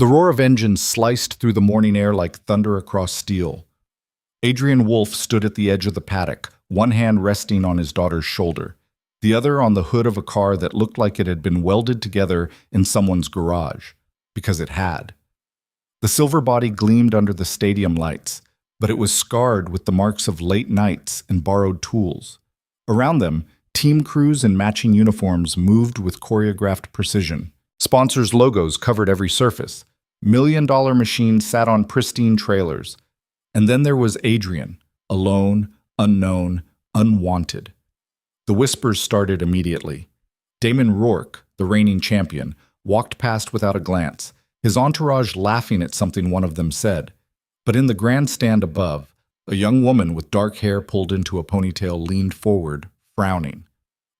The roar of engines sliced through the morning air like thunder across steel. Adrian Wolfe stood at the edge of the paddock, one hand resting on his daughter's shoulder, the other on the hood of a car that looked like it had been welded together in someone's garage, because it had. The silver body gleamed under the stadium lights, but it was scarred with the marks of late nights and borrowed tools. Around them, team crews in matching uniforms moved with choreographed precision. Sponsors' logos covered every surface. Million-dollar machines sat on pristine trailers. And then there was Adrian, alone, unknown, unwanted. The whispers started immediately. Damon Rourke, the reigning champion, walked past without a glance, his entourage laughing at something one of them said. But in the grandstand above, a young woman with dark hair pulled into a ponytail leaned forward, frowning.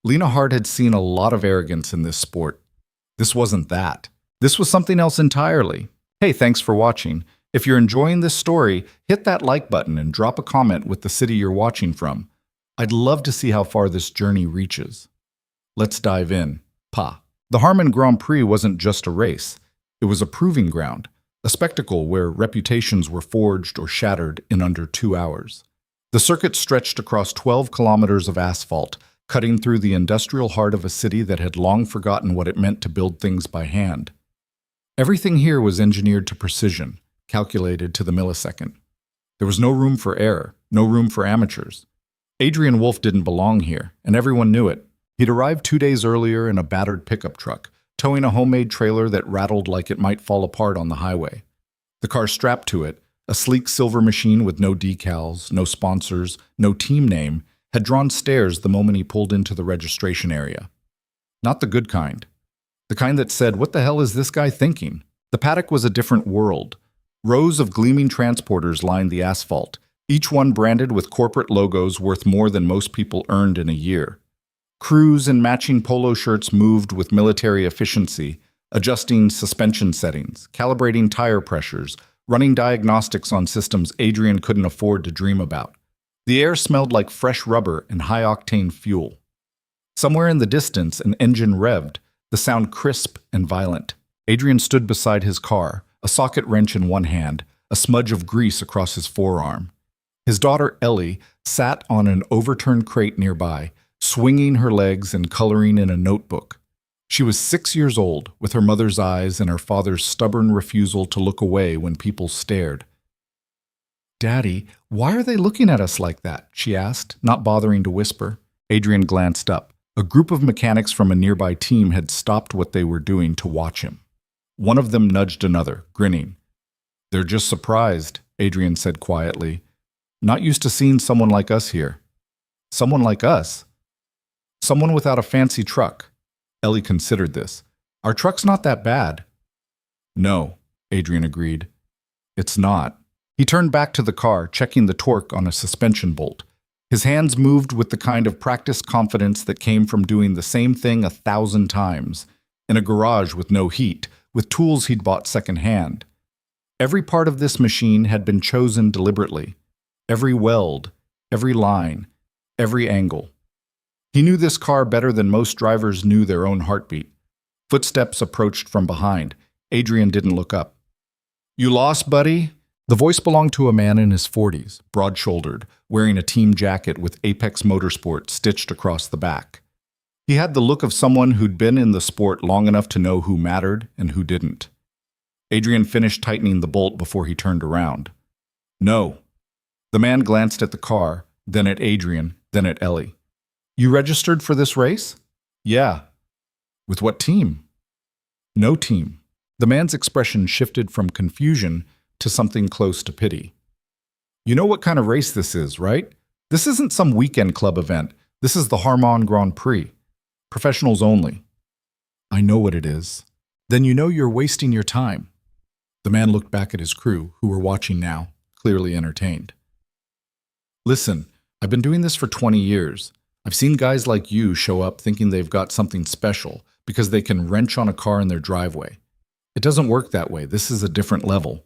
Lena Hart had seen a lot of arrogance in this sport. This wasn't that. This was something else entirely. Hey, thanks for watching. If you're enjoying this story, hit that like button and drop a comment with the city you're watching from. I'd love to see how far this journey reaches. Let's dive in. The Harmon Grand Prix wasn't just a race. It was a proving ground, a spectacle where reputations were forged or shattered in under 2 hours. The circuit stretched across 12 kilometers of asphalt, cutting through the industrial heart of a city that had long forgotten what it meant to build things by hand. Everything here was engineered to precision, calculated to the millisecond. There was no room for error, no room for amateurs. Adrian Wolfe didn't belong here, and everyone knew it. He'd arrived 2 days earlier in a battered pickup truck, towing a homemade trailer that rattled like it might fall apart on the highway. The car strapped to it, a sleek silver machine with no decals, no sponsors, no team name, had drawn stares the moment he pulled into the registration area. Not the good kind. The kind that said, "What the hell is this guy thinking?" The paddock was a different world. Rows of gleaming transporters lined the asphalt, each one branded with corporate logos worth more than most people earned in a year. Crews in matching polo shirts moved with military efficiency, adjusting suspension settings, calibrating tire pressures, running diagnostics on systems Adrian couldn't afford to dream about. The air smelled like fresh rubber and high-octane fuel. Somewhere in the distance, an engine revved, the sound crisp and violent. Adrian stood beside his car, a socket wrench in one hand, a smudge of grease across his forearm. His daughter, Ellie, sat on an overturned crate nearby, swinging her legs and coloring in a notebook. She was 6 years old, with her mother's eyes and her father's stubborn refusal to look away when people stared. "Daddy, why are they looking at us like that?" she asked, not bothering to whisper. Adrian glanced up. A group of mechanics from a nearby team had stopped what they were doing to watch him. One of them nudged another, grinning. "They're just surprised," Adrian said quietly. "Not used to seeing someone like us here." "Someone like us?" "Someone without a fancy truck." Ellie considered this. "Our truck's not that bad." "No," Adrian agreed. "It's not." He turned back to the car, checking the torque on a suspension bolt. His hands moved with the kind of practiced confidence that came from doing the same thing 1,000 times, in a garage with no heat, with tools he'd bought secondhand. Every part of this machine had been chosen deliberately. Every weld, every line, every angle. He knew this car better than most drivers knew their own heartbeat. Footsteps approached from behind. Adrian didn't look up. "You lost, buddy?" The voice belonged to a man in his 40s, broad-shouldered, wearing a team jacket with Apex Motorsport stitched across the back. He had the look of someone who'd been in the sport long enough to know who mattered and who didn't. Adrian finished tightening the bolt before he turned around. "No." The man glanced at the car, then at Adrian, then at Ellie. "You registered for this race?" "Yeah." "With what team?" "No team." The man's expression shifted from confusion to something close to pity. "You know what kind of race this is, right? This isn't some weekend club event. This is the Harmon Grand Prix. Professionals only." "I know what it is." "Then you know you're wasting your time." The man looked back at his crew, who were watching now, clearly entertained. "Listen, I've been doing this for 20 years. I've seen guys like you show up thinking they've got something special because they can wrench on a car in their driveway. It doesn't work that way. This is a different level."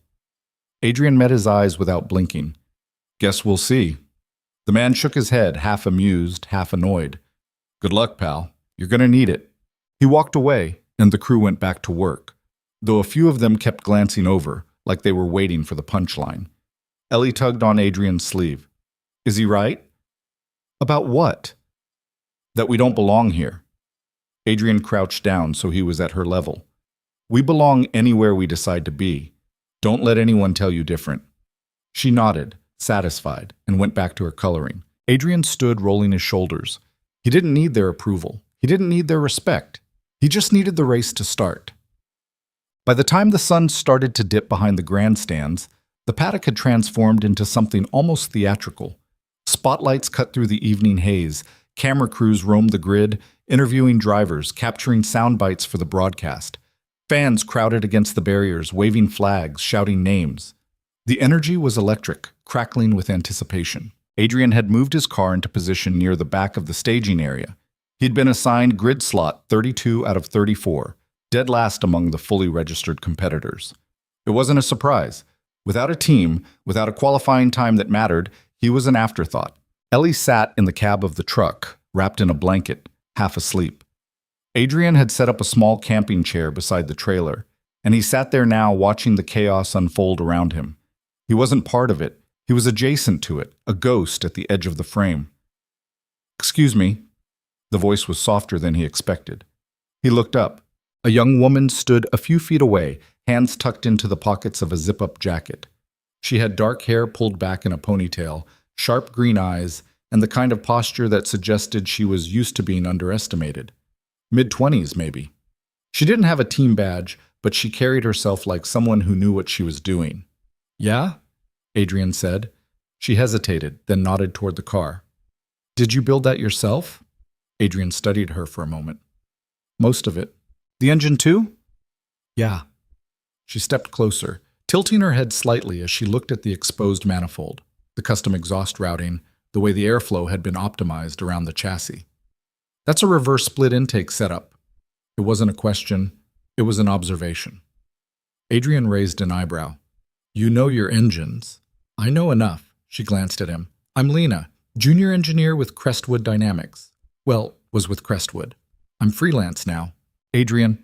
Adrian met his eyes without blinking. "Guess we'll see." The man shook his head, half amused, half annoyed. "Good luck, pal. You're going to need it." He walked away, and the crew went back to work. though a few of them kept glancing over, like they were waiting for the punchline. Ellie tugged on Adrian's sleeve. Is he right? About what? That we don't belong here. Adrian crouched down so he was at her level. We belong anywhere we decide to be. Don't let anyone tell you different. She nodded, satisfied, and went back to her coloring. Adrian stood rolling his shoulders. He didn't need their approval. He didn't need their respect. He just needed the race to start. By the time the sun started to dip behind the grandstands, the paddock had transformed into something almost theatrical. Spotlights cut through the evening haze. Camera crews roamed the grid, interviewing drivers, capturing sound bites for the broadcast. Fans crowded against the barriers, waving flags, shouting names. The energy was electric, crackling with anticipation. Adrian had moved his car into position near the back of the staging area. He'd been assigned grid slot 32 out of 34, dead last among the fully registered competitors. It wasn't a surprise. Without a team, without a qualifying time that mattered, he was an afterthought. Ellie sat in the cab of the truck, wrapped in a blanket, half asleep. Adrian had set up a small camping chair beside the trailer, and he sat there now watching the chaos unfold around him. He wasn't part of it. He was adjacent to it, a ghost at the edge of the frame. Excuse me. The voice was softer than he expected. He looked up. A young woman stood a few feet away, hands tucked into the pockets of a zip-up jacket. She had dark hair pulled back in a ponytail, sharp green eyes, and the kind of posture that suggested she was used to being underestimated. Mid-20s, maybe. She didn't have a team badge, but she carried herself like someone who knew what she was doing. Yeah? Adrian said. She hesitated, then nodded toward the car. Did you build that yourself? Adrian studied her for a moment. Most of it. The engine too? Yeah. She stepped closer, tilting her head slightly as she looked at the exposed manifold, the custom exhaust routing, the way the airflow had been optimized around the chassis. That's a reverse split intake setup. It wasn't a question, it was an observation. Adrian raised an eyebrow. You know your engines. I know enough, she glanced at him. I'm Lena, junior engineer with Crestwood Dynamics. Well, was with Crestwood. I'm freelance now. Adrian.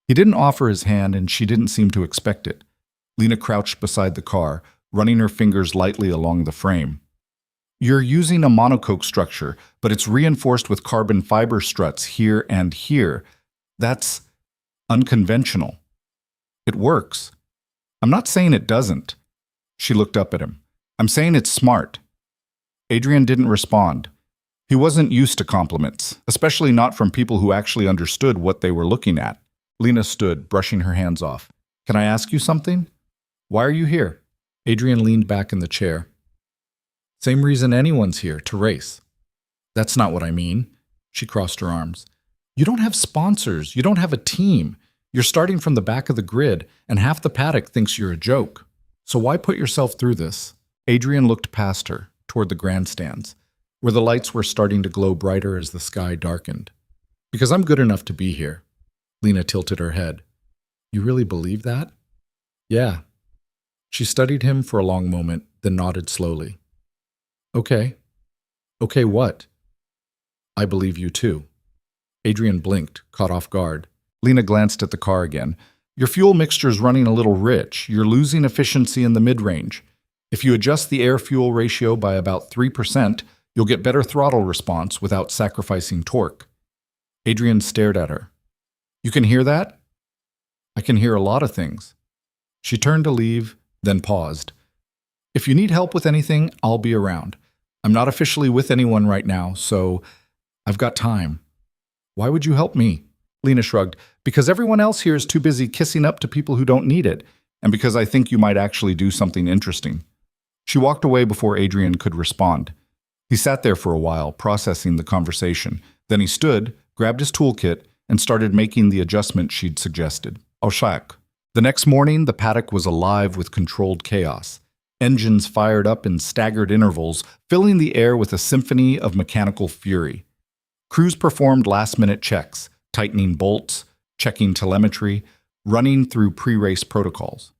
He didn't offer his hand and she didn't seem to expect it. Lena crouched beside the car, running her fingers lightly along the frame. You're using a monocoque structure, but it's reinforced with carbon fiber struts here and here. That's unconventional. It works. I'm not saying it doesn't. She looked up at him. I'm saying it's smart. Adrian didn't respond. He wasn't used to compliments, especially not from people who actually understood what they were looking at. Lena stood, brushing her hands off. Can I ask you something? Why are you here? Adrian leaned back in the chair. Same reason anyone's here, to race. That's not what I mean. She crossed her arms. You don't have sponsors. You don't have a team. You're starting from the back of the grid, and half the paddock thinks you're a joke. So why put yourself through this? Adrian looked past her, toward the grandstands, where the lights were starting to glow brighter as the sky darkened. Because I'm good enough to be here. Lena tilted her head. You really believe that? Yeah. She studied him for a long moment, then nodded slowly. Okay. Okay, what? I believe you too. Adrian blinked, caught off guard. Lena glanced at the car again. Your fuel mixture's running a little rich. You're losing efficiency in the mid-range. If you adjust the air-fuel ratio by about 3%, you'll get better throttle response without sacrificing torque. Adrian stared at her. You can hear that? I can hear a lot of things. She turned to leave, then paused. If you need help with anything, I'll be around. I'm not officially with anyone right now, so I've got time. Why would you help me? Lena shrugged. Because everyone else here is too busy kissing up to people who don't need it, and because I think you might actually do something interesting. She walked away before Adrian could respond. He sat there for a while, processing the conversation. Then he stood, grabbed his toolkit, and started making the adjustment she'd suggested. Oshak. The next morning, the paddock was alive with controlled chaos. Engines fired up in staggered intervals, filling the air with a symphony of mechanical fury. Crews performed last-minute checks, tightening bolts, checking telemetry, running through pre-race protocols.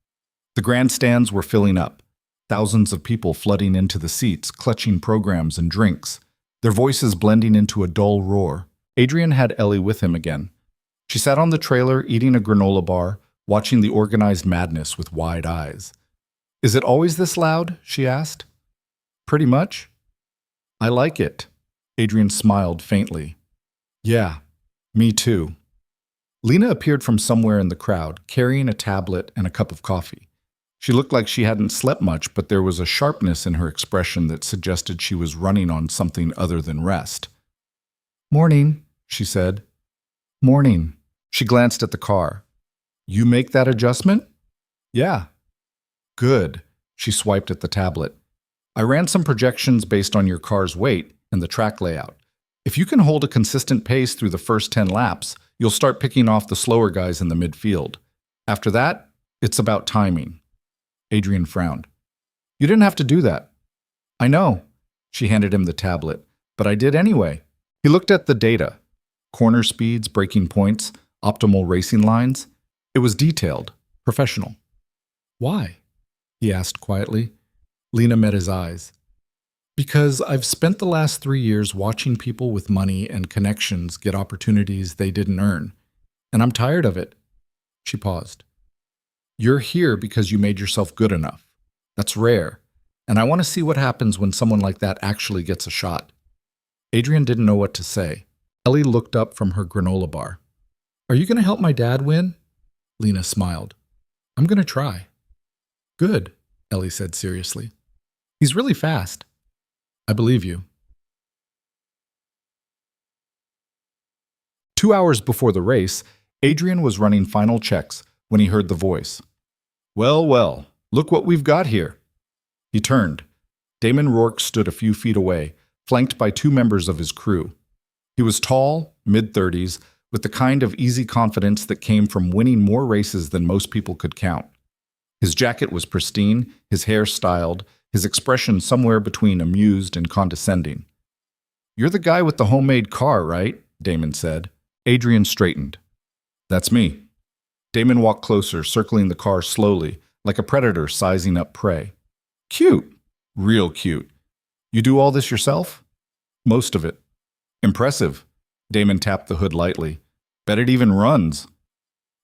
The grandstands were filling up, thousands of people flooding into the seats, clutching programs and drinks, their voices blending into a dull roar. Adrian had Ellie with him again. She sat on the trailer eating a granola bar, watching the organized madness with wide eyes. "Is it always this loud?" she asked. "Pretty much." "I like it." Adrian smiled faintly. "Yeah, me too." Lena appeared from somewhere in the crowd, carrying a tablet and a cup of coffee. She looked like she hadn't slept much, but there was a sharpness in her expression that suggested she was running on something other than rest. "Morning," she said. "Morning." She glanced at the car. "You make that adjustment?" "Yeah." "Good." She swiped at the tablet. "I ran some projections based on your car's weight and the track layout. If you can hold a consistent pace through the first 10 laps, you'll start picking off the slower guys in the midfield. After that, it's about timing." Adrian frowned. "You didn't have to do that." "I know." She handed him the tablet. "But I did anyway." He looked at the data. Corner speeds, braking points, optimal racing lines. It was detailed, professional. "Why?" he asked quietly. Lena met his eyes. "Because I've spent the last 3 years watching people with money and connections get opportunities they didn't earn. And I'm tired of it." She paused. "You're here because you made yourself good enough. That's rare. And I want to see what happens when someone like that actually gets a shot." Adrian didn't know what to say. Ellie looked up from her granola bar. "Are you going to help my dad win?" Lena smiled. "I'm going to try." "Good," Ellie said seriously. "He's really fast." "I believe you." 2 hours before the race, Adrian was running final checks when he heard the voice. "Well, well, look what we've got here." He turned. Damon Rourke stood a few feet away, flanked by 2 members of his crew. He was tall, mid-30s, with the kind of easy confidence that came from winning more races than most people could count. His jacket was pristine, his hair styled, his expression somewhere between amused and condescending. "You're the guy with the homemade car, right?" Damon said. Adrian straightened. "That's me." Damon walked closer, circling the car slowly, like a predator sizing up prey. "Cute. Real cute. You do all this yourself?" "Most of it." "Impressive." Damon tapped the hood lightly. "Bet it even runs."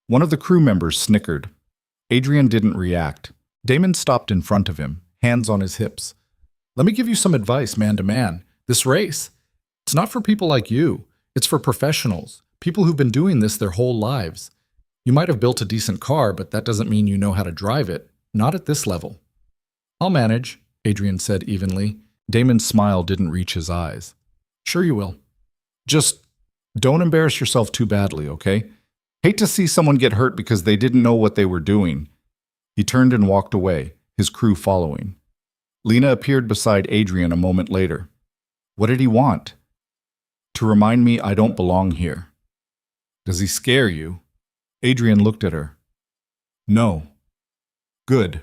One of the crew members snickered. Adrian didn't react. Damon stopped in front of him, hands on his hips. "Let me give you some advice, man to man. This race, it's not for people like you. It's for professionals, people who've been doing this their whole lives. You might have built a decent car, but that doesn't mean you know how to drive it. Not at this level." "I'll manage," Adrian said evenly. Damon's smile didn't reach his eyes. "Sure you will. Just don't embarrass yourself too badly, okay? Hate to see someone get hurt because they didn't know what they were doing." He turned and walked away, his crew following. Lena appeared beside Adrian a moment later. "What did he want?" "To remind me I don't belong here." "Does he scare you?" Adrian looked at her. "No." "Good."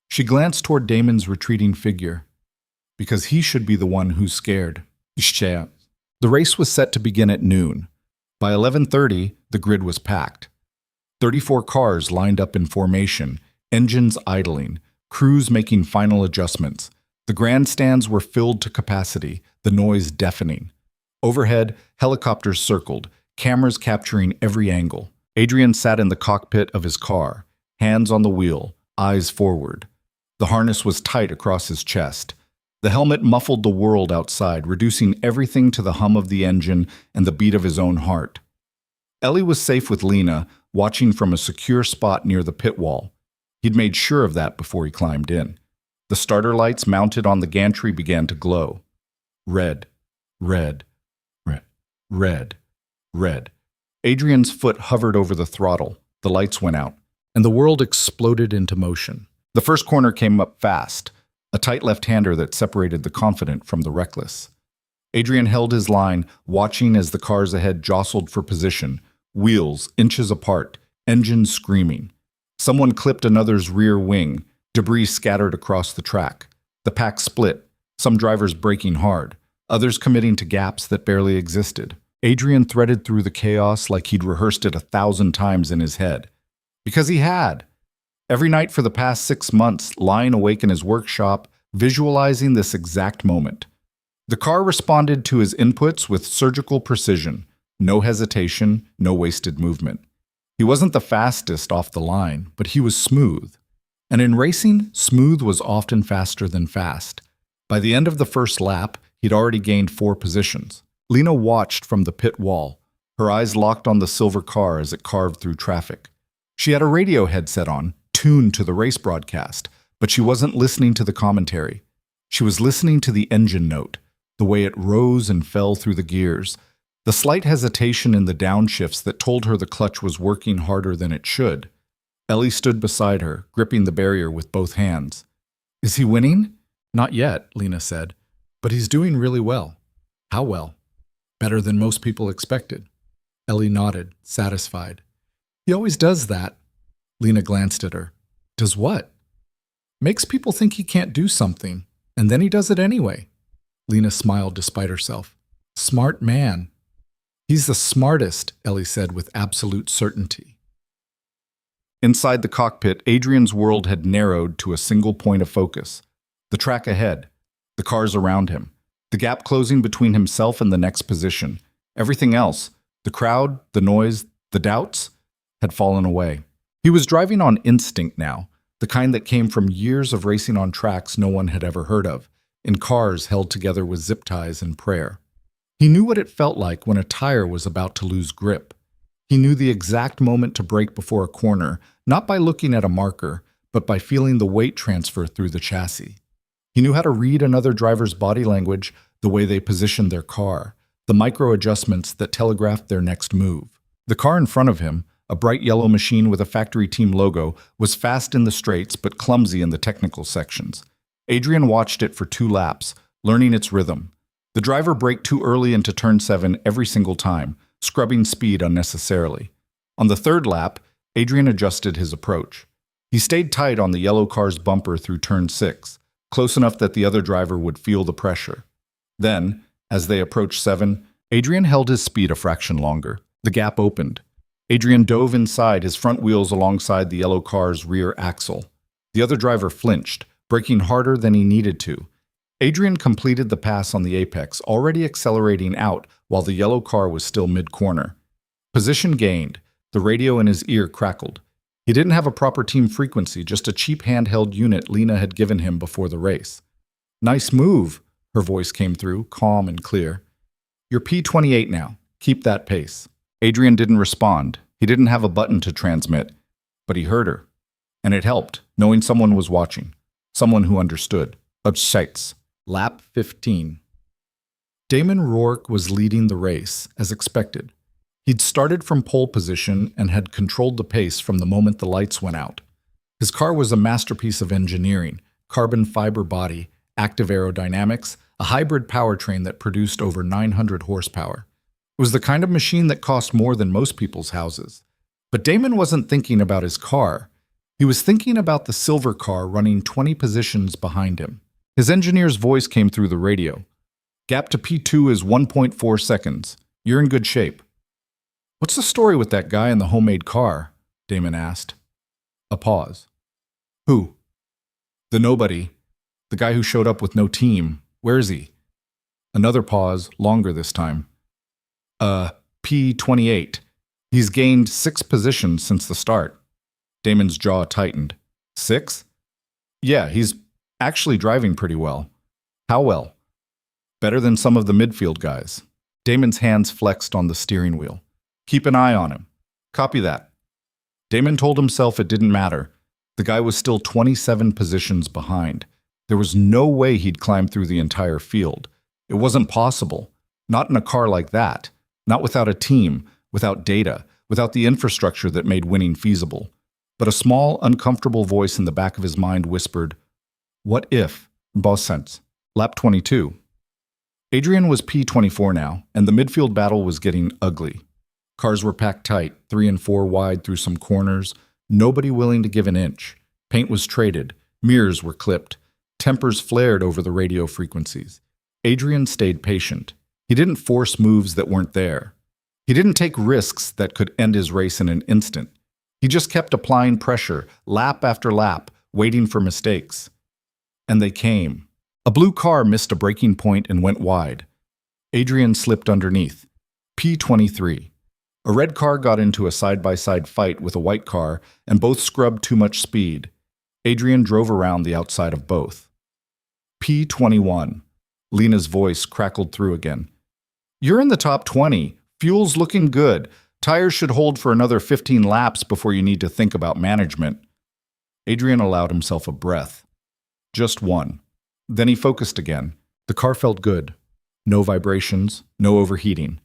She glanced toward Damon's retreating figure. "Because he should be the one who's scared." The race was set to begin at noon. By 11:30, the grid was packed. 34 cars lined up in formation, engines idling, crews making final adjustments. The grandstands were filled to capacity, the noise deafening. Overhead, helicopters circled, cameras capturing every angle. Adrian sat in the cockpit of his car, hands on the wheel, eyes forward. The harness was tight across his chest. The helmet muffled the world outside, reducing everything to the hum of the engine and the beat of his own heart. Ellie was safe with Lena, watching from a secure spot near the pit wall. He'd made sure of that before he climbed in. The starter lights mounted on the gantry began to glow. Red, red, red, red, red. Adrian's foot hovered over the throttle. The lights went out, and the world exploded into motion. The first corner came up fast, a tight left-hander that separated the confident from the reckless. Adrian held his line, watching as the cars ahead jostled for position, wheels inches apart, engines screaming. Someone clipped another's rear wing, debris scattered across the track. The pack split, some drivers braking hard, others committing to gaps that barely existed. Adrian threaded through the chaos like he'd rehearsed it 1,000 times in his head. Because he had. Every night for the past 6 months, lying awake in his workshop, visualizing this exact moment. The car responded to his inputs with surgical precision. No hesitation, no wasted movement. He wasn't the fastest off the line, but he was smooth. And in racing, smooth was often faster than fast. By the end of the first lap, he'd already gained 4 positions. Lena watched from the pit wall, her eyes locked on the silver car as it carved through traffic. She had a radio headset on, tuned to the race broadcast, but she wasn't listening to the commentary. She was listening to the engine note, the way it rose and fell through the gears, the slight hesitation in the downshifts that told her the clutch was working harder than it should. Ellie stood beside her, gripping the barrier with both hands. "Is he winning?" "Not yet," Lena said, "but he's doing really well." "How well?" "Better than most people expected." Ellie nodded, satisfied. "He always does that." Lena glanced at her. "Does what?" "Makes people think he can't do something, and then he does it anyway." Lena smiled despite herself. "Smart man." "He's the smartest," Ellie said with absolute certainty. Inside the cockpit, Adrian's world had narrowed to a single point of focus. The track ahead, the cars around him, the gap closing between himself and the next position. Everything else, the crowd, the noise, the doubts, had fallen away. He was driving on instinct now, the kind that came from years of racing on tracks no one had ever heard of, in cars held together with zip ties and prayer. He knew what it felt like when a tire was about to lose grip. He knew the exact moment to brake before a corner, not by looking at a marker, but by feeling the weight transfer through the chassis. He knew how to read another driver's body language, the way they positioned their car, the micro adjustments that telegraphed their next move. The car in front of him, a bright yellow machine with a factory team logo, was fast in the straights but clumsy in the technical sections. Adrian watched it for 2 laps, learning its rhythm. The driver braked too early into turn 7 every single time, scrubbing speed unnecessarily. On the 3rd lap, Adrian adjusted his approach. He stayed tight on the yellow car's bumper through turn 6, close enough that the other driver would feel the pressure. Then, as they approached 7, Adrian held his speed a fraction longer. The gap opened. Adrian dove inside, his front wheels alongside the yellow car's rear axle. The other driver flinched, braking harder than he needed to. Adrian completed the pass on the apex, already accelerating out while the yellow car was still mid-corner. Position gained. The radio in his ear crackled. He didn't have a proper team frequency, just a cheap handheld unit Lena had given him before the race. "Nice move," her voice came through, calm and clear. "You're P28 now. Keep that pace." Adrian didn't respond. He didn't have a button to transmit, but he heard her. And it helped, knowing someone was watching. Someone who understood. Abseits. Lap 15. Damon Rourke was leading the race, as expected. He'd started from pole position and had controlled the pace from the moment the lights went out. His car was a masterpiece of engineering, carbon fiber body, active aerodynamics, a hybrid powertrain that produced over 900 horsepower. It was the kind of machine that cost more than most people's houses. But Damon wasn't thinking about his car. He was thinking about the silver car running 20 positions behind him. His engineer's voice came through the radio. "Gap to P2 is 1.4 seconds. You're in good shape." "What's the story with that guy in the homemade car?" Damon asked. A pause. "Who?" "The nobody. The guy who showed up with no team. Where is he?" Another pause, longer this time. P28. He's gained 6 positions since the start." Damon's jaw tightened. 6? "Yeah, he's actually driving pretty well." "How well?" "Better than some of the midfield guys." Damon's hands flexed on the steering wheel. "Keep an eye on him." "Copy that." Damon told himself it didn't matter. The guy was still 27 positions behind. There was no way he'd climb through the entire field. It wasn't possible. Not in a car like that. Not without a team, without data, without the infrastructure that made winning feasible. But a small, uncomfortable voice in the back of his mind whispered, "What if?" Boss sense. Lap 22. Adrian was P24 now, and the midfield battle was getting ugly. Cars were packed tight, 3 and 4 wide through some corners, nobody willing to give an inch. Paint was traded, mirrors were clipped, tempers flared over the radio frequencies. Adrian stayed patient. He didn't force moves that weren't there. He didn't take risks that could end his race in an instant. He just kept applying pressure, lap after lap, waiting for mistakes. And they came. A blue car missed a braking point and went wide. Adrian slipped underneath. P23. A red car got into a side-by-side fight with a white car, and both scrubbed too much speed. Adrian drove around the outside of both. P21. Lena's voice crackled through again. You're in the top 20. Fuel's looking good. Tires should hold for another 15 laps before you need to think about management. Adrian allowed himself a breath. Just one. Then he focused again. The car felt good. No vibrations, no overheating.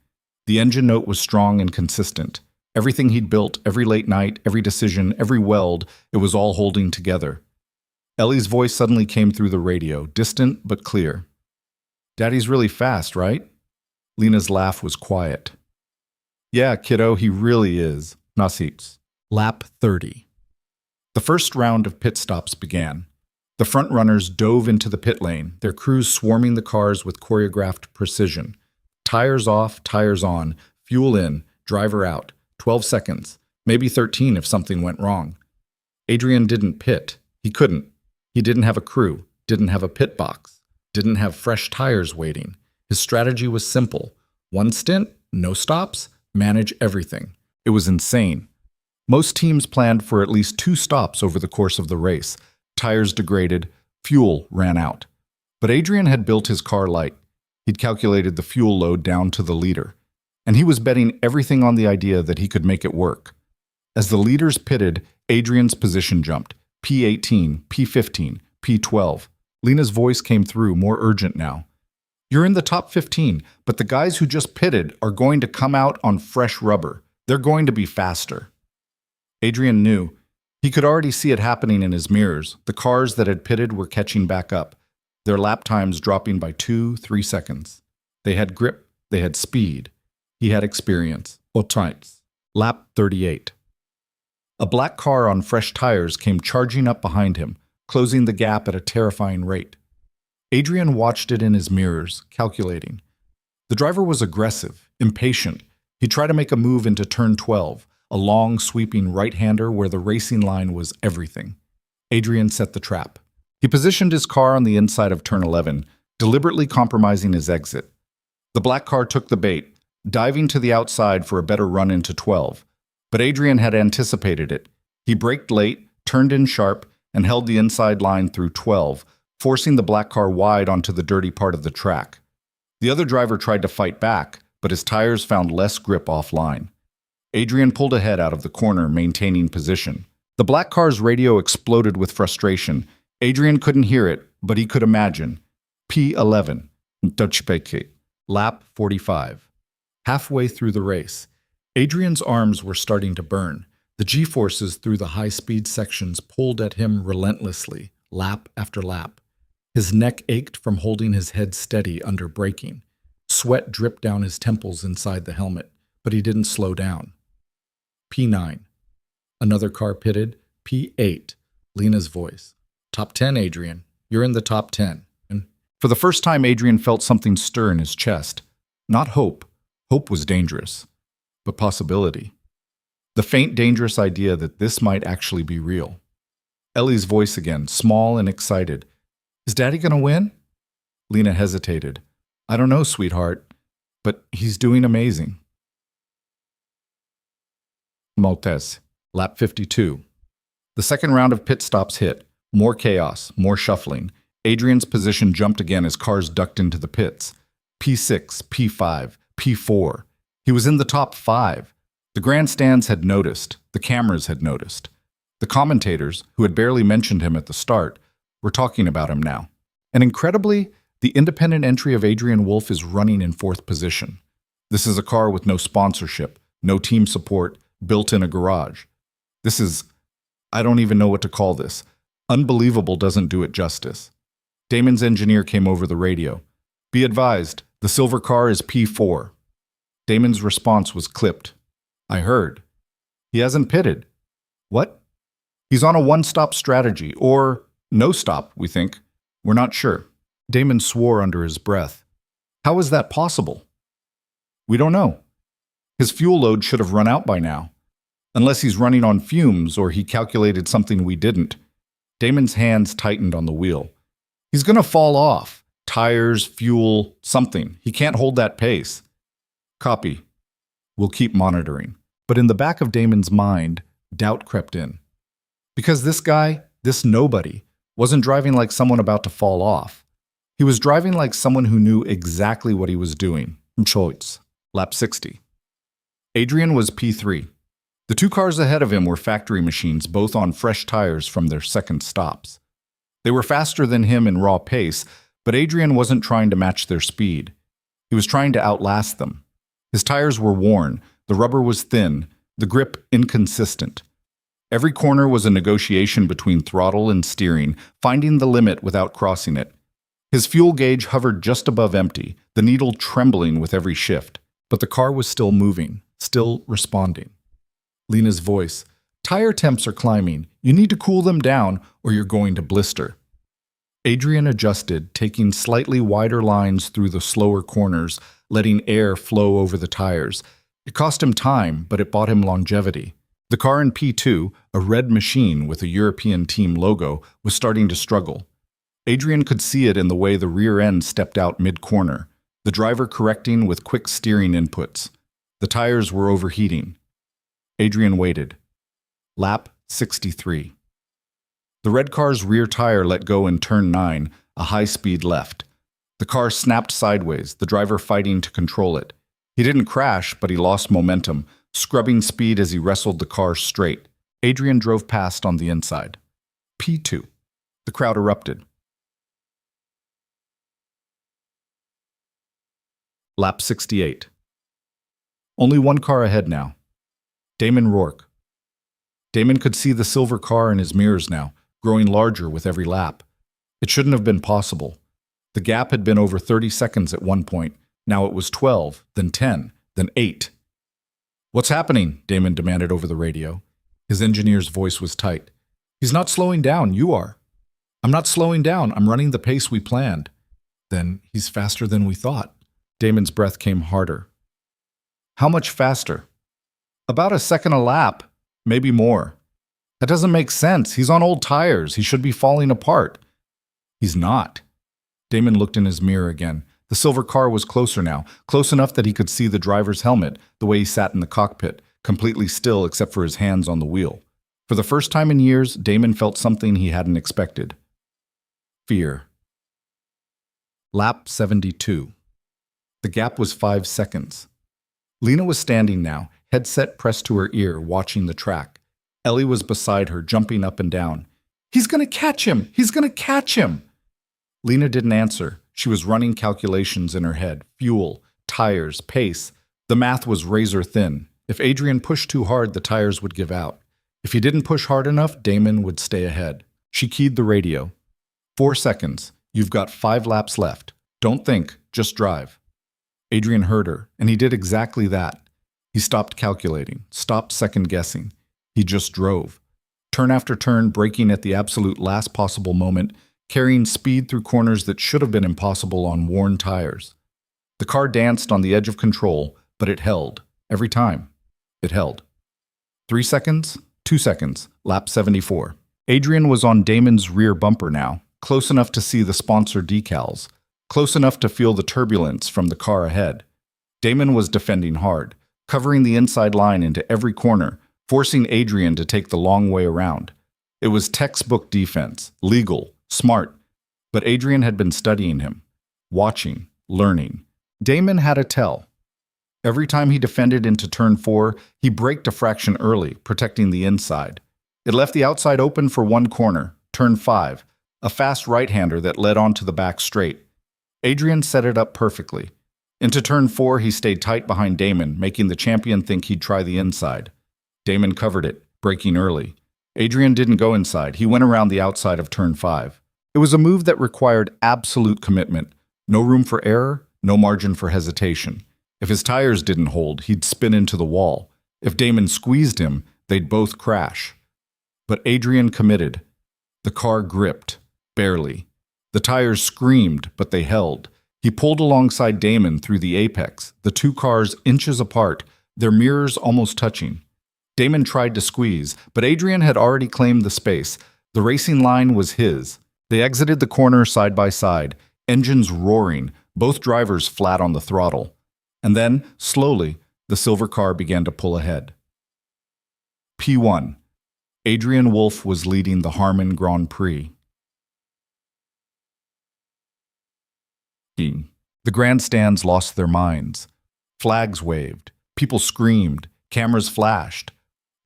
The engine note was strong and consistent. Everything he'd built, every late night, every decision, every weld, it was all holding together. Ellie's voice suddenly came through the radio, distant but clear. Daddy's really fast, right? Lena's laugh was quiet. Yeah, kiddo, he really is. Nasips. Lap 30. The first round of pit stops began. The front runners dove into the pit lane, their crews swarming the cars with choreographed precision. Tires off, tires on, fuel in, driver out. 12 seconds, maybe 13 if something went wrong. Adrian didn't pit. He couldn't. He didn't have a crew, didn't have a pit box, didn't have fresh tires waiting. His strategy was simple. One stint, no stops, manage everything. It was insane. Most teams planned for at least 2 stops over the course of the race. Tires degraded, fuel ran out. But Adrian had built his car light. He'd calculated the fuel load down to the liter. And he was betting everything on the idea that he could make it work. As the leaders pitted, Adrian's position jumped. P18, P15, P12. Lena's voice came through, more urgent now. You're in the top 15, but the guys who just pitted are going to come out on fresh rubber. They're going to be faster. Adrian knew. He could already see it happening in his mirrors. The cars that had pitted were catching back up, their lap times dropping by 2-3 seconds. They had grip, they had speed. He had experience. Types. Lap 38. A black car on fresh tires came charging up behind him, closing the gap at a terrifying rate. Adrian watched it in his mirrors, calculating. The driver was aggressive, impatient. He tried to make a move into turn 12, a long, sweeping right-hander where the racing line was everything. Adrian set the trap. He positioned his car on the inside of turn 11, deliberately compromising his exit. The black car took the bait, diving to the outside for a better run into 12. But Adrian had anticipated it. He braked late, turned in sharp, and held the inside line through 12, forcing the black car wide onto the dirty part of the track. The other driver tried to fight back, but his tires found less grip offline. Adrian pulled ahead out of the corner, maintaining position. The black car's radio exploded with frustration. Adrian couldn't hear it, but he could imagine. P11. Lap 45. Halfway through the race, Adrian's arms were starting to burn. The G-forces through the high-speed sections pulled at him relentlessly, lap after lap. His neck ached from holding his head steady under braking. Sweat dripped down his temples inside the helmet, but he didn't slow down. P9. Another car pitted. P8. Lena's voice. Top 10, Adrian. You're in the top 10. And for the first time, Adrian felt something stir in his chest. Not hope. Hope was dangerous, but possibility. The faint, dangerous idea that this might actually be real. Ellie's voice again, small and excited. Is Daddy going to win? Lena hesitated. I don't know, sweetheart, but he's doing amazing. Maltese, lap 52. The second round of pit stops hit. More chaos, more shuffling. Adrian's position jumped again as cars ducked into the pits. P6, P5, P4. He was in the top 5. The grandstands had noticed. The cameras had noticed. The commentators, who had barely mentioned him at the start, were talking about him now. And incredibly, the independent entry of Adrian Wolf is running in 4th position. This is a car with no sponsorship, no team support, built in a garage. This is, I don't even know what to call this. Unbelievable doesn't do it justice. Damon's engineer came over the radio. Be advised, the silver car is P4. Damon's response was clipped. I heard. He hasn't pitted. What? He's on a one-stop strategy, or no stop, we think. We're not sure. Damon swore under his breath. How is that possible? We don't know. His fuel load should have run out by now. Unless he's running on fumes or he calculated something we didn't. Damon's hands tightened on the wheel. He's going to fall off. Tires, fuel, something. He can't hold that pace. Copy. We'll keep monitoring. But in the back of Damon's mind, doubt crept in. Because this guy, this nobody, wasn't driving like someone about to fall off. He was driving like someone who knew exactly what he was doing. Choice. Lap 60. Adrian was P3. The two cars ahead of him were factory machines, both on fresh tires from their second stops. They were faster than him in raw pace, but Adrian wasn't trying to match their speed. He was trying to outlast them. His tires were worn, the rubber was thin, the grip inconsistent. Every corner was a negotiation between throttle and steering, finding the limit without crossing it. His fuel gauge hovered just above empty, the needle trembling with every shift. But the car was still moving, still responding. Lena's voice. Tire temps are climbing. You need to cool them down or you're going to blister. Adrian adjusted, taking slightly wider lines through the slower corners, letting air flow over the tires. It cost him time, but it bought him longevity. The car in P2, a red machine with a European team logo, was starting to struggle. Adrian could see it in the way the rear end stepped out mid-corner, the driver correcting with quick steering inputs. The tires were overheating. Adrian waited. Lap 63. The red car's rear tire let go in turn 9, a high-speed left. The car snapped sideways, the driver fighting to control it. He didn't crash, but he lost momentum, scrubbing speed as he wrestled the car straight. Adrian drove past on the inside. P2. The crowd erupted. Lap 68. Only one car ahead now. Damon Rourke. Damon could see the silver car in his mirrors now, growing larger with every lap. It shouldn't have been possible. The gap had been over 30 seconds at one point. Now it was 12, then 10, then 8. What's happening? Damon demanded over the radio. His engineer's voice was tight. He's not slowing down, you are. I'm not slowing down, I'm running the pace we planned. Then he's faster than we thought. Damon's breath came harder. How much faster? About a second a lap, maybe more. That doesn't make sense. He's on old tires. He should be falling apart. He's not. Damon looked in his mirror again. The silver car was closer now, close enough that he could see the driver's helmet, the way he sat in the cockpit, completely still except for his hands on the wheel. For the first time in years, Damon felt something he hadn't expected. Fear. Lap 72. The gap was 5 seconds. Lena was standing now, headset pressed to her ear, watching the track. Ellie was beside her, jumping up and down. He's gonna catch him! He's gonna catch him! Lena didn't answer. She was running calculations in her head. Fuel, tires, pace. The math was razor thin. If Adrian pushed too hard, the tires would give out. If he didn't push hard enough, Damon would stay ahead. She keyed the radio. 4 seconds. You've got 5 laps left. Don't think, just drive. Adrian heard her, and he did exactly that. He stopped calculating, stopped second-guessing. He just drove. Turn after turn, braking at the absolute last possible moment, carrying speed through corners that should have been impossible on worn tires. The car danced on the edge of control, but it held. Every time. It held. 3 seconds, 2 seconds, lap 74. Adrian was on Damon's rear bumper now, close enough to see the sponsor decals, close enough to feel the turbulence from the car ahead. Damon was defending hard, covering the inside line into every corner, forcing Adrian to take the long way around. It was textbook defense, legal, smart, but Adrian had been studying him, watching, learning. Damon had a tell. Every time he defended into turn 4, he braked a fraction early, protecting the inside. It left the outside open for one corner, turn 5, a fast right-hander that led onto the back straight. Adrian set it up perfectly. Into turn 4, he stayed tight behind Damon, making the champion think he'd try the inside. Damon covered it, braking early. Adrian didn't go inside. He went around the outside of turn 5. It was a move that required absolute commitment. No room for error, no margin for hesitation. If his tires didn't hold, he'd spin into the wall. If Damon squeezed him, they'd both crash. But Adrian committed. The car gripped, barely. The tires screamed, but they held. He pulled alongside Damon through the apex, the two cars inches apart, their mirrors almost touching. Damon tried to squeeze, but Adrian had already claimed the space. The racing line was his. They exited the corner side by side, engines roaring, both drivers flat on the throttle. And then, slowly, the The silver car began to pull ahead. P1. Adrian Wolf was leading the Harman Grand Prix. The grandstands lost their minds. Flags waved. People screamed. Cameras flashed.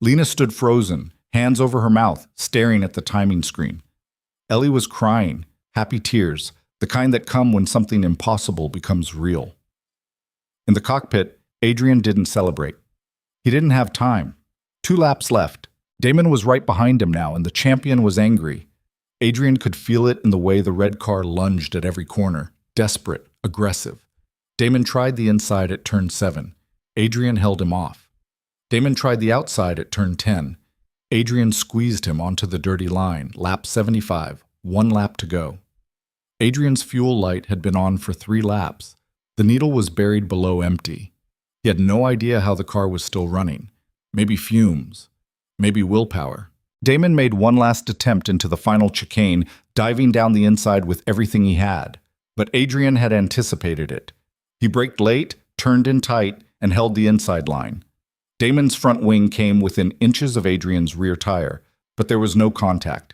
Lena stood frozen, hands over her mouth, staring at the timing screen. Ellie was crying, happy tears, the kind that come when something impossible becomes real. In the cockpit, Adrian didn't celebrate. He didn't have time. 2 laps left. Damon was right behind him now, and the champion was angry. Adrian could feel it in the way the red car lunged at every corner, desperate, aggressive. Damon tried the inside at turn 7. Adrian held him off. Damon tried the outside at turn 10. Adrian squeezed him onto the dirty line, lap 75, 1 lap to go. Adrian's fuel light had been on for 3 laps. The needle was buried below empty. He had no idea how the car was still running. Maybe fumes. Maybe willpower. Damon made one last attempt into the final chicane, diving down the inside with everything he had. But Adrian had anticipated it. He braked late, turned in tight, and held the inside line. Damon's front wing came within inches of Adrian's rear tire, but there was no contact.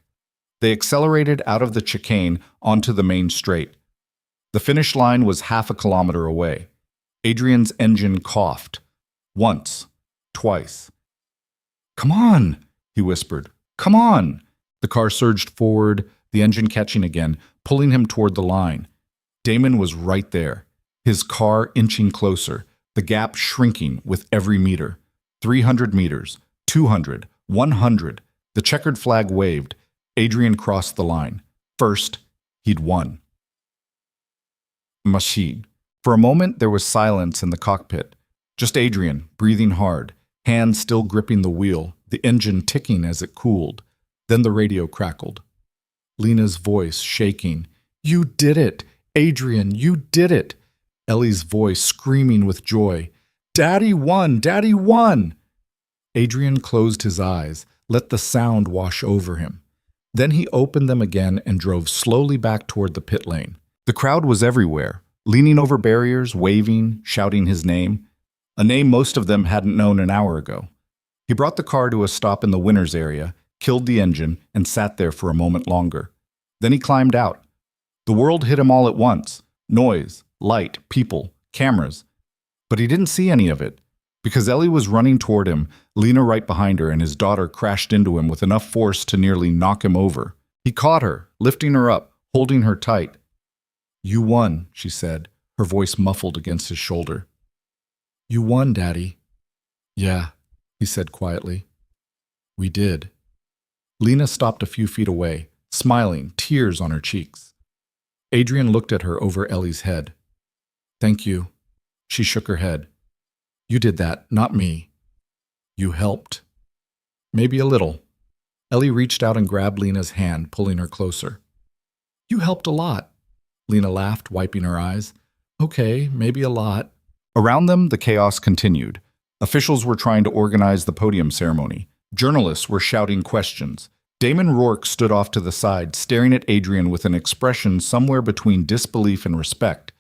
They accelerated out of the chicane onto the main straight. The finish line was half a kilometer away. Adrian's engine coughed. Once. Twice. "Come on," he whispered. "Come on." The car surged forward, the engine catching again, pulling him toward the line. Damon was right there, his car inching closer, the gap shrinking with every meter. 300 meters, 200, 100. The checkered flag waved. Adrian crossed the line. First, he'd won. Machine. For a moment, there was silence in the cockpit. Just Adrian, breathing hard, hands still gripping the wheel, the engine ticking as it cooled. Then the radio crackled. Lena's voice shaking. "You did it! Adrian, you did it!" Ellie's voice screaming with joy. "Daddy won! Daddy won!" Adrian closed his eyes, let the sound wash over him. Then he opened them again and drove slowly back toward the pit lane. The crowd was everywhere, leaning over barriers, waving, shouting his name, a name most of them hadn't known an hour ago. He brought the car to a stop in the winner's area, killed the engine, and sat there for a moment longer. Then he climbed out. The world hit him all at once. Noise, light, people, cameras. But he didn't see any of it. Because Ellie was running toward him, Lena right behind her, and his daughter crashed into him with enough force to nearly knock him over. He caught her, lifting her up, holding her tight. "You won," she said, her voice muffled against his shoulder. "You won, Daddy." "Yeah," he said quietly. "We did." Lena stopped a few feet away, smiling, tears on her cheeks. Adrian looked at her over Ellie's head. "Thank you." She shook her head. "You did that, not me." "You helped." "Maybe a little." Ellie reached out and grabbed Lena's hand, pulling her closer. "You helped a lot." Lena laughed, wiping her eyes. "Okay, maybe a lot." Around them, the chaos continued. Officials were trying to organize the podium ceremony. Journalists were shouting questions. Damon Rourke stood off to the side, staring at Adrian with an expression somewhere between disbelief and respect.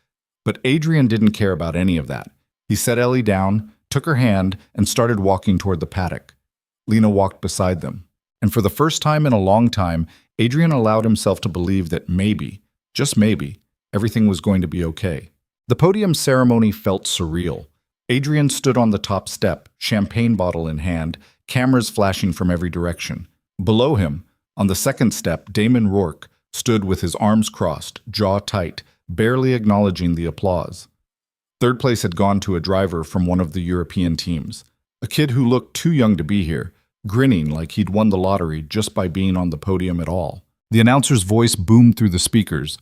But Adrian didn't care about any of that. He set Ellie down, took her hand, and started walking toward the paddock. Lena walked beside them. And for the first time in a long time, Adrian allowed himself to believe that maybe, just maybe, everything was going to be okay. The podium ceremony felt surreal. Adrian stood on the top step, champagne bottle in hand, cameras flashing from every direction. Below him, on the second step, Damon Rourke stood with his arms crossed, jaw tight, barely acknowledging the applause. Third place had gone to a driver from one of the European teams, a kid who looked too young to be here, grinning like he'd won the lottery just by being on the podium at all. The announcer's voice boomed through the speakers,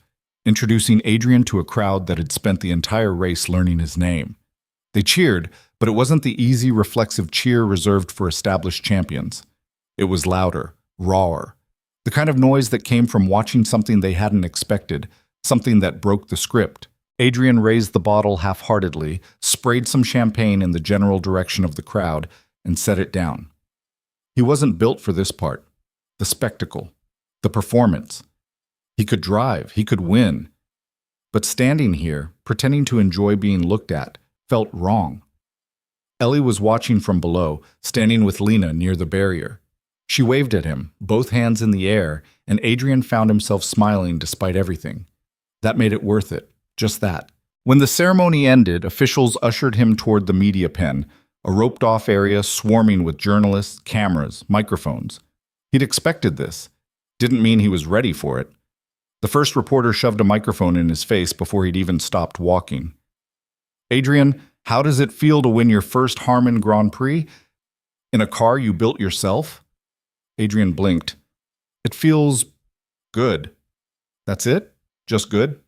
introducing Adrian to a crowd that had spent the entire race learning his name. They cheered, but it wasn't the easy, reflexive cheer reserved for established champions. It was louder, rawer, the kind of noise that came from watching something they hadn't expected, something that broke the script. Adrian raised the bottle half-heartedly, sprayed some champagne in the general direction of the crowd, and set it down. He wasn't built for this part. The spectacle. The performance. He could drive. He could win. But standing here, pretending to enjoy being looked at, felt wrong. Ellie was watching from below, standing with Lena near the barrier. She waved at him, both hands in the air, and Adrian found himself smiling despite everything. That made it worth it, just that. When the ceremony ended, officials ushered him toward the media pen, a roped-off area swarming with journalists, cameras, microphones. He'd expected this. Didn't mean he was ready for it. The first reporter shoved a microphone in his face before he'd even stopped walking. Adrian, how does it feel to win your first Harman Grand Prix? In a car you built yourself? Adrian blinked. It feels good. That's it? Just good?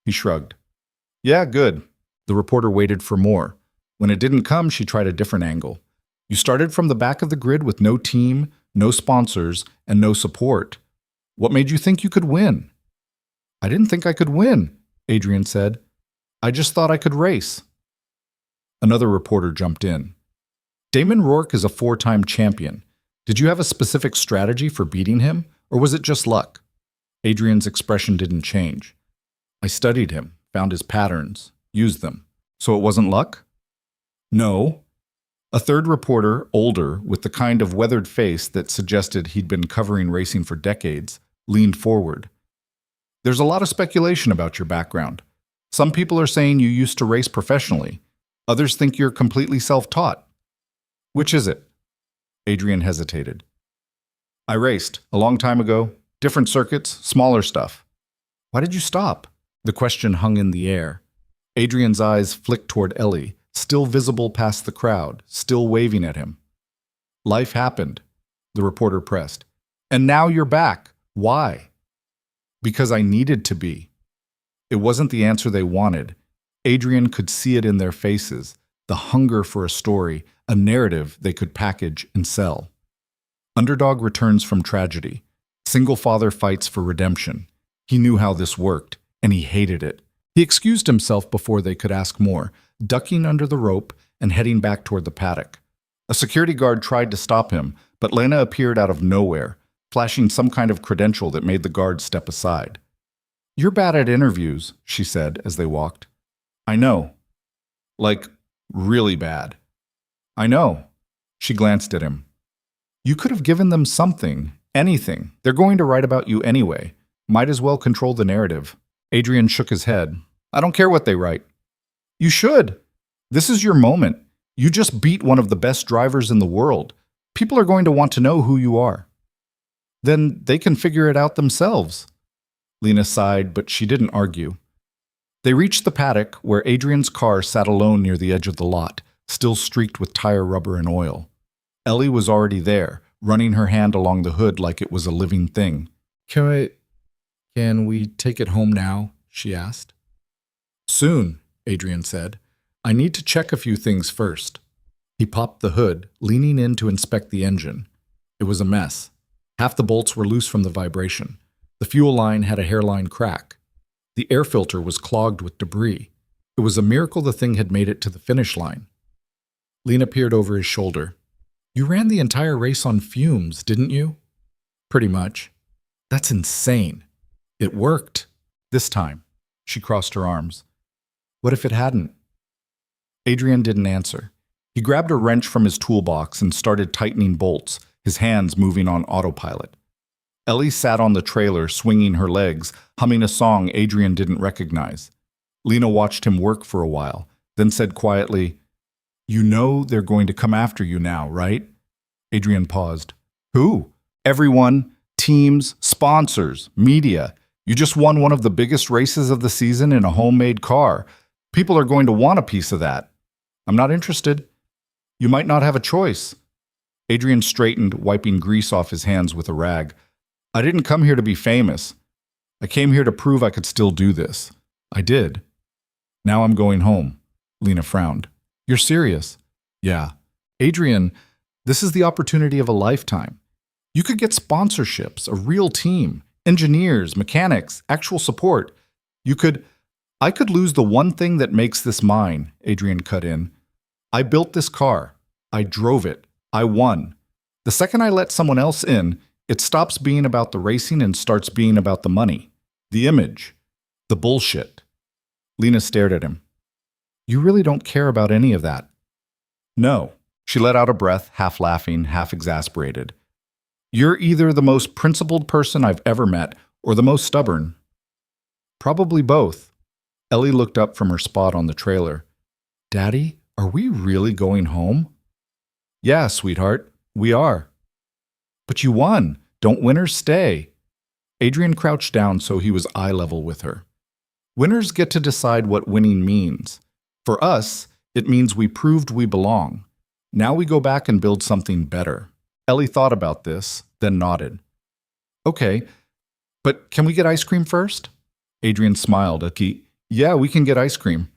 He shrugged. Yeah, good. The reporter waited for more. When it didn't come, she tried a different angle. You started from the back of the grid with no team, no sponsors, and no support. What made you think you could win? I didn't think I could win, Adrian said. I just thought I could race. Another reporter jumped in. Damon Rourke is a 4-time champion. Did you have a specific strategy for beating him, or was it just luck? Adrian's expression didn't change. I studied him, found his patterns, used them. So it wasn't luck? No. A third reporter, older, with the kind of weathered face that suggested he'd been covering racing for decades, leaned forward. There's a lot of speculation about your background. Some people are saying you used to race professionally. Others think you're completely self-taught. Which is it? Adrian hesitated. I raced, a long time ago. Different circuits, smaller stuff. Why did you stop? The question hung in the air. Adrian's eyes flicked toward Ellie, still visible past the crowd, still waving at him. Life happened, the reporter pressed. And now you're back. Why? Because I needed to be. It wasn't the answer they wanted. Adrian could see it in their faces, the hunger for a story, a narrative they could package and sell. Underdog returns from tragedy. Single father fights for redemption. He knew how this worked, and he hated it. He excused himself before they could ask more, ducking under the rope and heading back toward the paddock. A security guard tried to stop him, but Lena appeared out of nowhere, flashing some kind of credential that made the guard step aside. You're bad at interviews, she said as they walked. I know. Like, really bad. I know. She glanced at him. You could have given them something, anything. They're going to write about you anyway. Might as well control the narrative. Adrian shook his head. I don't care what they write. You should. This is your moment. You just beat one of the best drivers in the world. People are going to want to know who you are. Then they can figure it out themselves. Lena sighed, but she didn't argue. They reached the paddock, where Adrian's car sat alone near the edge of the lot, still streaked with tire rubber and oil. Ellie was already there, running her hand along the hood like it was a living thing. Can we take it home now? She asked. Soon, Adrian said. I need to check a few things first. He popped the hood, leaning in to inspect the engine. It was a mess. Half the bolts were loose from the vibration. The fuel line had a hairline crack. The air filter was clogged with debris. It was a miracle the thing had made it to the finish line. Lena peered over his shoulder. You ran the entire race on fumes, didn't you? Pretty much. That's insane. It worked. This time. She crossed her arms. What if it hadn't? Adrian didn't answer. He grabbed a wrench from his toolbox and started tightening bolts, his hands moving on autopilot. Ellie sat on the trailer, swinging her legs, humming a song Adrian didn't recognize. Lena watched him work for a while, then said quietly, You know they're going to come after you now, right? Adrian paused. Who? Everyone, teams, sponsors, media. You just won one of the biggest races of the season in a homemade car. People are going to want a piece of that. I'm not interested. You might not have a choice. Adrian straightened, wiping grease off his hands with a rag. I didn't come here to be famous. I came here to prove I could still do this. I did. Now I'm going home. Lena frowned. You're serious? Yeah. Adrian, this is the opportunity of a lifetime. You could get sponsorships, a real team, engineers, mechanics, actual support. I could lose the one thing that makes this mine, Adrian cut in. I built this car. I drove it. I won. The second I let someone else in, it stops being about the racing and starts being about the money, the image, the bullshit. Lena stared at him. You really don't care about any of that. No. She let out a breath, half laughing, half exasperated. You're either the most principled person I've ever met or the most stubborn. Probably both. Ellie looked up from her spot on the trailer. Daddy, are we really going home? Yeah, sweetheart, we are. But you won. Don't winners stay? Adrian crouched down so he was eye level with her. Winners get to decide what winning means. For us, it means we proved we belong. Now we go back and build something better. Ellie thought about this, then nodded. Okay, but can we get ice cream first? Adrian smiled. Yeah, we can get ice cream.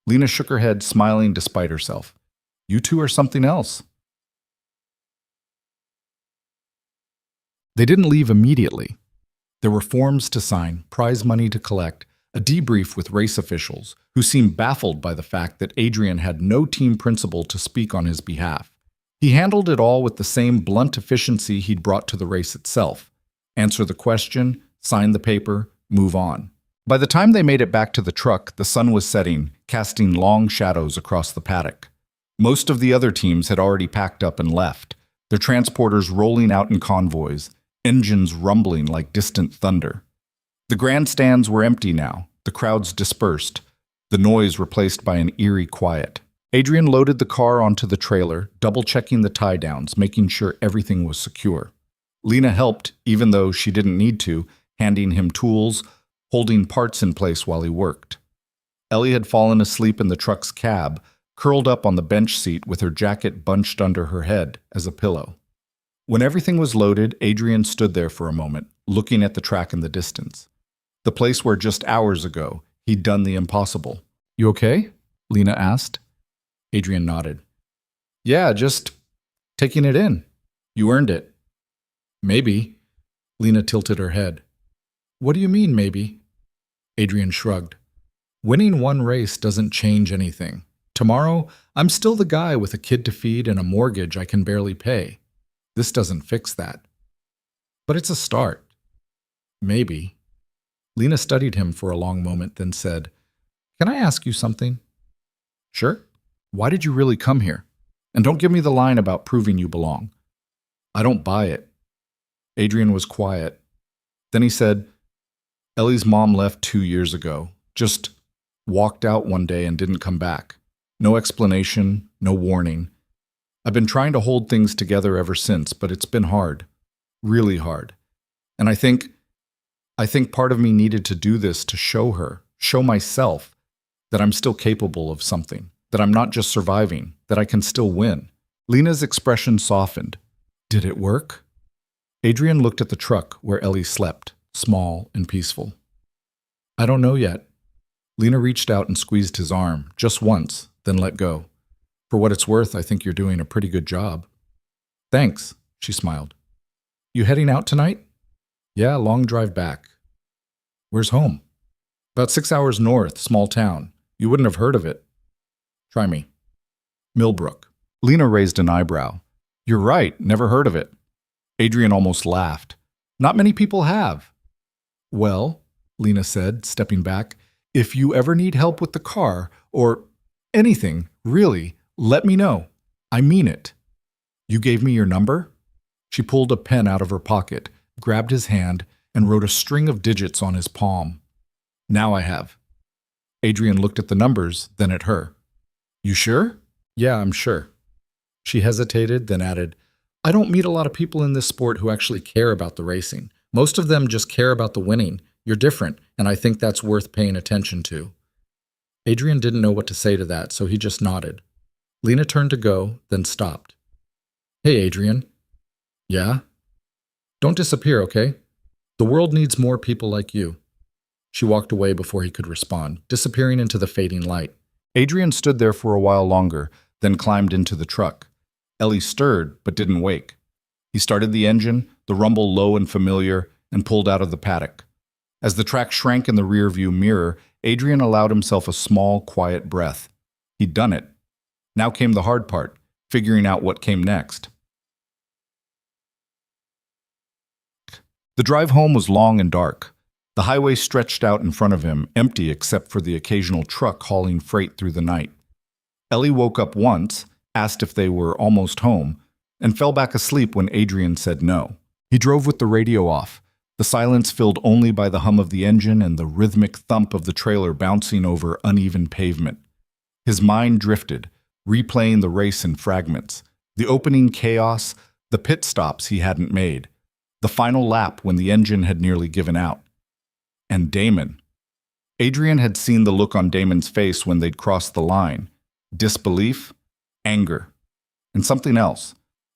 Lena shook her head, smiling despite herself. You two are something else. They didn't leave immediately. There were forms to sign, prize money to collect, a debrief with race officials, who seemed baffled by the fact that Adrian had no team principal to speak on his behalf. He handled it all with the same blunt efficiency he'd brought to the race itself. Answer the question, sign the paper, move on. By the time they made it back to the truck, the sun was setting, casting long shadows across the paddock. Most of the other teams had already packed up and left, their transporters rolling out in convoys, engines rumbling like distant thunder. The grandstands were empty now, the crowds dispersed, the noise replaced by an eerie quiet. Adrian loaded the car onto the trailer, double-checking the tie-downs, making sure everything was secure. Lena helped, even though she didn't need to, handing him tools, holding parts in place while he worked. Ellie had fallen asleep in the truck's cab, curled up on the bench seat with her jacket bunched under her head as a pillow. When everything was loaded, Adrian stood there for a moment, looking at the track in the distance. The place where just hours ago he'd done the impossible. You okay? Lena asked. Adrian nodded. Yeah, just taking it in. You earned it. Maybe. Lena tilted her head. What do you mean, maybe? Adrian shrugged. Winning one race doesn't change anything. Tomorrow, I'm still the guy with a kid to feed and a mortgage I can barely pay. This doesn't fix that. But it's a start. Maybe. Lena studied him for a long moment, then said, Can I ask you something? Sure. Why did you really come here? And don't give me the line about proving you belong. I don't buy it. Adrian was quiet. Then he said, Ellie's mom left 2 years ago. Just walked out one day and didn't come back. No explanation, no warning. I've been trying to hold things together ever since, but it's been hard. Really hard. And I think part of me needed to do this to show her, show myself, that I'm still capable of something, that I'm not just surviving, that I can still win. Lena's expression softened. Did it work? Adrian looked at the truck where Ellie slept, small and peaceful. I don't know yet. Lena reached out and squeezed his arm, just once, then let go. For what it's worth, I think you're doing a pretty good job. Thanks, she smiled. You heading out tonight? Yeah, long drive back. Where's home? About 6 hours north, small town. You wouldn't have heard of it. Try me. Millbrook. Lena raised an eyebrow. You're right, never heard of it. Adrian almost laughed. Not many people have. Well, Lena said, stepping back, if you ever need help with the car, or anything, really, let me know. I mean it. You gave me your number? She pulled a pen out of her pocket, grabbed his hand, and wrote a string of digits on his palm. Now I have. Adrian looked at the numbers, then at her. You sure? Yeah, I'm sure. She hesitated, then added, I don't meet a lot of people in this sport who actually care about the racing. Most of them just care about the winning. You're different, and I think that's worth paying attention to. Adrian didn't know what to say to that, so he just nodded. Lena turned to go, then stopped. Hey, Adrian. Yeah? Don't disappear, okay? The world needs more people like you. She walked away before he could respond, disappearing into the fading light. Adrian stood there for a while longer, then climbed into the truck. Ellie stirred, but didn't wake. He started the engine, the rumble low and familiar, and pulled out of the paddock. As the track shrank in the rearview mirror, Adrian allowed himself a small, quiet breath. He'd done it. Now came the hard part, figuring out what came next. The drive home was long and dark. The highway stretched out in front of him, empty except for the occasional truck hauling freight through the night. Ellie woke up once, asked if they were almost home, and fell back asleep when Adrian said no. He drove with the radio off, the silence filled only by the hum of the engine and the rhythmic thump of the trailer bouncing over uneven pavement. His mind drifted, replaying the race in fragments, the opening chaos, the pit stops he hadn't made, the final lap when the engine had nearly given out. And Damon. Adrian had seen the look on Damon's face when they'd crossed the line. Disbelief, anger, and something else.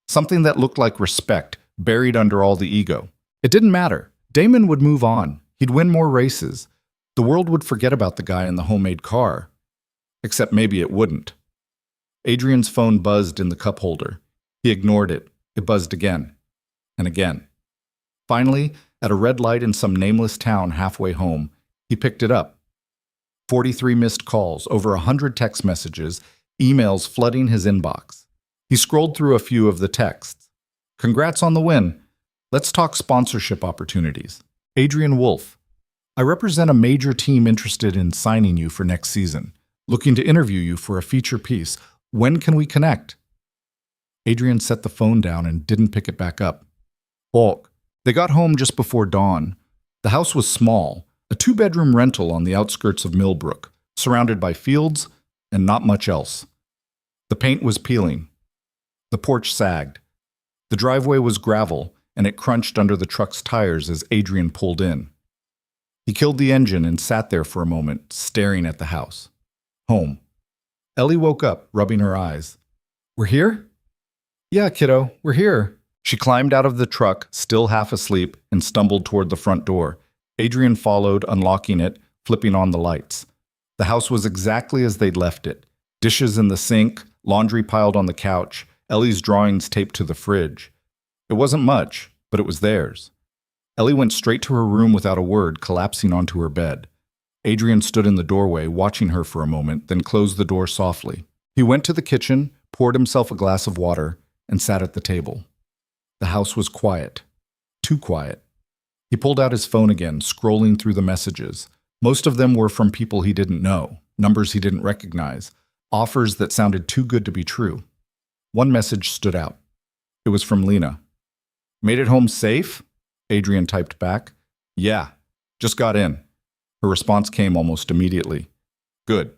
Something that looked like respect, buried under all the ego. It didn't matter. Damon would move on. He'd win more races. The world would forget about the guy in the homemade car. Except maybe it wouldn't. Adrian's phone buzzed in the cup holder. He ignored it. It buzzed again. And again. Finally, at a red light in some nameless town halfway home, he picked it up. 43 missed calls, over 100 text messages, emails flooding his inbox. He scrolled through a few of the texts. Congrats on the win. Let's talk sponsorship opportunities. Adrian Wolf. I represent a major team interested in signing you for next season. Looking to interview you for a feature piece. When can we connect? Adrian set the phone down and didn't pick it back up. Bulk. They got home just before dawn. The house was small, a 2-bedroom rental on the outskirts of Millbrook, surrounded by fields and not much else. The paint was peeling. The porch sagged. The driveway was gravel, and it crunched under the truck's tires as Adrian pulled in. He killed the engine and sat there for a moment, staring at the house. Home. Ellie woke up, rubbing her eyes. We're here? Yeah, kiddo, we're here. She climbed out of the truck, still half asleep, and stumbled toward the front door. Adrian followed, unlocking it, flipping on the lights. The house was exactly as they'd left it. Dishes in the sink, laundry piled on the couch, Ellie's drawings taped to the fridge. It wasn't much, but it was theirs. Ellie went straight to her room without a word, collapsing onto her bed. Adrian stood in the doorway, watching her for a moment, then closed the door softly. He went to the kitchen, poured himself a glass of water, and sat at the table. The house was quiet. Too quiet. He pulled out his phone again, scrolling through the messages. Most of them were from people he didn't know, numbers he didn't recognize, offers that sounded too good to be true. One message stood out. It was from Lena. Made it home safe? Adrian typed back. Yeah, just got in. Her response came almost immediately. Good.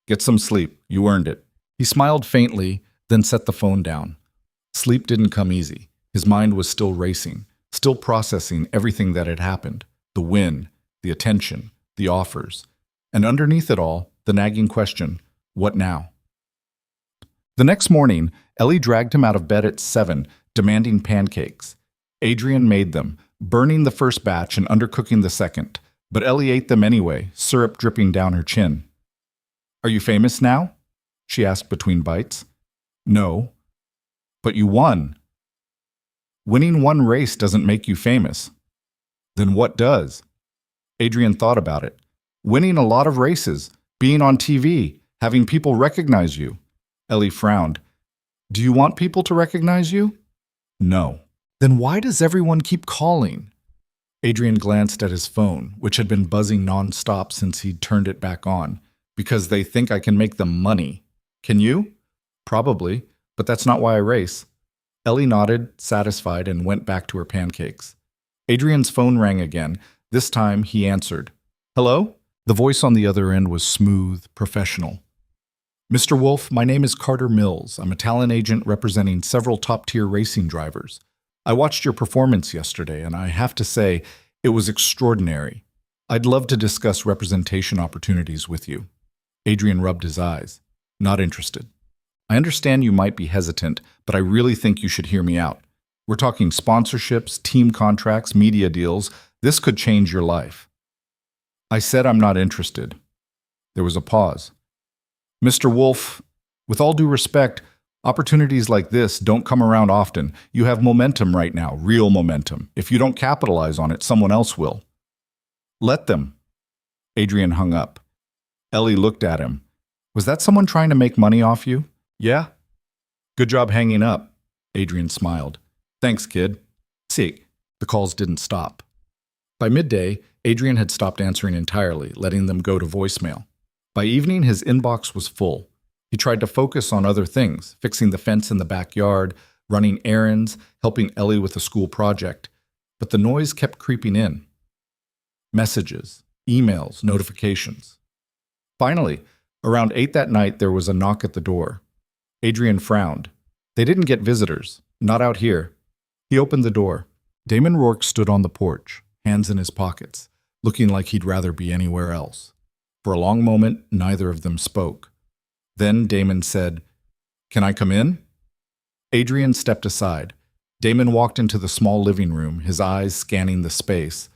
Get some sleep. You earned it. He smiled faintly, then set the phone down. Sleep didn't come easy. His mind was still racing, still processing everything that had happened. The win, the attention, the offers. And underneath it all, the nagging question, what now? The next morning, Ellie dragged him out of bed at 7, demanding pancakes. Adrian made them, burning the first batch and undercooking the second. But Ellie ate them anyway, syrup dripping down her chin. Are you famous now? She asked between bites. No. But you won. Winning one race doesn't make you famous. Then what does? Adrian thought about it. Winning a lot of races, being on TV, having people recognize you. Ellie frowned. Do you want people to recognize you? No. Then why does everyone keep calling? Adrian glanced at his phone, which had been buzzing nonstop since he'd turned it back on. Because they think I can make them money. Can you? Probably, but that's not why I race. Ellie nodded, satisfied, and went back to her pancakes. Adrian's phone rang again. This time, he answered. Hello? The voice on the other end was smooth, professional. Mr. Wolf, my name is Carter Mills. I'm a talent agent representing several top-tier racing drivers. I watched your performance yesterday, and I have to say, it was extraordinary. I'd love to discuss representation opportunities with you. Adrian rubbed his eyes. Not interested. I understand you might be hesitant, but I really think you should hear me out. We're talking sponsorships, team contracts, media deals. This could change your life. I said I'm not interested. There was a pause. Mr. Wolf, with all due respect, opportunities like this don't come around often. You have momentum right now, real momentum. If you don't capitalize on it, someone else will. Let them. Adrian hung up. Ellie looked at him. Was that someone trying to make money off you? Yeah? Good job hanging up. Adrian smiled. Thanks, kid. See, the calls didn't stop. By midday, Adrian had stopped answering entirely, letting them go to voicemail. By evening, his inbox was full. He tried to focus on other things, fixing the fence in the backyard, running errands, helping Ellie with a school project. But the noise kept creeping in. Messages, emails, notifications. Finally, around 8 that night, there was a knock at the door. Adrian frowned. They didn't get visitors, not out here. He opened the door. Damon Rourke stood on the porch, hands in his pockets, looking like he'd rather be anywhere else. For a long moment, neither of them spoke. Then Damon said, "Can I come in?" Adrian stepped aside. Damon walked into the small living room, his eyes scanning the space.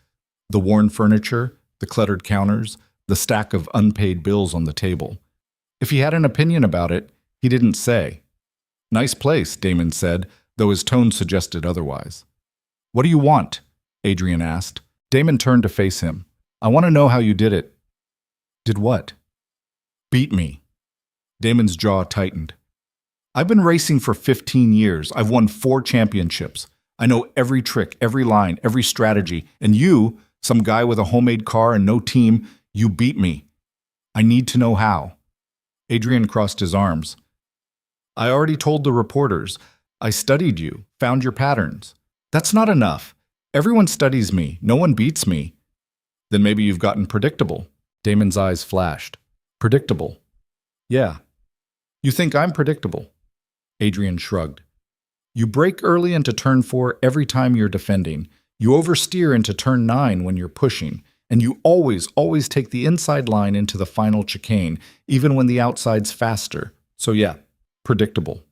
The worn furniture, the cluttered counters, the stack of unpaid bills on the table. If he had an opinion about it, he didn't say. "Nice place," Damon said, though his tone suggested otherwise. "What do you want?" Adrian asked. Damon turned to face him. "I want to know how you did it." "Did what?" "Beat me." Damon's jaw tightened. "I've been racing for 15 years. I've won 4 championships. I know every trick, every line, every strategy. And you, some guy with a homemade car and no team, you beat me. I need to know how." Adrian crossed his arms. "I already told the reporters. I studied you, found your patterns. That's not enough. Everyone studies me. No one beats me." "Then maybe you've gotten predictable." Damon's eyes flashed. "Predictable?" "Yeah." "You think I'm predictable?" Adrian shrugged. "You break early into turn 4 every time you're defending. You oversteer into turn 9 when you're pushing. And you always take the inside line into the final chicane, even when the outside's faster. So yeah, predictable."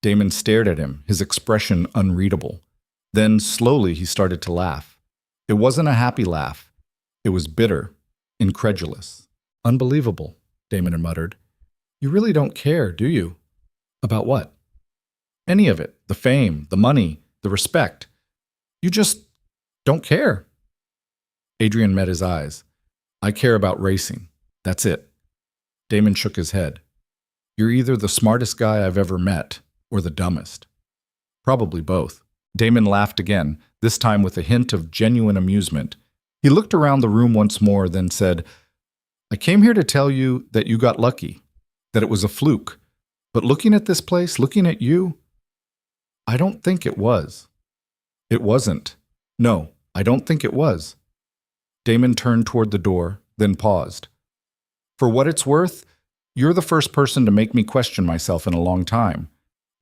Damon stared at him, his expression unreadable. Then, slowly, he started to laugh. It wasn't a happy laugh. It was bitter, incredulous. "Unbelievable," Damon muttered. "You really don't care, do you?" "About what?" "Any of it. The fame, the money, the respect. You just don't care." Adrian met his eyes. "I care about racing. That's it." Damon shook his head. "You're either the smartest guy I've ever met, or the dumbest." "Probably both." Damon laughed again, this time with a hint of genuine amusement. He looked around the room once more, then said, "I came here to tell you that you got lucky, that it was a fluke. But looking at this place, looking at you, I don't think it was." "It wasn't." "No, I don't think it was." Damon turned toward the door, then paused. "For what it's worth, you're the first person to make me question myself in a long time.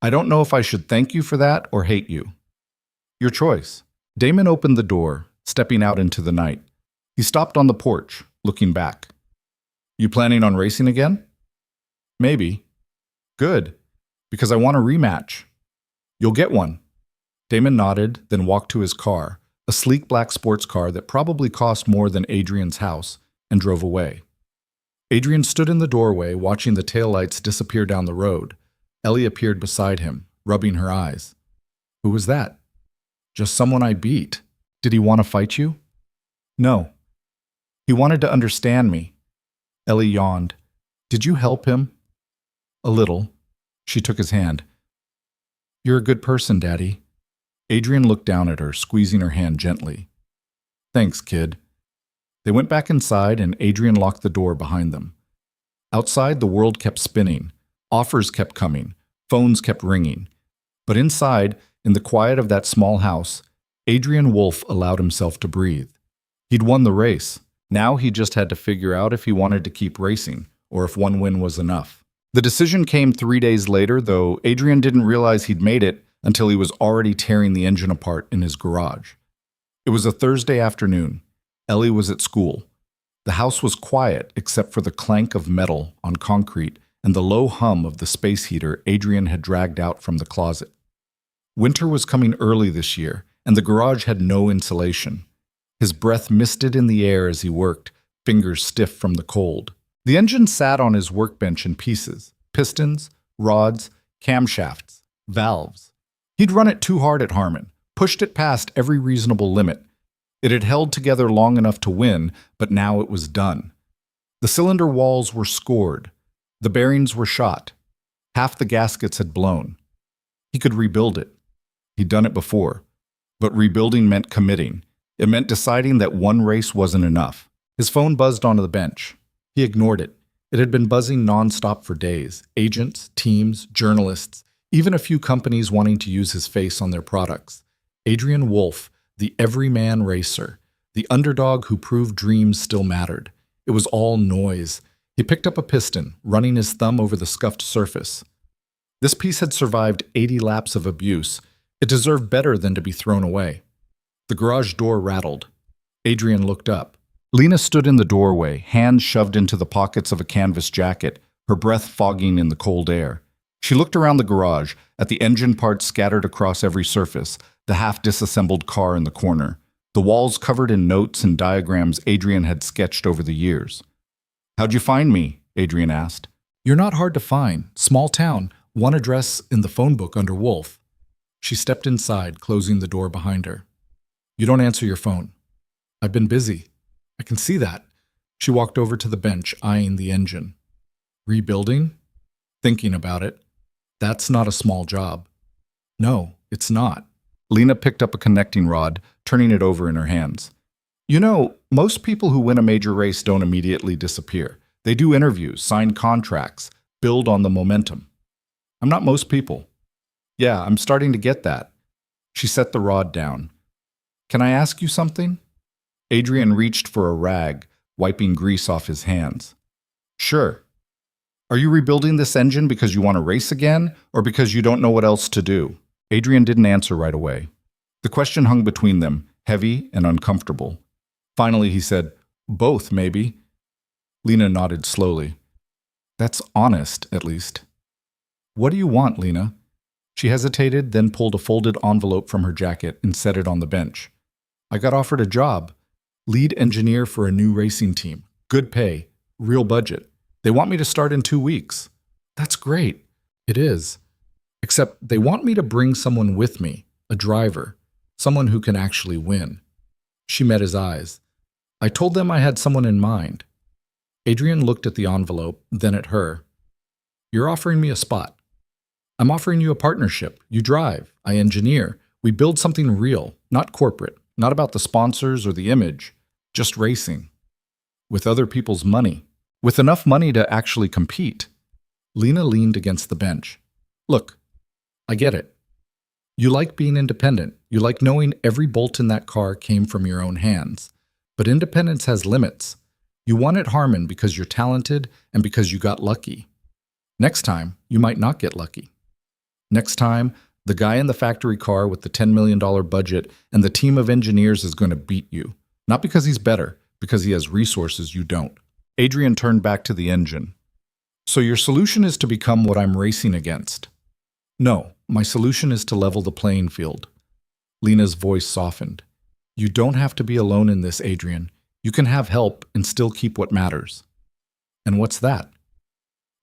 I don't know if I should thank you for that or hate you. Your choice." Damon opened the door, stepping out into the night. He stopped on the porch, looking back. "You planning on racing again?" "Maybe." "Good, because I want a rematch." "You'll get one." Damon nodded, then walked to his car, a sleek black sports car that probably cost more than Adrian's house, and drove away. Adrian stood in the doorway, watching the taillights disappear down the road. Ellie appeared beside him, rubbing her eyes. "Who was that?" "Just someone I beat." "Did he want to fight you?" "No. He wanted to understand me." Ellie yawned. "Did you help him?" "A little." She took his hand. "You're a good person, Daddy." Adrian looked down at her, squeezing her hand gently. "Thanks, kid." They went back inside, and Adrian locked the door behind them. Outside, the world kept spinning. Offers kept coming. Phones kept ringing. But inside, in the quiet of that small house, Adrian Wolfe allowed himself to breathe. He'd won the race. Now he just had to figure out if he wanted to keep racing, or if one win was enough. The decision came 3 days later, though Adrian didn't realize he'd made it until he was already tearing the engine apart in his garage. It was a Thursday afternoon. Ellie was at school. The house was quiet except for the clank of metal on concrete and the low hum of the space heater Adrian had dragged out from the closet. Winter was coming early this year, and the garage had no insulation. His breath misted in the air as he worked, fingers stiff from the cold. The engine sat on his workbench in pieces: pistons, rods, camshafts, valves. He'd run it too hard at Harmon, pushed it past every reasonable limit. It had held together long enough to win, but now it was done. The cylinder walls were scored. The bearings were shot. Half the gaskets had blown. He could rebuild it. He'd done it before. But rebuilding meant committing. It meant deciding that one race wasn't enough. His phone buzzed onto the bench. He ignored it. It had been buzzing nonstop for days. Agents, teams, journalists, even a few companies wanting to use his face on their products. Adrian Wolf, the everyman racer, the underdog who proved dreams still mattered. It was all noise. He picked up a piston, running his thumb over the scuffed surface. This piece had survived 80 laps of abuse. It deserved better than to be thrown away. The garage door rattled. Adrian looked up. Lena stood in the doorway, hands shoved into the pockets of a canvas jacket, her breath fogging in the cold air. She looked around the garage, at the engine parts scattered across every surface, the half-disassembled car in the corner, the walls covered in notes and diagrams Adrian had sketched over the years. "How'd you find me?" Adrian asked. "You're not hard to find. Small town, one address in the phone book under Wolf." She stepped inside, closing the door behind her. "You don't answer your phone." "I've been busy." "I can see that." She walked over to the bench, eyeing the engine. "Rebuilding?" "Thinking about it. That's not a small job." "No, it's not." Lena picked up a connecting rod, turning it over in her hands. "You know, most people who win a major race don't immediately disappear. They do interviews, sign contracts, build on the momentum. I'm not most people." "Yeah, I'm starting to get that." She set the rod down. "Can I ask you something?" Adrian reached for a rag, wiping grease off his hands. "Sure. Are you rebuilding this engine because you want to race again, or because you don't know what else to do?" Adrian didn't answer right away. The question hung between them, heavy and uncomfortable. Finally, he said, "Both, maybe." Lena nodded slowly. "That's honest, at least." "What do you want, Lena?" She hesitated, then pulled a folded envelope from her jacket and set it on the bench. "I got offered a job. Lead engineer for a new racing team. Good pay. Real budget. They want me to start in 2 weeks." "That's great." "It is. Except they want me to bring someone with me, a driver, someone who can actually win." She met his eyes. "I told them I had someone in mind." Adrian looked at the envelope, then at her. "You're offering me a spot." "I'm offering you a partnership. You drive. I engineer. We build something real, not corporate, not about the sponsors or the image, just racing. With other people's money. With enough money to actually compete." Lena leaned against the bench. "Look, I get it. You like being independent. You like knowing every bolt in that car came from your own hands. But independence has limits. You want it Harmon because you're talented and because you got lucky. Next time, you might not get lucky. Next time, the guy in the factory car with the $10 million budget and the team of engineers is going to beat you. Not because he's better, because he has resources you don't." Adrian turned back to the engine. "So your solution is to become what I'm racing against?" "No, my solution is to level the playing field." Lena's voice softened. "You don't have to be alone in this, Adrian. You can have help and still keep what matters." "And what's that?"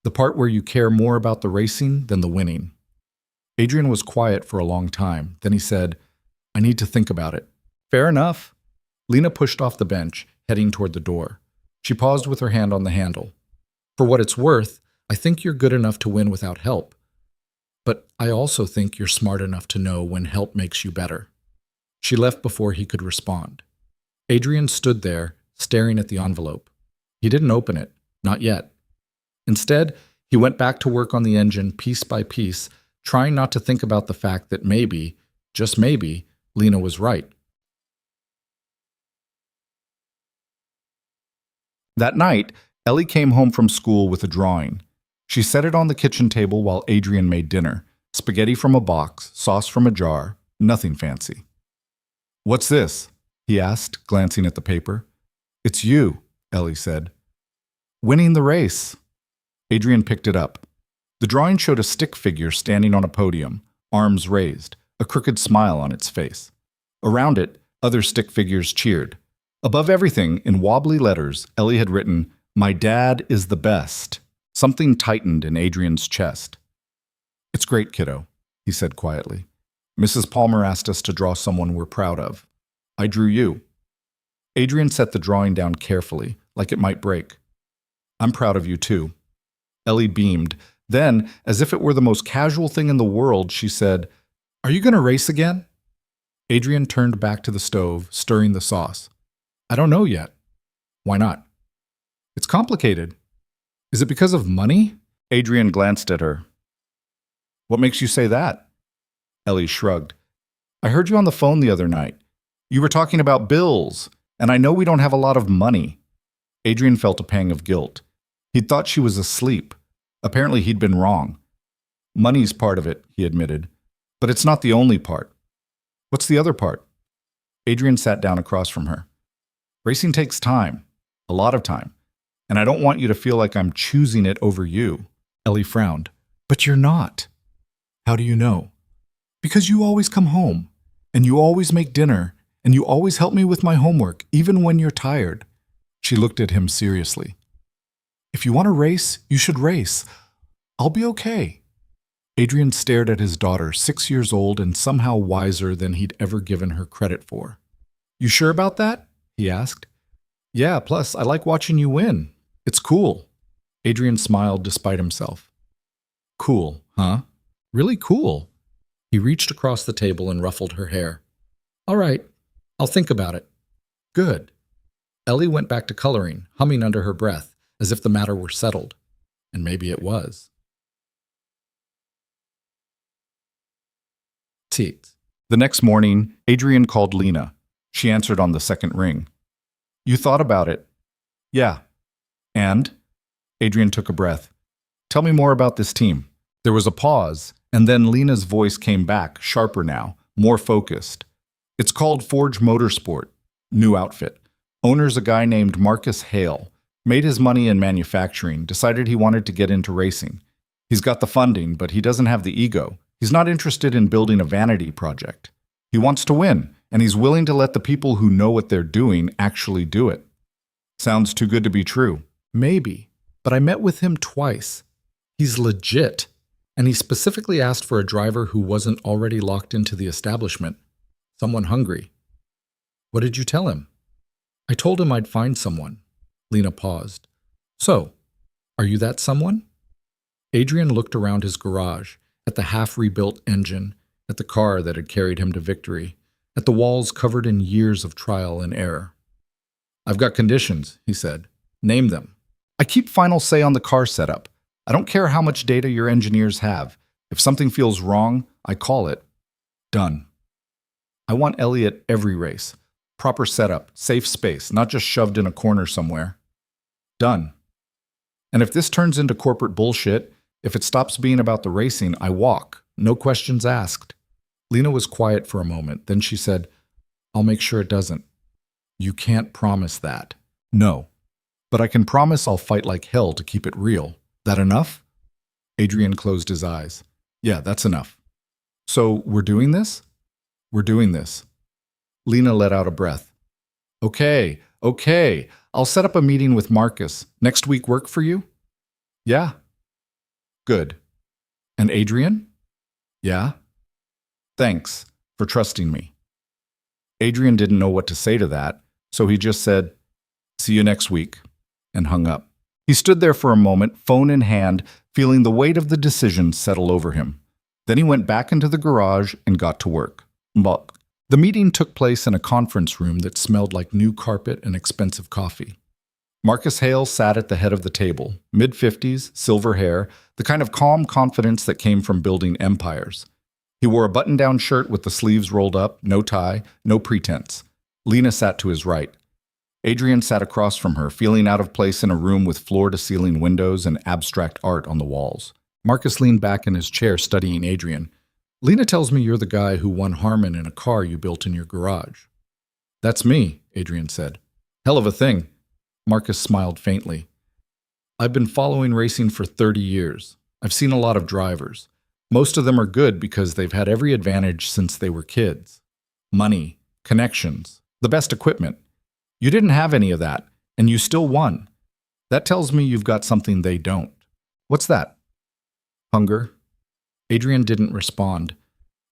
"The part where you care more about the racing than the winning." Adrian was quiet for a long time. Then he said, "I need to think about it." "Fair enough." Lena pushed off the bench, heading toward the door. She paused with her hand on the handle. "For what it's worth, I think you're good enough to win without help. But I also think you're smart enough to know when help makes you better." She left before he could respond. Adrian stood there, staring at the envelope. He didn't open it, not yet. Instead, he went back to work on the engine piece by piece, trying not to think about the fact that maybe, just maybe, Lena was right. That night, Ellie came home from school with a drawing. She set it on the kitchen table while Adrian made dinner. Spaghetti from a box, sauce from a jar, nothing fancy. "What's this?" he asked, glancing at the paper. "It's you," Ellie said. "Winning the race." Adrian picked it up. The drawing showed a stick figure standing on a podium, arms raised, a crooked smile on its face. Around it, other stick figures cheered. Above everything, in wobbly letters, Ellie had written, "My dad is the best." Something tightened in Adrian's chest. "It's great, kiddo," he said quietly. "Mrs. Palmer asked us to draw someone we're proud of. I drew you." Adrian set the drawing down carefully, like it might break. "I'm proud of you, too." Ellie beamed. Then, as if it were the most casual thing in the world, she said, "Are you going to race again?" Adrian turned back to the stove, stirring the sauce. "I don't know yet." "Why not?" "It's complicated." Is it because of money? Adrian glanced at her. What makes you say that? Ellie shrugged. I heard you on the phone the other night. You were talking about bills, and I know we don't have a lot of money. Adrian felt a pang of guilt. He'd thought she was asleep. Apparently he'd been wrong. Money's part of it, he admitted. But it's not the only part. What's the other part? Adrian sat down across from her. Racing takes time. A lot of time. And I don't want you to feel like I'm choosing it over you. Ellie frowned. But you're not. How do you know? Because you always come home, and you always make dinner, and you always help me with my homework, even when you're tired. She looked at him seriously. If you want to race, you should race. I'll be okay. Adrian stared at his daughter, 6 years old and somehow wiser than he'd ever given her credit for. You sure about that? He asked. Yeah, plus I like watching you win. It's cool. Adrian smiled despite himself. Cool, huh? Really cool. He reached across the table and ruffled her hair. All right, I'll think about it. Good. Ellie went back to coloring, humming under her breath, as if the matter were settled. And maybe it was. The next morning, Adrian called Lena. She answered on the second ring. You thought about it? Yeah. And? Adrian took a breath. Tell me more about this team. There was a pause, and then Lena's voice came back, sharper now, more focused. It's called Forge Motorsport. New outfit. Owner's a guy named Marcus Hale. Made his money in manufacturing, decided he wanted to get into racing. He's got the funding, but he doesn't have the ego. He's not interested in building a vanity project. He wants to win, and he's willing to let the people who know what they're doing actually do it. Sounds too good to be true. Maybe, but I met with him twice. He's legit, and he specifically asked for a driver who wasn't already locked into the establishment, someone hungry. What did you tell him? I told him I'd find someone. Lena paused. So, are you that someone? Adrian looked around his garage, at the half-rebuilt engine, at the car that had carried him to victory, at the walls covered in years of trial and error. I've got conditions, he said. Name them. I keep final say on the car setup. I don't care how much data your engineers have. If something feels wrong, I call it. Done. I want Ellie at every race. Proper setup, safe space, not just shoved in a corner somewhere. Done. And if this turns into corporate bullshit, if it stops being about the racing, I walk. No questions asked. Lena was quiet for a moment. Then she said, I'll make sure it doesn't. You can't promise that. No. But I can promise I'll fight like hell to keep it real. That enough? Adrian closed his eyes. Yeah, that's enough. So, we're doing this? We're doing this. Lena let out a breath. Okay. I'll set up a meeting with Marcus. Next week work for you? Yeah. Good. And Adrian? Yeah? Thanks for trusting me. Adrian didn't know what to say to that, so he just said, see you next week, and hung up. He stood there for a moment, phone in hand, feeling the weight of the decision settle over him. Then he went back into the garage and got to work. But the meeting took place in a conference room that smelled like new carpet and expensive coffee. Marcus Hale sat at the head of the table, mid-50s, silver hair, the kind of calm confidence that came from building empires. He wore a button-down shirt with the sleeves rolled up, no tie, no pretense. Lena sat to his right. Adrian sat across from her, feeling out of place in a room with floor-to-ceiling windows and abstract art on the walls. Marcus leaned back in his chair, studying Adrian. Lena tells me you're the guy who won Harmon in a car you built in your garage. That's me, Adrian said. Hell of a thing. Marcus smiled faintly. I've been following racing for 30 years. I've seen a lot of drivers. Most of them are good because they've had every advantage since they were kids. Money, connections, the best equipment. You didn't have any of that, and you still won. That tells me you've got something they don't. What's that? Hunger. Adrian didn't respond.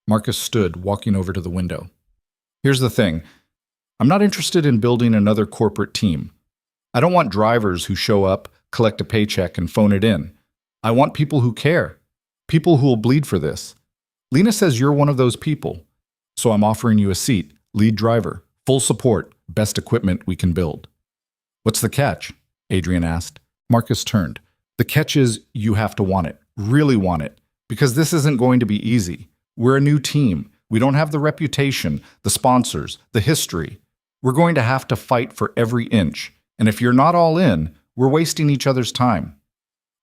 Marcus stood, walking over to the window. Here's the thing. I'm not interested in building another corporate team. I don't want drivers who show up, collect a paycheck, and phone it in. I want people who care. People who will bleed for this. Lena says you're one of those people. So I'm offering you a seat, lead driver, full support, best equipment we can build. What's the catch? Adrian asked. Marcus turned. The catch is you have to want it, really want it, because this isn't going to be easy. We're a new team. We don't have the reputation, the sponsors, the history. We're going to have to fight for every inch. And if you're not all in, we're wasting each other's time.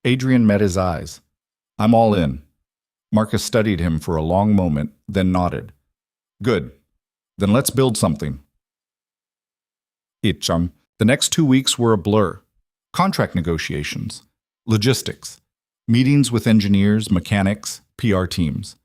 Adrian met his eyes. I'm all in. Marcus studied him for a long moment, then nodded. Good. Then let's build something. The next 2 weeks were a blur. Contract negotiations, logistics, meetings with engineers, mechanics, PR teams.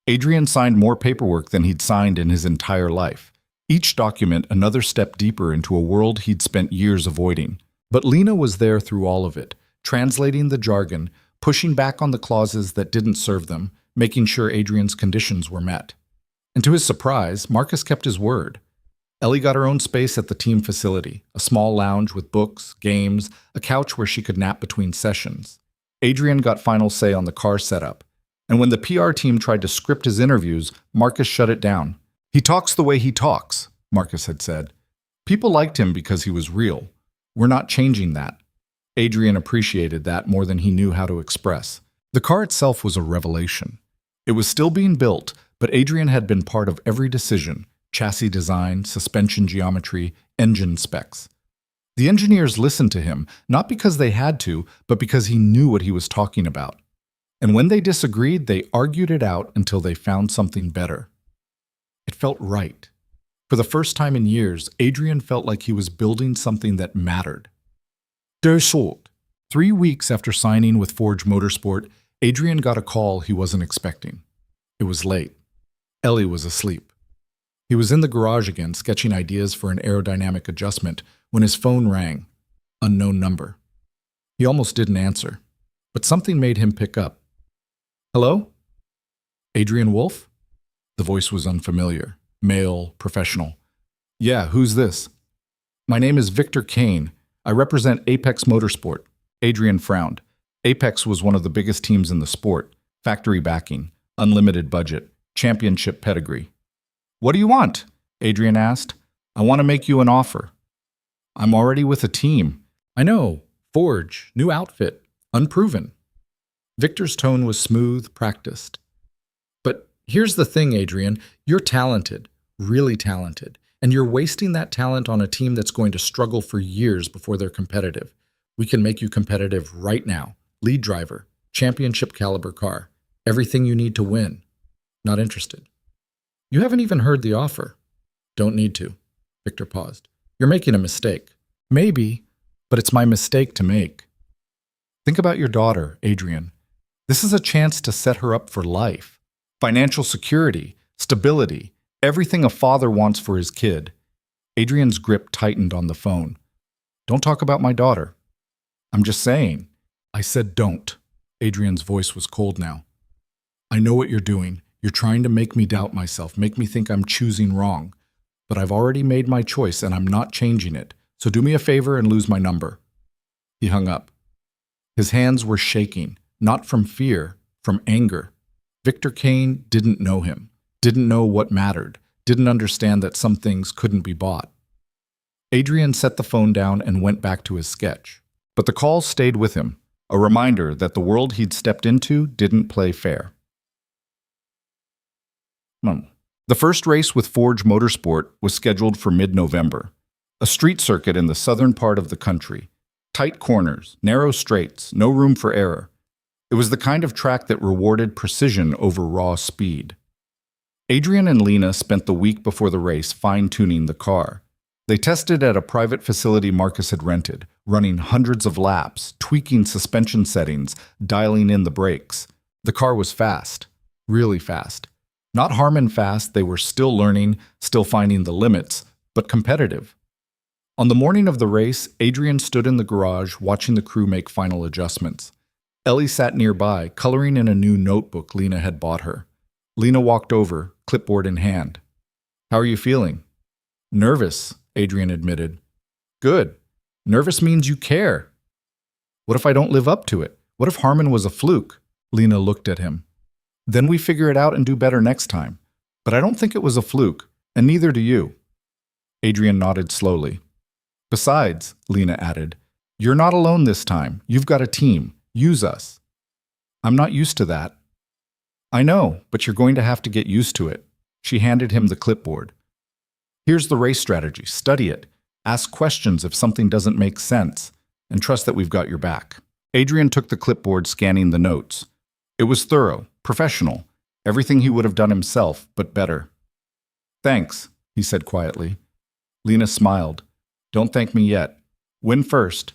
Adrian signed more paperwork than he'd signed in his entire life. Each document another step deeper into a world he'd spent years avoiding. But Lena was there through all of it, translating the jargon, pushing back on the clauses that didn't serve them, making sure Adrian's conditions were met. And to his surprise, Marcus kept his word. Ellie got her own space at the team facility, a small lounge with books, games, a couch where she could nap between sessions. Adrian got final say on the car setup. And when the PR team tried to script his interviews, Marcus shut it down. He talks the way he talks, Marcus had said. People liked him because he was real. We're not changing that. Adrian appreciated that more than he knew how to express. The car itself was a revelation. It was still being built, but Adrian had been part of every decision: chassis design, suspension geometry, engine specs. The engineers listened to him, not because they had to, but because he knew what he was talking about. And when they disagreed, they argued it out until they found something better. It felt right. For the first time in years, Adrian felt like he was building something that mattered. 3 weeks after signing with Forge Motorsport, Adrian got a call he wasn't expecting. It was late. Ellie was asleep. He was in the garage again, sketching ideas for an aerodynamic adjustment, when his phone rang. Unknown number. He almost didn't answer, but something made him pick up. Hello? Adrian Wolf? The voice was unfamiliar. Male, professional. Yeah, who's this? My name is Victor Kane. I represent Apex Motorsport. Adrian frowned. Apex was one of the biggest teams in the sport. Factory backing, unlimited budget, championship pedigree. What do you want? Adrian asked. I want to make you an offer. I'm already with a team. I know. Forge, new outfit, unproven. Victor's tone was smooth, practiced. But here's the thing, Adrian. You're talented, really talented, and you're wasting that talent on a team that's going to struggle for years before they're competitive. We can make you competitive right now. Lead driver, championship caliber car, everything you need to win. Not interested. You haven't even heard the offer. Don't need to. Victor paused. You're making a mistake. Maybe, but it's my mistake to make. Think about your daughter, Adrian. This is a chance to set her up for life. Financial security, stability, everything a father wants for his kid. Adrian's grip tightened on the phone. Don't talk about my daughter. I'm just saying. I said don't. Adrian's voice was cold now. I know what you're doing. You're trying to make me doubt myself, make me think I'm choosing wrong. But I've already made my choice and I'm not changing it. So do me a favor and lose my number. He hung up. His hands were shaking, not from fear, from anger. Victor Kane didn't know him, didn't know what mattered, didn't understand that some things couldn't be bought. Adrian set the phone down and went back to his sketch. But the call stayed with him, a reminder that the world he'd stepped into didn't play fair. The first race with Forge Motorsport was scheduled for mid-November. A street circuit in the southern part of the country. Tight corners, narrow straights, no room for error. It was the kind of track that rewarded precision over raw speed. Adrian and Lena spent the week before the race fine-tuning the car. They tested at a private facility Marcus had rented, running hundreds of laps, tweaking suspension settings, dialing in the brakes. The car was fast, really fast. Not Harmon fast, they were still learning, still finding the limits, but competitive. On the morning of the race, Adrian stood in the garage watching the crew make final adjustments. Ellie sat nearby, coloring in a new notebook Lena had bought her. Lena walked over, clipboard in hand. How are you feeling? Nervous, Adrian admitted. Good. Nervous means you care. What if I don't live up to it? What if Harmon was a fluke? Lena looked at him. Then we figure it out and do better next time. But I don't think it was a fluke, and neither do you. Adrian nodded slowly. Besides, Lena added, you're not alone this time. You've got a team. Use us. I'm not used to that. I know, but you're going to have to get used to it. She handed him the clipboard. Here's the race strategy. Study it. Ask questions if something doesn't make sense, and trust that we've got your back. Adrian took the clipboard, scanning the notes. It was thorough, professional, everything he would have done himself, but better. Thanks, he said quietly. Lena smiled. Don't thank me yet. Win first.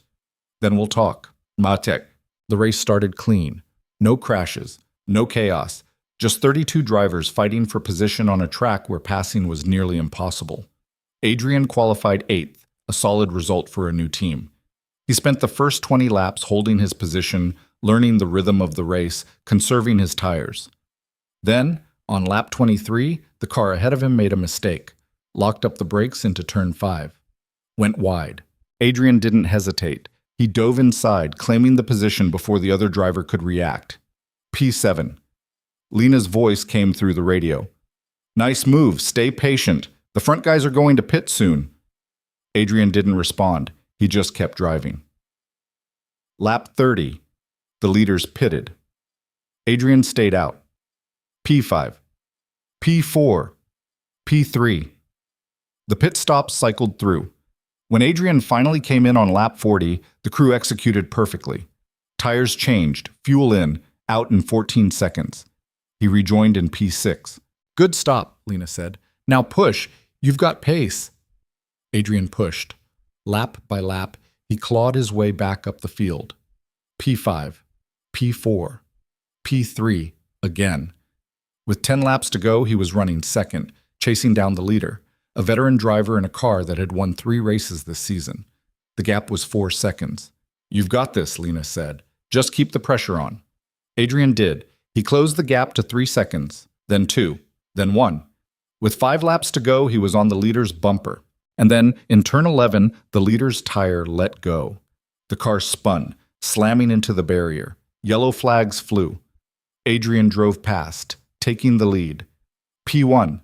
Then we'll talk. Matek. The race started clean. No crashes. No chaos. Just 32 drivers fighting for position on a track where passing was nearly impossible. Adrian qualified 8th, a solid result for a new team. He spent the first 20 laps holding his position, learning the rhythm of the race, conserving his tires. Then, on lap 23, the car ahead of him made a mistake, locked up the brakes into turn 5. Went wide. Adrian didn't hesitate. He dove inside, claiming the position before the other driver could react. P7. Lena's voice came through the radio. Nice move, stay patient. The front guys are going to pit soon. Adrian didn't respond. He just kept driving. Lap 30. The leaders pitted. Adrian stayed out. P5. P4. P3. The pit stops cycled through. When Adrian finally came in on lap 40, the crew executed perfectly. Tires changed, fuel in, out in 14 seconds. He rejoined in P6. Good stop, Lena said. Now push. You've got pace. Adrian pushed. Lap by lap, he clawed his way back up the field. P5. P4. P3. Again. With 10 laps to go, he was running second, chasing down the leader, a veteran driver in a car that had won 3 races this season. The gap was 4 seconds. You've got this, Lena said. Just keep the pressure on. Adrian did. He closed the gap to 3 seconds, then 2, then 1. With 5 laps to go, he was on the leader's bumper. And then, in turn 11, the leader's tire let go. The car spun, slamming into the barrier. Yellow flags flew. Adrian drove past, taking the lead. P1.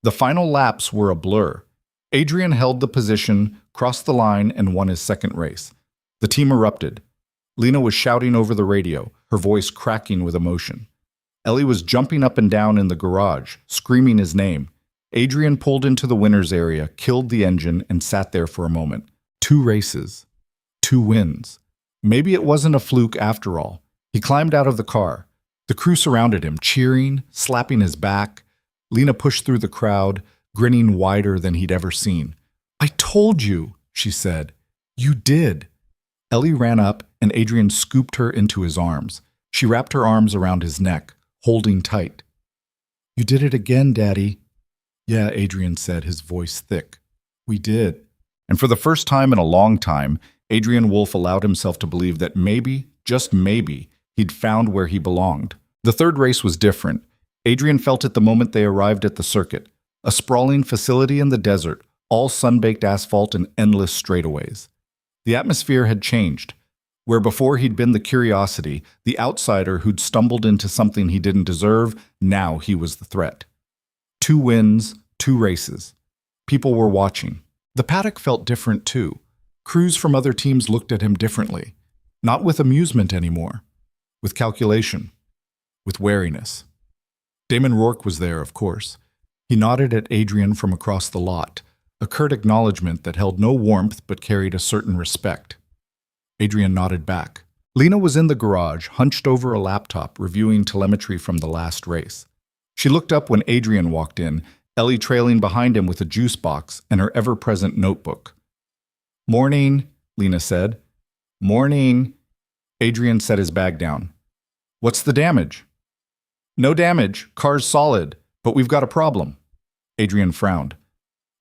The final laps were a blur. Adrian held the position, crossed the line, and won his second race. The team erupted. Lena was shouting over the radio, her voice cracking with emotion. Ellie was jumping up and down in the garage, screaming his name. Adrian pulled into the winner's area, killed the engine, and sat there for a moment. 2 races. 2 wins. Maybe it wasn't a fluke after all. He climbed out of the car. The crew surrounded him, cheering, slapping his back. Lena pushed through the crowd, grinning wider than he'd ever seen. I told you, she said. You did. Ellie ran up, and Adrian scooped her into his arms. She wrapped her arms around his neck, holding tight. You did it again, Daddy. Yeah, Adrian said, his voice thick. We did. And for the first time in a long time, Adrian Wolf allowed himself to believe that maybe, just maybe, he'd found where he belonged. The third race was different. Adrian felt it the moment they arrived at the circuit, a sprawling facility in the desert, all sun-baked asphalt and endless straightaways. The atmosphere had changed. Where before he'd been the curiosity, the outsider who'd stumbled into something he didn't deserve, now he was the threat. 2 wins, 2 races. People were watching. The paddock felt different too. Crews from other teams looked at him differently. Not with amusement anymore. With calculation. With wariness. Damon Rourke was there, of course. He nodded at Adrian from across the lot, a curt acknowledgement that held no warmth but carried a certain respect. Adrian nodded back. Lena was in the garage, hunched over a laptop, reviewing telemetry from the last race. She looked up when Adrian walked in, Ellie trailing behind him with a juice box and her ever-present notebook. Morning, Lena said. Morning. Adrian set his bag down. What's the damage? No damage. Car's solid, but we've got a problem. Adrian frowned.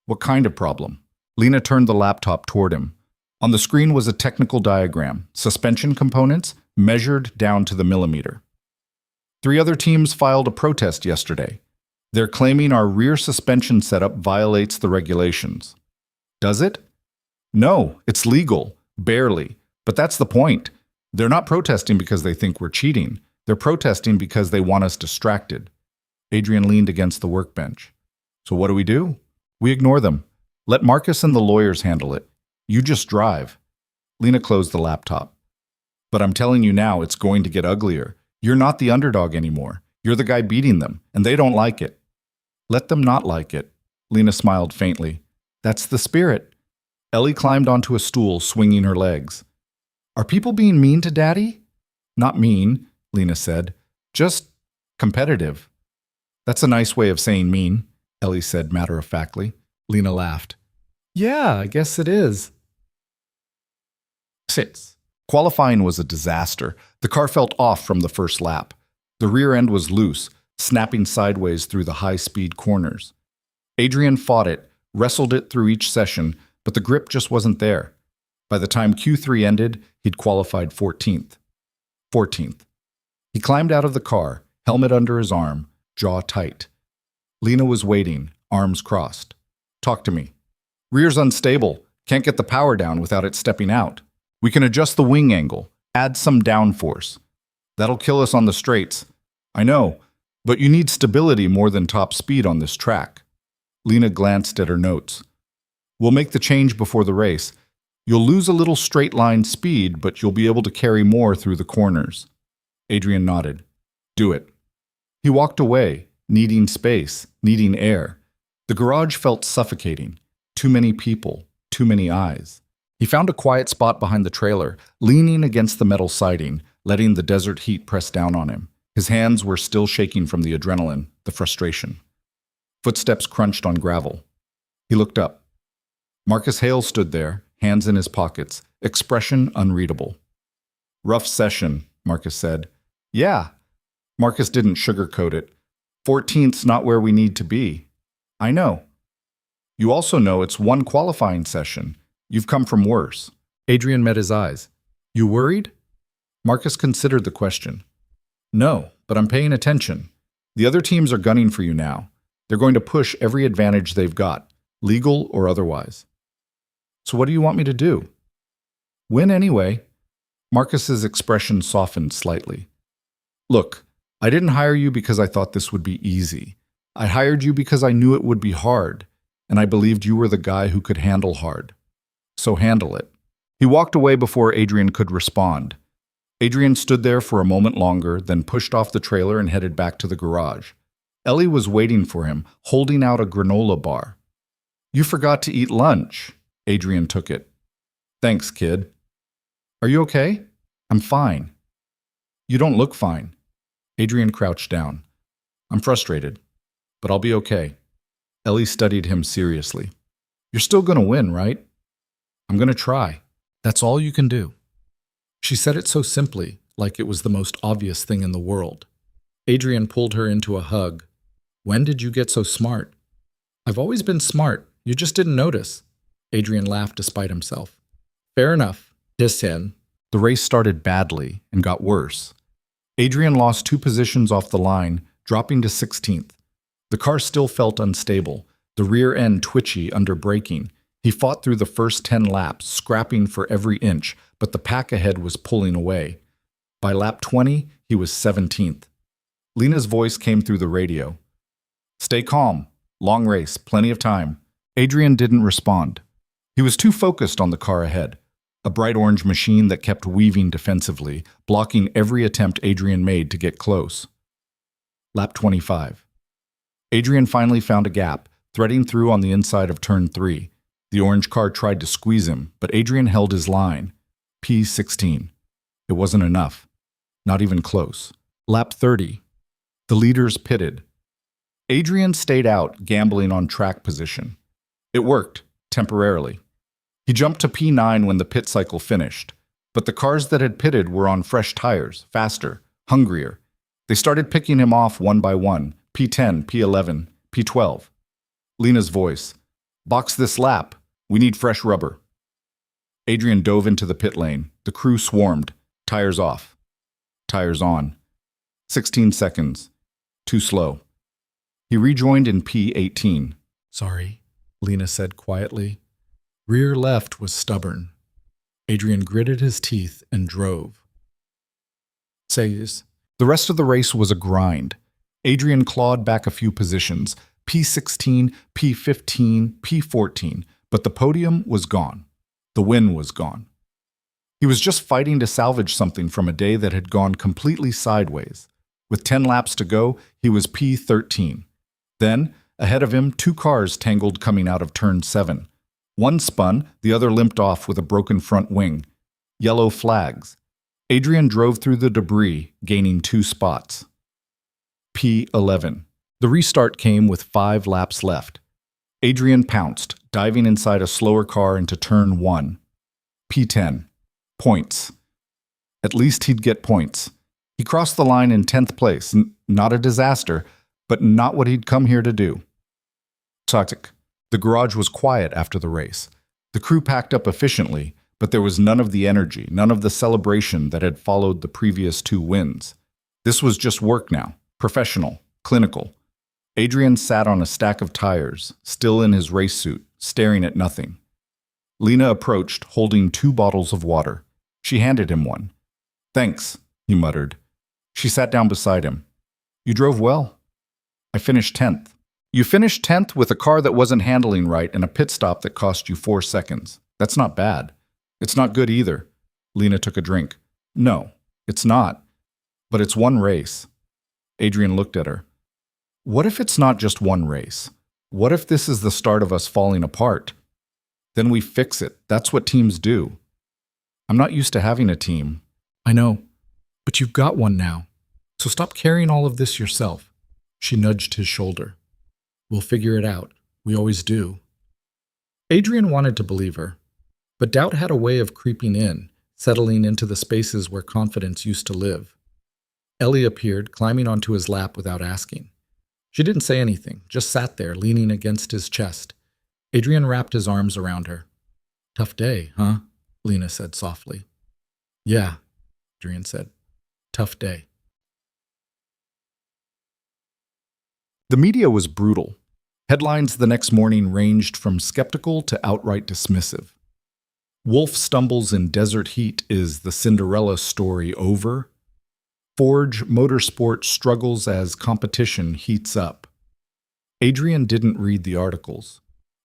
What kind of problem? Lena turned the laptop toward him. On the screen was a technical diagram, suspension components measured down to the millimeter. 3 other teams filed a protest yesterday. They're claiming our rear suspension setup violates the regulations. Does it? No, it's legal. Barely. But that's the point. They're not protesting because they think we're cheating. They're protesting because they want us distracted. Adrian leaned against the workbench. So what do? We ignore them. Let Marcus and the lawyers handle it. You just drive. Lena closed the laptop. But I'm telling you now, it's going to get uglier. You're not the underdog anymore. You're the guy beating them, and they don't like it. Let them not like it. Lena smiled faintly. That's the spirit. Ellie climbed onto a stool, swinging her legs. Are people being mean to Daddy? Not mean, Lena said. Just competitive. That's a nice way of saying mean, Ellie said matter-of-factly. Lena laughed. Yeah, I guess it is. Sits. Qualifying was a disaster. The car felt off from the first lap. The rear end was loose, snapping sideways through the high-speed corners. Adrian fought it, wrestled it through each session, but the grip just wasn't there. By the time Q3 ended, he'd qualified 14th. He climbed out of the car, helmet under his arm, jaw tight. Lena was waiting, arms crossed. Talk to me. Rear's unstable. Can't get the power down without it stepping out. We can adjust the wing angle, add some downforce. That'll kill us on the straights. I know, but you need stability more than top speed on this track. Lena glanced at her notes. We'll make the change before the race. You'll lose a little straight line speed, but you'll be able to carry more through the corners. Adrian nodded. Do it. He walked away, needing space, needing air. The garage felt suffocating. Too many people, too many eyes. He found a quiet spot behind the trailer, leaning against the metal siding, letting the desert heat press down on him. His hands were still shaking from the adrenaline, the frustration. Footsteps crunched on gravel. He looked up. Marcus Hale stood there, hands in his pockets, expression unreadable. Rough session, Marcus said. Yeah. Marcus didn't sugarcoat it. 14th's not where we need to be. I know. You also know it's one qualifying session. You've come from worse. Adrian met his eyes. You worried? Marcus considered the question. No, but I'm paying attention. The other teams are gunning for you now. They're going to push every advantage they've got, legal or otherwise. So what do you want me to do? Win anyway. Marcus's expression softened slightly. Look, I didn't hire you because I thought this would be easy. I hired you because I knew it would be hard, and I believed you were the guy who could handle hard. So handle it. He walked away before Adrian could respond. Adrian stood there for a moment longer, then pushed off the trailer and headed back to the garage. Ellie was waiting for him, holding out a granola bar. You forgot to eat lunch. Adrian took it. Thanks, kid. Are you okay? I'm fine. You don't look fine. Adrian crouched down. I'm frustrated, but I'll be okay. Ellie studied him seriously. You're still going to win, right? I'm going to try. That's all you can do. She said it so simply, like it was the most obvious thing in the world. Adrian pulled her into a hug. When did you get so smart? I've always been smart. You just didn't notice. Adrian laughed despite himself. Fair enough. Hissed in. The race started badly and got worse. Adrian lost 2 positions off the line, dropping to 16th. The car still felt unstable, the rear end twitchy under braking. He fought through the first 10 laps, scrapping for every inch, but the pack ahead was pulling away. By lap 20, he was 17th. Lena's voice came through the radio. Stay calm. Long race. Plenty of time. Adrian didn't respond. He was too focused on the car ahead, a bright orange machine that kept weaving defensively, blocking every attempt Adrian made to get close. Lap 25. Adrian finally found a gap, threading through on the inside of turn 3. The orange car tried to squeeze him, but Adrian held his line. P16. It wasn't enough. Not even close. Lap 30. The leaders pitted. Adrian stayed out, gambling on track position. It worked, temporarily. He jumped to P9 when the pit cycle finished, but the cars that had pitted were on fresh tires, faster, hungrier. They started picking him off one by one, P10, P11, P12. Lena's voice. Box this lap. We need fresh rubber. Adrian dove into the pit lane. The crew swarmed. Tires off. Tires on. 16 seconds. Too slow. He rejoined in P18. Sorry, Lena said quietly. Rear left was stubborn. Adrian gritted his teeth and drove. Says, the rest of the race was a grind. Adrian clawed back a few positions, P16, P15, P14, but the podium was gone. The win was gone. He was just fighting to salvage something from a day that had gone completely sideways. With 10 laps to go, he was P13. Then, ahead of him, 2 cars tangled coming out of turn 7. One spun, the other limped off with a broken front wing. Yellow flags. Adrian drove through the debris, gaining 2 spots. P11. The restart came with 5 laps left. Adrian pounced, diving inside a slower car into turn 1. P10. Points. At least he'd get points. He crossed the line in 10th place. Not a disaster, but not what he'd come here to do. Toxic. The garage was quiet after the race. The crew packed up efficiently, but there was none of the energy, none of the celebration that had followed the previous 2 wins. This was just work now. Professional. Clinical. Adrian sat on a stack of tires, still in his race suit, staring at nothing. Lena approached, holding 2 bottles of water. She handed him one. "Thanks," he muttered. She sat down beside him. "You drove well." "I finished 10th. "You finished 10th with a car that wasn't handling right and a pit stop that cost you 4 seconds. That's not bad." "It's not good either." Lena took a drink. "No, it's not. But it's one race." Adrian looked at her. "What if it's not just one race? What if this is the start of us falling apart? Then we fix it. That's what teams do." "I'm not used to having a team." "I know, but you've got one now. So stop carrying all of this yourself." She nudged his shoulder. "We'll figure it out. We always do." Adrian wanted to believe her, but doubt had a way of creeping in, settling into the spaces where confidence used to live. Ellie appeared, climbing onto his lap without asking. She didn't say anything, just sat there, leaning against his chest. Adrian wrapped his arms around her. "Tough day, huh?" Lena said softly. "Yeah," Adrian said. "Tough day." The media was brutal. Headlines the next morning ranged from skeptical to outright dismissive. Wolf stumbles in desert heat. Is the Cinderella story over? Forge Motorsport struggles as competition heats up. Adrian didn't read the articles,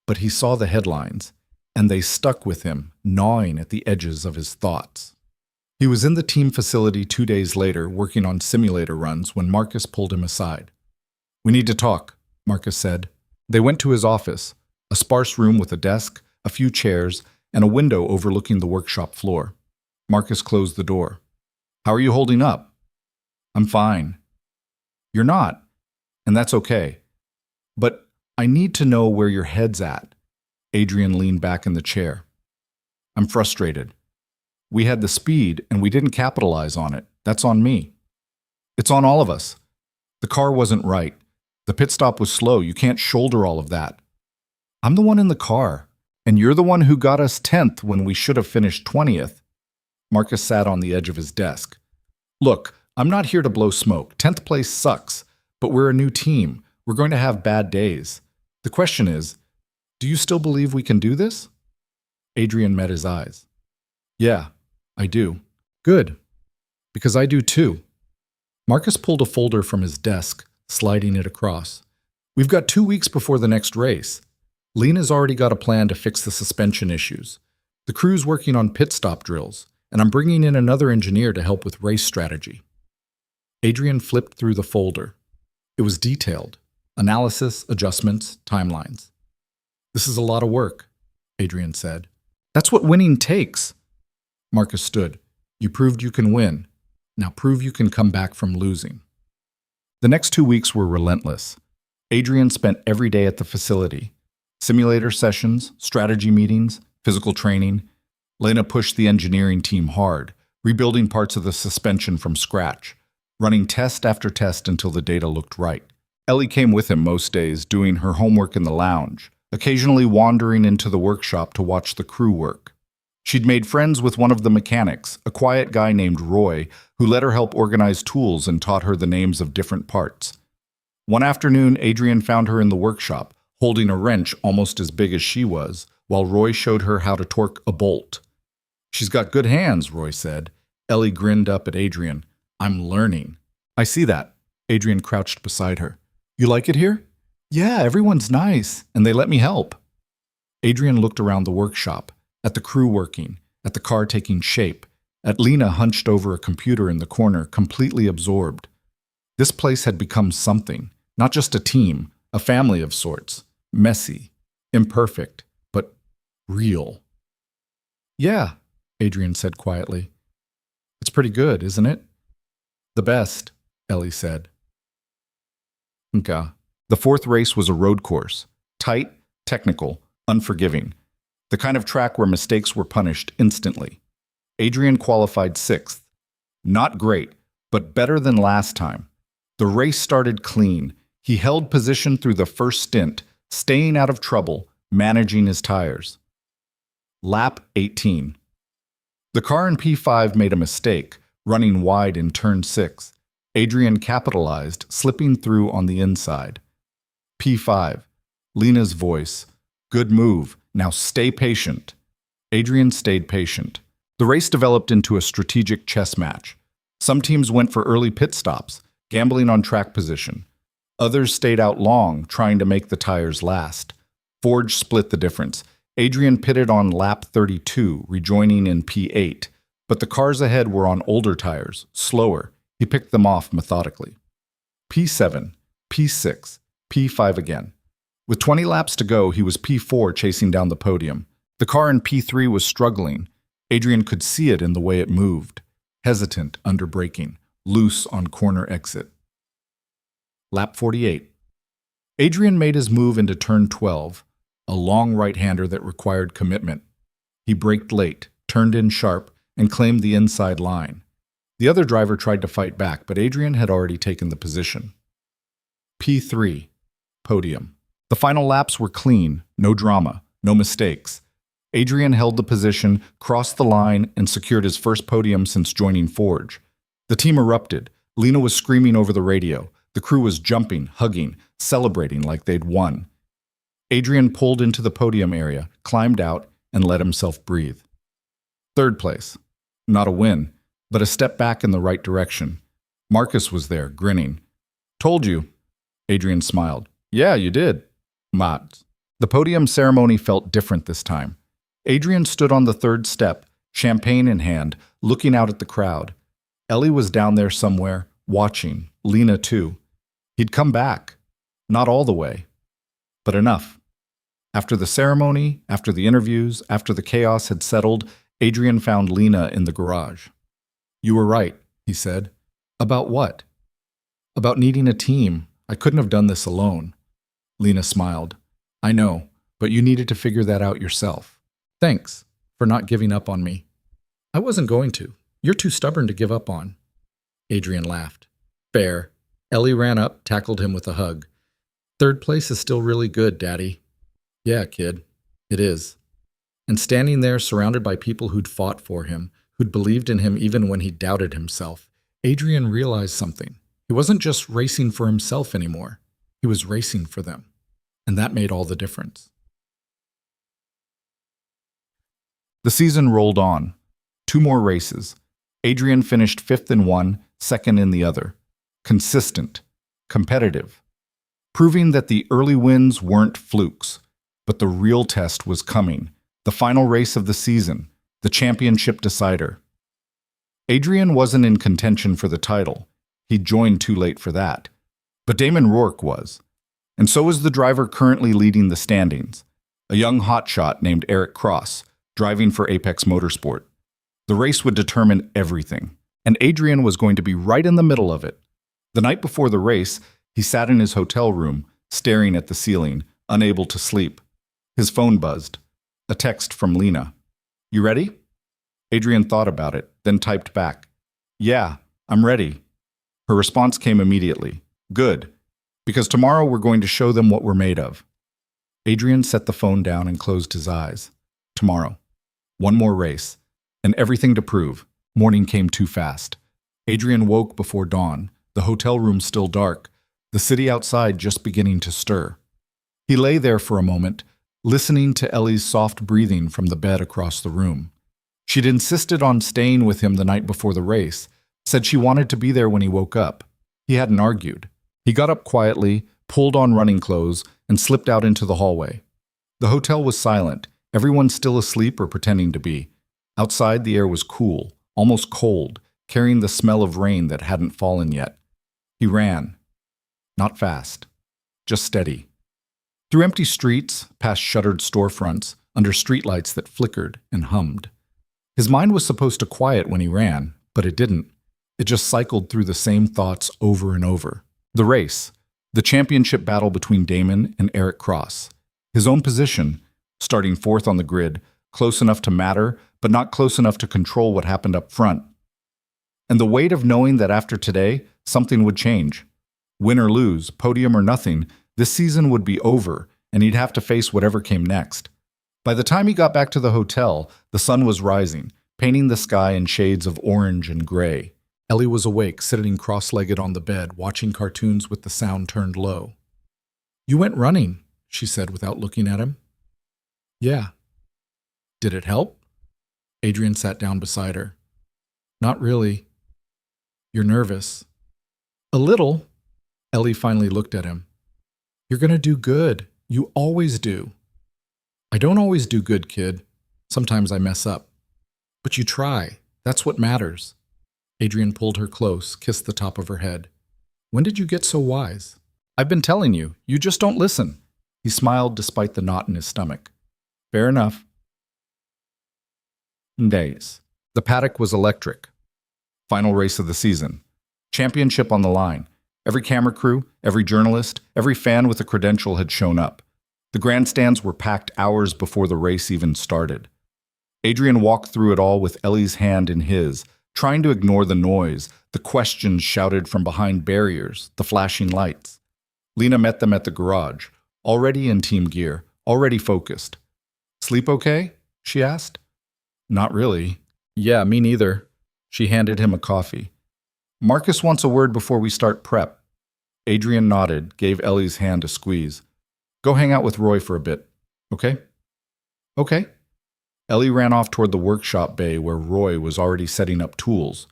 but he saw the headlines, and they stuck with him, gnawing at the edges of his thoughts. He was in the team facility 2 days later, working on simulator runs, when Marcus pulled him aside. "We need to talk," Marcus said. They went to his office, a sparse room with a desk, a few chairs, and a window overlooking the workshop floor. Marcus closed the door. "How are you holding up?" "I'm fine." "You're not, and that's okay. But I need to know where your head's at." Adrian leaned back in the chair. "I'm frustrated. We had the speed, and we didn't capitalize on it. That's on me. It's on all of us. The car wasn't right. The pit stop was slow. You can't shoulder all of that. I'm the one in the car, and you're the one who got us 10th when we should have finished 20th. Marcus sat on the edge of his desk. "Look, I'm not here to blow smoke. 10th place sucks, but we're a new team. We're going to have bad days. The question is, do you still believe we can do this?" Adrian met his eyes. "Yeah, I do." "Good, because I do too." Marcus pulled a folder from his desk, sliding it across. "We've got 2 weeks before the next race. Lena's already got a plan to fix the suspension issues. The crew's working on pit stop drills, and I'm bringing in another engineer to help with race strategy." Adrian flipped through the folder. It was detailed. Analysis, adjustments, timelines. "This is a lot of work," Adrian said. "That's what winning takes." Marcus stood. "You proved you can win. Now prove you can come back from losing." The next 2 weeks were relentless. Adrian spent every day at the facility. Simulator sessions, strategy meetings, physical training. Lena pushed the engineering team hard, rebuilding parts of the suspension from scratch, running test after test until the data looked right. Ellie came with him most days, doing her homework in the lounge, occasionally wandering into the workshop to watch the crew work. She'd made friends with one of the mechanics, a quiet guy named Roy, who let her help organize tools and taught her the names of different parts. One afternoon, Adrian found her in the workshop, holding a wrench almost as big as she was, while Roy showed her how to torque a bolt. "She's got good hands," Roy said. Ellie grinned up at Adrian. "I'm learning." "I see that." Adrian crouched beside her. "You like it here?" "Yeah, everyone's nice, and they let me help." Adrian looked around the workshop, at the crew working, at the car taking shape, at Lena hunched over a computer in the corner, completely absorbed. This place had become something, not just a team, a family of sorts. Messy, imperfect, but real. Yeah, Adrian said quietly. It's pretty good, isn't it? The best, Ellie said. Okay. The fourth race was a road course. Tight, technical, unforgiving. The kind of track where mistakes were punished instantly. Adrian qualified sixth. Not great, but better than last time. The race started clean. He held position through the first stint, staying out of trouble, managing his tires. Lap 18. The car in P5 made a mistake, running wide in turn 6. Adrian capitalized, slipping through on the inside. P5. Lena's voice. Good move. Now stay patient. Adrian stayed patient. The race developed into a strategic chess match. Some teams went for early pit stops, gambling on track position. Others stayed out long, trying to make the tires last. Forge split the difference. Adrian pitted on lap 32, rejoining in P8. But the cars ahead were on older tires, slower. He picked them off methodically. P7, P6, P5 again. With 20 laps to go, he was P4 chasing down the podium. The car in P3 was struggling. Adrian could see it in the way it moved. Hesitant under braking, loose on corner exit. Lap 48. Adrian made his move into turn 12, a long right-hander that required commitment. He braked late, turned in sharp, and claimed the inside line. The other driver tried to fight back, but Adrian had already taken the position. P3. Podium. The final laps were clean, no drama, no mistakes. Adrian held the position, crossed the line, and secured his first podium since joining Forge. The team erupted. Lena was screaming over the radio. The crew was jumping, hugging, celebrating like they'd won. Adrian pulled into the podium area, climbed out, and let himself breathe. Third place. Not a win, but a step back in the right direction. Marcus was there, grinning. Told you. Adrian smiled. Yeah, you did. Mats. The podium ceremony felt different this time. Adrian stood on the third step, champagne in hand, looking out at the crowd. Ellie was down there somewhere, watching, Lena too. He'd come back. Not all the way, but enough. After the ceremony, after the interviews, after the chaos had settled, Adrian found Lena in the garage. You were right, he said. About what? About needing a team. I couldn't have done this alone. Lena smiled. I know, but you needed to figure that out yourself. Thanks for not giving up on me. I wasn't going to. You're too stubborn to give up on. Adrian laughed. Fair. Ellie ran up, tackled him with a hug. Third place is still really good, Daddy. Yeah, kid. It is. And standing there surrounded by people who'd fought for him, who'd believed in him even when he doubted himself, Adrian realized something. He wasn't just racing for himself anymore. He was racing for them. And that made all the difference. The season rolled on. 2 more races. Adrian finished 5th in one, 2nd in the other. Consistent. Competitive. Proving that the early wins weren't flukes. But the real test was coming. The final race of the season. The championship decider. Adrian wasn't in contention for the title. He'd joined too late for that. But Damon Rourke was. And so was the driver currently leading the standings. A young hotshot named Eric Cross, driving for Apex Motorsport. The race would determine everything, and Adrian was going to be right in the middle of it. The night before the race, he sat in his hotel room, staring at the ceiling, unable to sleep. His phone buzzed. A text from Lena. You ready? Adrian thought about it, then typed back. Yeah, I'm ready. Her response came immediately. Good, because tomorrow we're going to show them what we're made of. Adrian set the phone down and closed his eyes. Tomorrow. 1 more race. And everything to prove. Morning came too fast. Adrian woke before dawn, the hotel room still dark, the city outside just beginning to stir. He lay there for a moment, listening to Ellie's soft breathing from the bed across the room. She'd insisted on staying with him the night before the race, said she wanted to be there when he woke up. He hadn't argued. He got up quietly, pulled on running clothes, and slipped out into the hallway. The hotel was silent, everyone still asleep or pretending to be. Outside, the air was cool, almost cold, carrying the smell of rain that hadn't fallen yet. He ran. Not fast. Just steady. Through empty streets, past shuttered storefronts, under streetlights that flickered and hummed. His mind was supposed to quiet when he ran, but it didn't. It just cycled through the same thoughts over and over. The race. The championship battle between Damon and Eric Cross. His own position, starting fourth on the grid, close enough to matter, but not close enough to control what happened up front. And the weight of knowing that after today, something would change. Win or lose, podium or nothing, this season would be over, and he'd have to face whatever came next. By the time he got back to the hotel, the sun was rising, painting the sky in shades of orange and gray. Ellie was awake, sitting cross-legged on the bed, watching cartoons with the sound turned low. "You went running," she said without looking at him. "Yeah." "Did it help?" Adrian sat down beside her. "Not really." "You're nervous." "A little." Ellie finally looked at him. "You're gonna do good. You always do." "I don't always do good, kid. Sometimes I mess up. But you try. That's what matters." Adrian pulled her close, kissed the top of her head. "When did you get so wise?" "I've been telling you. You just don't listen." He smiled despite the knot in his stomach. "Fair enough." Days. The paddock was electric. Final race of the season. Championship on the line. Every camera crew, every journalist, every fan with a credential had shown up. The grandstands were packed hours before the race even started. Adrian walked through it all with Ellie's hand in his, trying to ignore the noise, the questions shouted from behind barriers, the flashing lights. Lena met them at the garage, already in team gear, already focused. "Sleep okay?" she asked. "Not really." "Yeah, me neither." She handed him a coffee. "Marcus wants a word before we start prep." Adrian nodded, gave Ellie's hand a squeeze. "Go hang out with Roy for a bit, okay?" "Okay." Ellie ran off toward the workshop bay where Roy was already setting up tools.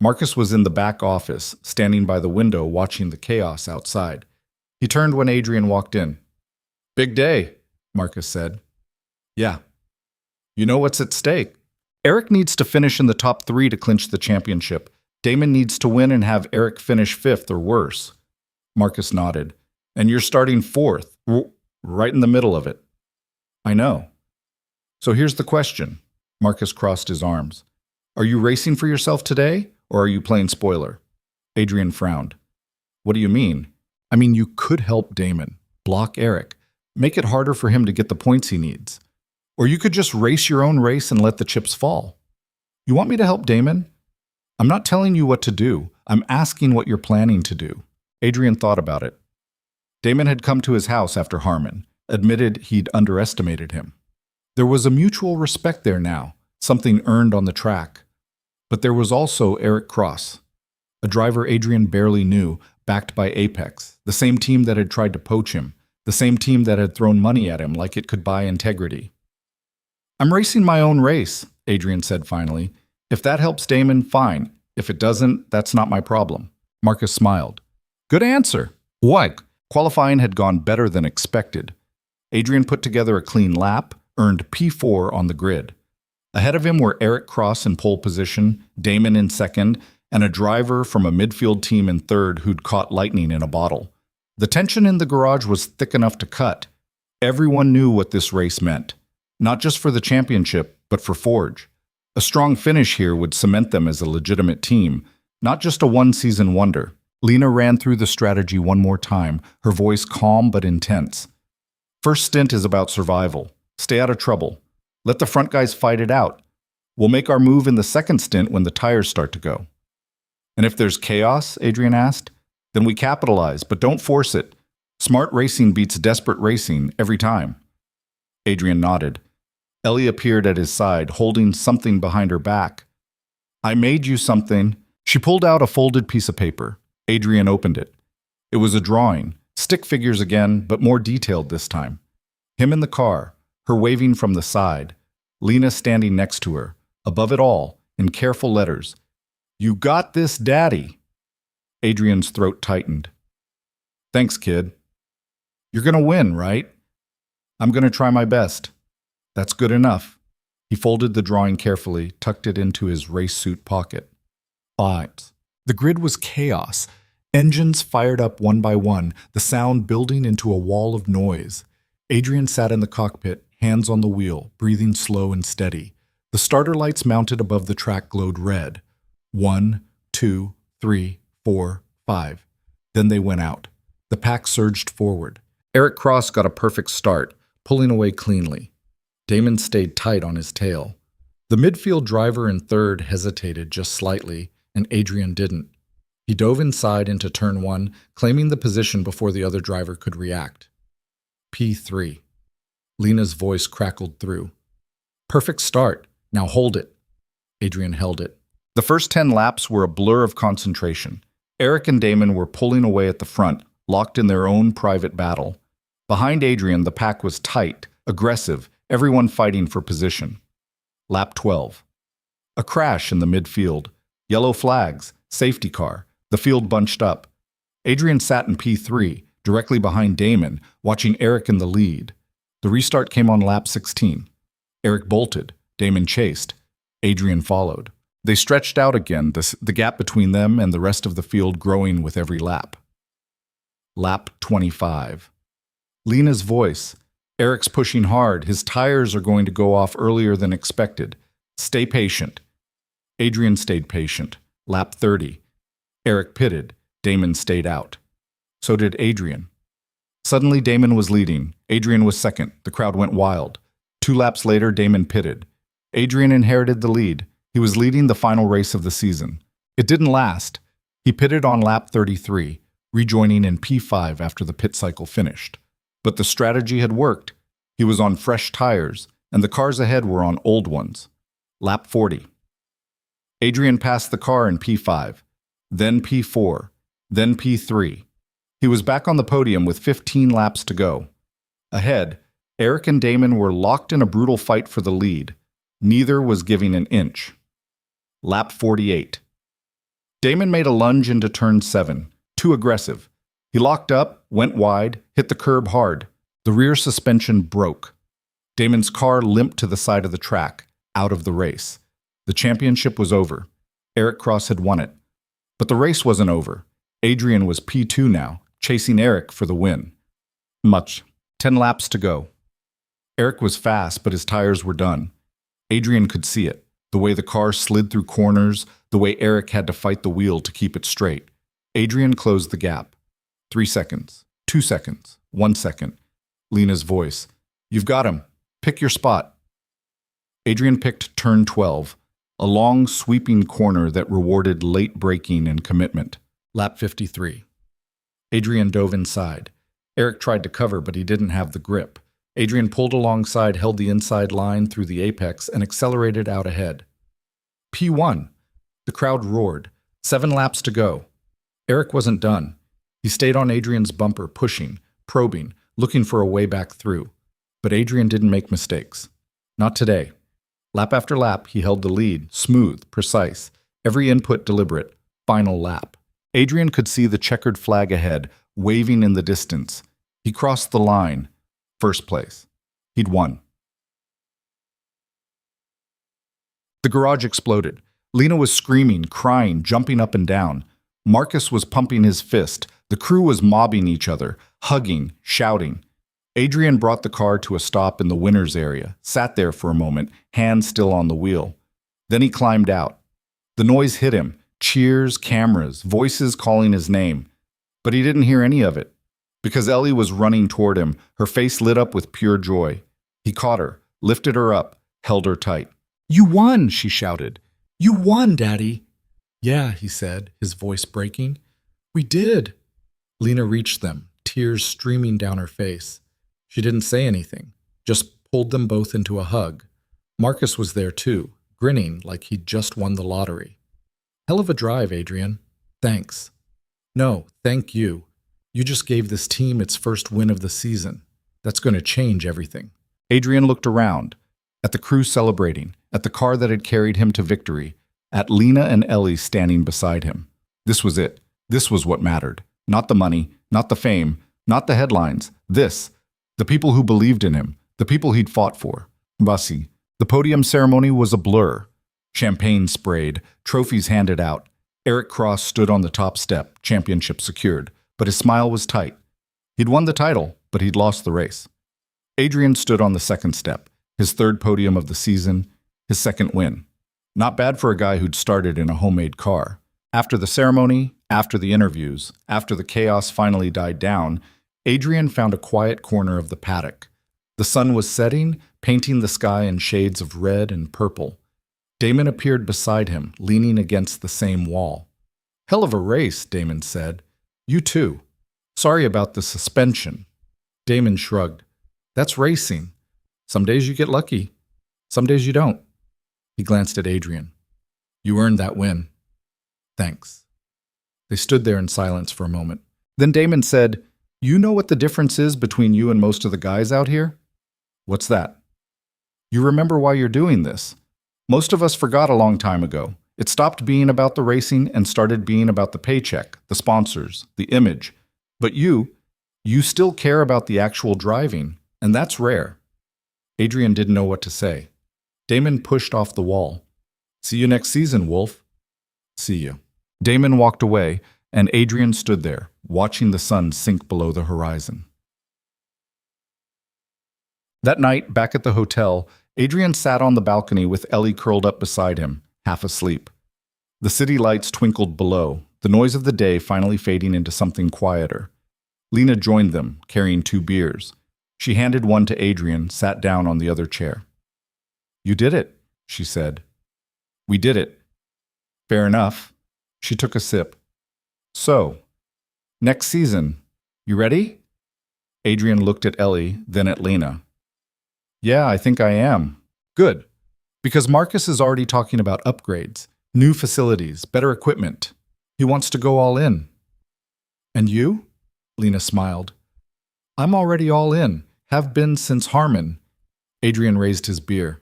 Marcus was in the back office, standing by the window watching the chaos outside. He turned when Adrian walked in. "Big day," Marcus said. "Yeah." "You know what's at stake. Eric needs to finish in the top 3 to clinch the championship. Damon needs to win and have Eric finish 5th or worse." Marcus nodded. "And you're starting 4th, right in the middle of it." "I know." "So here's the question." Marcus crossed his arms. "Are you racing for yourself today, or are you playing spoiler?" Adrian frowned. "What do you mean?" "I mean, you could help Damon, block Eric, make it harder for him to get the points he needs. Or you could just race your own race and let the chips fall. You want me to help Damon? I'm not telling you what to do. I'm asking what you're planning to do." Adrian thought about it. Damon had come to his house after Harmon, admitted he'd underestimated him. There was a mutual respect there now, something earned on the track. But there was also Eric Cross, a driver Adrian barely knew, backed by Apex, the same team that had tried to poach him, the same team that had thrown money at him like it could buy integrity. "I'm racing my own race," Adrian said finally. "If that helps Damon, fine. If it doesn't, that's not my problem." Marcus smiled. "Good answer." "Why?" Qualifying had gone better than expected. Adrian put together a clean lap, earned P4 on the grid. Ahead of him were Eric Cross in pole position, Damon in second, and a driver from a midfield team in third who'd caught lightning in a bottle. The tension in the garage was thick enough to cut. Everyone knew what this race meant, not just for the championship, but for Forge. A strong finish here would cement them as a legitimate team, not just a one-season wonder. Lena ran through the strategy one more time, her voice calm but intense. "First stint is about survival. Stay out of trouble. Let the front guys fight it out. We'll make our move in the second stint when the tires start to go." "And if there's chaos," Adrian asked, "then we capitalize, but don't force it. Smart racing beats desperate racing every time." Adrian nodded. Ellie appeared at his side, holding something behind her back. "I made you something." She pulled out a folded piece of paper. Adrian opened it. It was a drawing, stick figures again, but more detailed this time. Him in the car, her waving from the side, Lena standing next to her, above it all, in careful letters. "You got this, Daddy." Adrian's throat tightened. "Thanks, kid." "You're gonna win, right?" "I'm gonna try my best." "That's good enough." He folded the drawing carefully, tucked it into his race suit pocket. 5. The grid was chaos. Engines fired up one by one, the sound building into a wall of noise. Adrian sat in the cockpit, hands on the wheel, breathing slow and steady. The starter lights mounted above the track glowed red. 1, 2, 3, 4, 5. Then they went out. The pack surged forward. Eric Cross got a perfect start, pulling away cleanly. Damon stayed tight on his tail. The midfield driver in third hesitated just slightly, and Adrian didn't. He dove inside into turn 1, claiming the position before the other driver could react. P3. Lena's voice crackled through. Perfect start. Now hold it. Adrian held it. The first 10 laps were a blur of concentration. Eric and Damon were pulling away at the front, locked in their own private battle. Behind Adrian, the pack was tight, aggressive, everyone fighting for position. Lap 12. A crash in the midfield. Yellow flags, safety car. The field bunched up. Adrian sat in P3, directly behind Damon, watching Eric in the lead. The restart came on lap 16. Eric bolted. Damon chased. Adrian followed. They stretched out again, the gap between them and the rest of the field growing with every lap. Lap 25. Lena's voice. Eric's pushing hard. His tires are going to go off earlier than expected. Stay patient. Adrian stayed patient. Lap 30. Eric pitted. Damon stayed out. So did Adrian. Suddenly, Damon was leading. Adrian was second. The crowd went wild. 2 laps later, Damon pitted. Adrian inherited the lead. He was leading the final race of the season. It didn't last. He pitted on lap 33, rejoining in P5 after the pit cycle finished. But the strategy had worked. He was on fresh tires, and the cars ahead were on old ones. Lap 40. Adrian passed the car in P5, then P4, then P3. He was back on the podium with 15 laps to go. Ahead, Eric and Damon were locked in a brutal fight for the lead. Neither was giving an inch. Lap 48. Damon made a lunge into turn 7, too aggressive. He locked up, went wide, hit the curb hard. The rear suspension broke. Damon's car limped to the side of the track, out of the race. The championship was over. Eric Cross had won it. But the race wasn't over. Adrian was P2 now, chasing Eric for the win. 10 laps to go. Eric was fast, but his tires were done. Adrian could see it, the way the car slid through corners, the way Eric had to fight the wheel to keep it straight. Adrian closed the gap. 3 seconds, 2 seconds, 1 second. Lena's voice. You've got him. Pick your spot. Adrian picked turn 12, a long, sweeping corner that rewarded late braking and commitment. Lap 53. Adrian dove inside. Eric tried to cover, but he didn't have the grip. Adrian pulled alongside, held the inside line through the apex, and accelerated out ahead. P1. The crowd roared. 7 laps to go. Eric wasn't done. He stayed on Adrian's bumper, pushing, probing, looking for a way back through. But Adrian didn't make mistakes. Not today. Lap after lap, he held the lead, smooth, precise, every input deliberate. Final lap. Adrian could see the checkered flag ahead, waving in the distance. He crossed the line. First place. He'd won. The garage exploded. Lena was screaming, crying, jumping up and down. Marcus was pumping his fist. The crew was mobbing each other, hugging, shouting. Adrian brought the car to a stop in the winner's area, sat there for a moment, hands still on the wheel. Then he climbed out. The noise hit him. Cheers, cameras, voices calling his name. But he didn't hear any of it. Because Ellie was running toward him, her face lit up with pure joy. He caught her, lifted her up, held her tight. "You won!" she shouted. "You won, Daddy!" "Yeah," he said, his voice breaking. "We did!" Lena reached them, tears streaming down her face. She didn't say anything, just pulled them both into a hug. Marcus was there too, grinning like he'd just won the lottery. "Hell of a drive, Adrian. Thanks." "No, thank you. You just gave this team its first win of the season. That's going to change everything." Adrian looked around, at the crew celebrating, at the car that had carried him to victory, at Lena and Ellie standing beside him. This was it. This was what mattered. Not the money, not the fame, not the headlines. This. The people who believed in him, the people he'd fought for. Basi. The podium ceremony was a blur. Champagne sprayed, trophies handed out. Eric Cross stood on the top step, championship secured, but his smile was tight. He'd won the title, but he'd lost the race. Adrian stood on the second step, his third podium of the season, his second win. Not bad for a guy who'd started in a homemade car. After the ceremony, after the interviews, after the chaos finally died down, Adrian found a quiet corner of the paddock. The sun was setting, painting the sky in shades of red and purple. Damon appeared beside him, leaning against the same wall. "Hell of a race," Damon said. "You too. Sorry about the suspension." Damon shrugged. "That's racing. Some days you get lucky. Some days you don't." He glanced at Adrian. "You earned that win." "Thanks." They stood there in silence for a moment. Then Damon said, "You know what the difference is between you and most of the guys out here?" "What's that?" "You remember why you're doing this. Most of us forgot a long time ago. It stopped being about the racing and started being about the paycheck, the sponsors, the image. But you still care about the actual driving, and that's rare." Adrian didn't know what to say. Damon pushed off the wall. "See you next season, Wolf." "See you." Damon walked away, and Adrian stood there, watching the sun sink below the horizon. That night, back at the hotel, Adrian sat on the balcony with Ellie curled up beside him, half asleep. The city lights twinkled below, the noise of the day finally fading into something quieter. Lena joined them, carrying 2 beers. She handed one to Adrian, sat down on the other chair. "You did it," she said. "We did it." "Fair enough." She took a sip. "So, next season, you ready?" Adrian looked at Ellie, then at Lena. "Yeah, I think I am." "Good. Because Marcus is already talking about upgrades, new facilities, better equipment. He wants to go all in." "And you?" Lena smiled. "I'm already all in, have been since Harmon." Adrian raised his beer.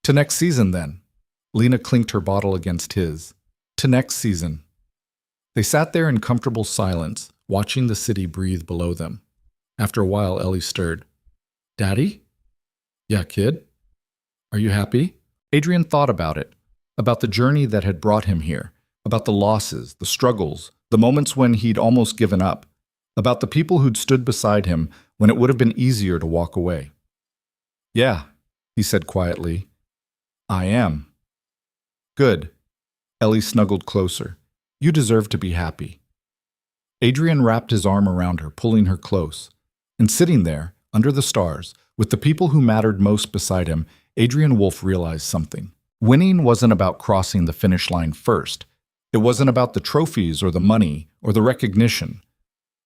"To next season, then." Lena clinked her bottle against his. "To next season." They sat there in comfortable silence, watching the city breathe below them. After a while, Ellie stirred. "Daddy?" "Yeah, kid? Are you happy?" Adrian thought about it, about the journey that had brought him here, about the losses, the struggles, the moments when he'd almost given up, about the people who'd stood beside him when it would have been easier to walk away. "Yeah," he said quietly. "I am." "Good." Ellie snuggled closer. "You deserve to be happy." Adrian wrapped his arm around her, pulling her close. And sitting there, under the stars, with the people who mattered most beside him, Adrian Wolf realized something. Winning wasn't about crossing the finish line first. It wasn't about the trophies or the money or the recognition.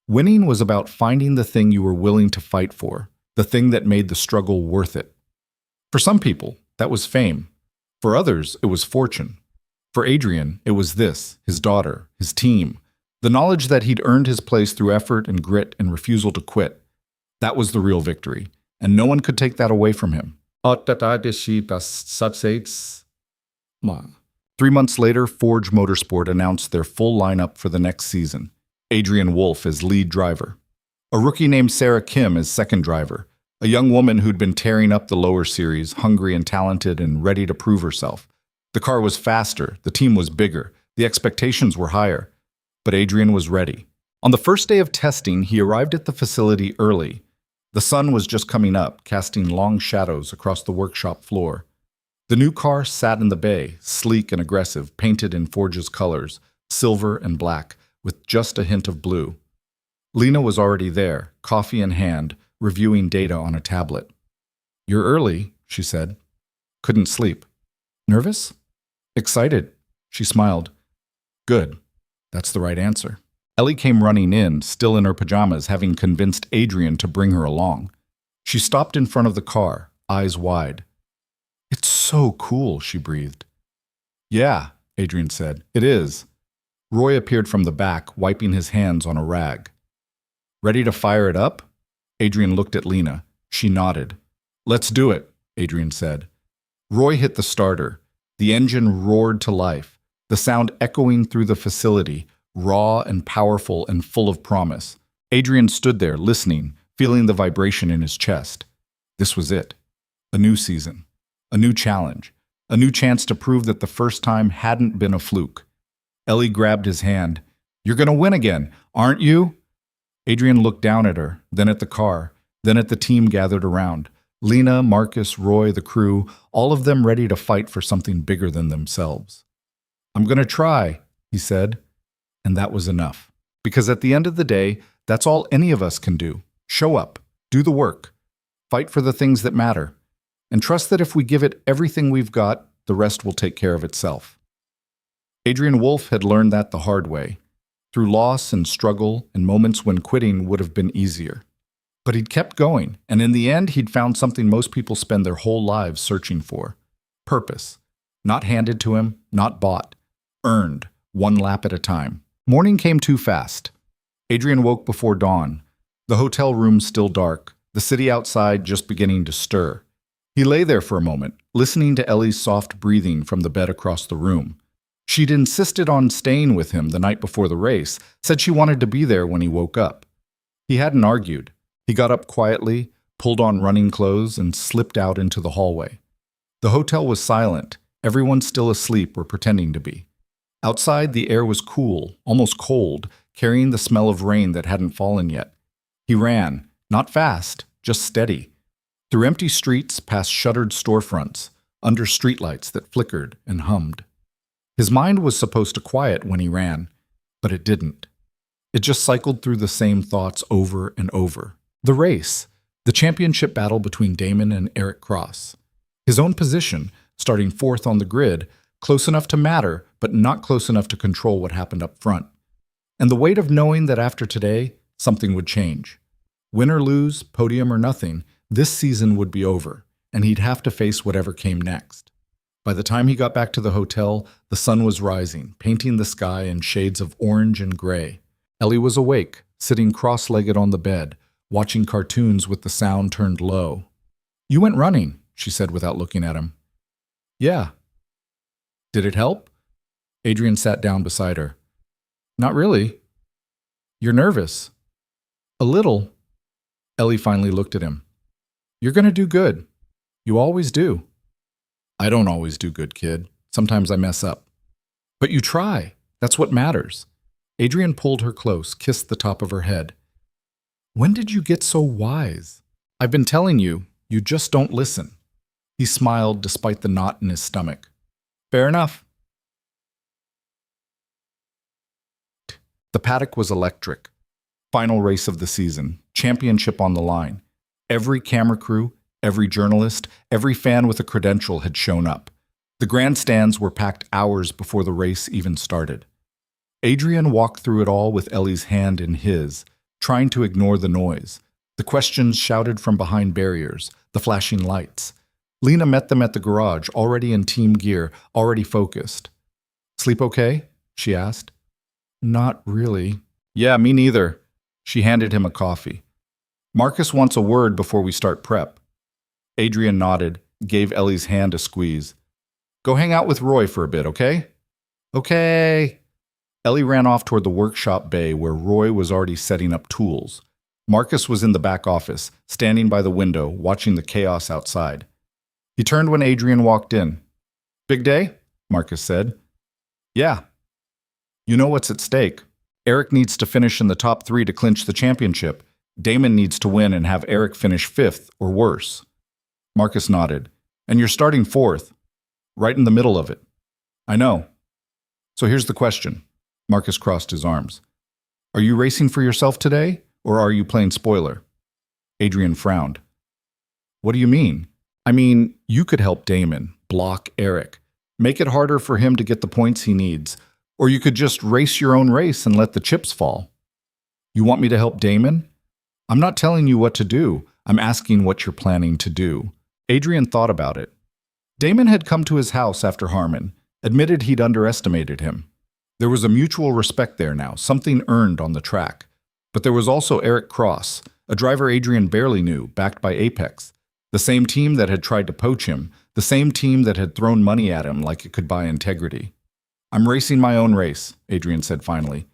Winning was about finding the thing you were willing to fight for, the thing that made the struggle worth it. For some people, that was fame. For others, it was fortune. For Adrian, it was this, his daughter, his team, the knowledge that he'd earned his place through effort and grit and refusal to quit. That was the real victory, and no one could take that away from him. 3 months later, Forge Motorsport announced their full lineup for the next season. Adrian Wolf as lead driver. A rookie named Sarah Kim as second driver. A young woman who'd been tearing up the lower series, hungry and talented and ready to prove herself. The car was faster, the team was bigger, the expectations were higher. But Adrian was ready. On the first day of testing, he arrived at the facility early. The sun was just coming up, casting long shadows across the workshop floor. The new car sat in the bay, sleek and aggressive, painted in Forge's colors, silver and black, with just a hint of blue. Lena was already there, coffee in hand, reviewing data on a tablet. "You're early," she said. "Couldn't sleep." "Nervous?" "Excited." She smiled. "Good. That's the right answer." Ellie came running in, still in her pajamas, having convinced Adrian to bring her along. She stopped in front of the car, eyes wide. "It's so cool," she breathed. "Yeah," Adrian said. "It is." Roy appeared from the back, wiping his hands on a rag. "Ready to fire it up?" Adrian looked at Lena. She nodded. "Let's do it," Adrian said. Roy hit the starter. The engine roared to life, the sound echoing through the facility, raw and powerful and full of promise. Adrian stood there, listening, feeling the vibration in his chest. This was it. A new season. a new challenge, a new chance to prove that the first time hadn't been a fluke. Ellie grabbed his hand. "You're going to win again, aren't you?" Adrian looked down at her, then at the car, then at the team gathered around. Lena, Marcus, Roy, the crew, all of them ready to fight for something bigger than themselves. "I'm going to try," he said, and that was enough. Because at the end of the day, that's all any of us can do. Show up, do the work, fight for the things that matter, and trust that if we give it everything we've got, the rest will take care of itself. Adrian Wolf had learned that the hard way, through loss and struggle and moments when quitting would have been easier. But he'd kept going, and in the end, he'd found something most people spend their whole lives searching for: purpose. Not handed to him, not bought, earned, one lap at a time. Morning came too fast. Adrian woke before dawn, the hotel room still dark, the city outside just beginning to stir. He lay there for a moment, listening to Ellie's soft breathing from the bed across the room. She'd insisted on staying with him the night before the race, said she wanted to be there when he woke up. He hadn't argued. He got up quietly, pulled on running clothes, and slipped out into the hallway. The hotel was silent. Everyone still asleep or pretending to be. Outside, the air was cool, almost cold, carrying the smell of rain that hadn't fallen yet. He ran, not fast, just steady. Through empty streets, past shuttered storefronts, under streetlights that flickered and hummed. His mind was supposed to quiet when he ran, but it didn't. It just cycled through the same thoughts over and over. The race, the championship battle between Damon and Eric Cross. His own position, starting fourth on the grid, close enough to matter, but not close enough to control what happened up front. And the weight of knowing that after today, something would change. Win or lose, podium or nothing, this season would be over, and he'd have to face whatever came next. By the time he got back to the hotel, the sun was rising, painting the sky in shades of orange and gray. Ellie was awake, sitting cross-legged on the bed, watching cartoons with the sound turned low. "You went running," she said without looking at him. "Yeah." "Did it help?" Adrian sat down beside her. "Not really." "You're nervous." "A little." Ellie finally looked at him. "You're going to do good. You always do." "I don't always do good, kid. Sometimes I mess up." "But you try. That's what matters." Adrian pulled her close, kissed the top of her head. "When did you get so wise?" "I've been telling you, you just don't listen." He smiled despite the knot in his stomach. "Fair enough." The paddock was electric. Final race of the season, championship on the line. Every camera crew, every journalist, every fan with a credential had shown up. The grandstands were packed hours before the race even started. Adrian walked through it all with Ellie's hand in his, trying to ignore the noise, the questions shouted from behind barriers, the flashing lights. Lena met them at the garage, already in team gear, already focused. "Sleep okay?" she asked. "Not really." "Yeah, me neither." She handed him a coffee. "Marcus wants a word before we start prep." Adrian nodded, gave Ellie's hand a squeeze. "Go hang out with Roy for a bit, okay?" "Okay." Ellie ran off toward the workshop bay where Roy was already setting up tools. Marcus was in the back office, standing by the window, watching the chaos outside. He turned when Adrian walked in. "Big day?" Marcus said. "Yeah." "You know what's at stake. Eric needs to finish in the top 3 to clinch the championship. Damon needs to win and have Eric finish 5th or worse." Marcus nodded. "And you're starting 4th. Right in the middle of it." "I know." "So here's the question." Marcus crossed his arms. "Are you racing for yourself today, or are you playing spoiler?" Adrian frowned. "What do you mean?" "I mean, you could help Damon, block Eric, make it harder for him to get the points he needs, or you could just race your own race and let the chips fall." "You want me to help Damon?" "I'm not telling you what to do. I'm asking what you're planning to do." Adrian thought about it. Damon had come to his house after Harmon, admitted he'd underestimated him. There was a mutual respect there now, something earned on the track. But there was also Eric Cross, a driver Adrian barely knew, backed by Apex. The same team that had tried to poach him, the same team that had thrown money at him like it could buy integrity. "I'm racing my own race," Adrian said finally.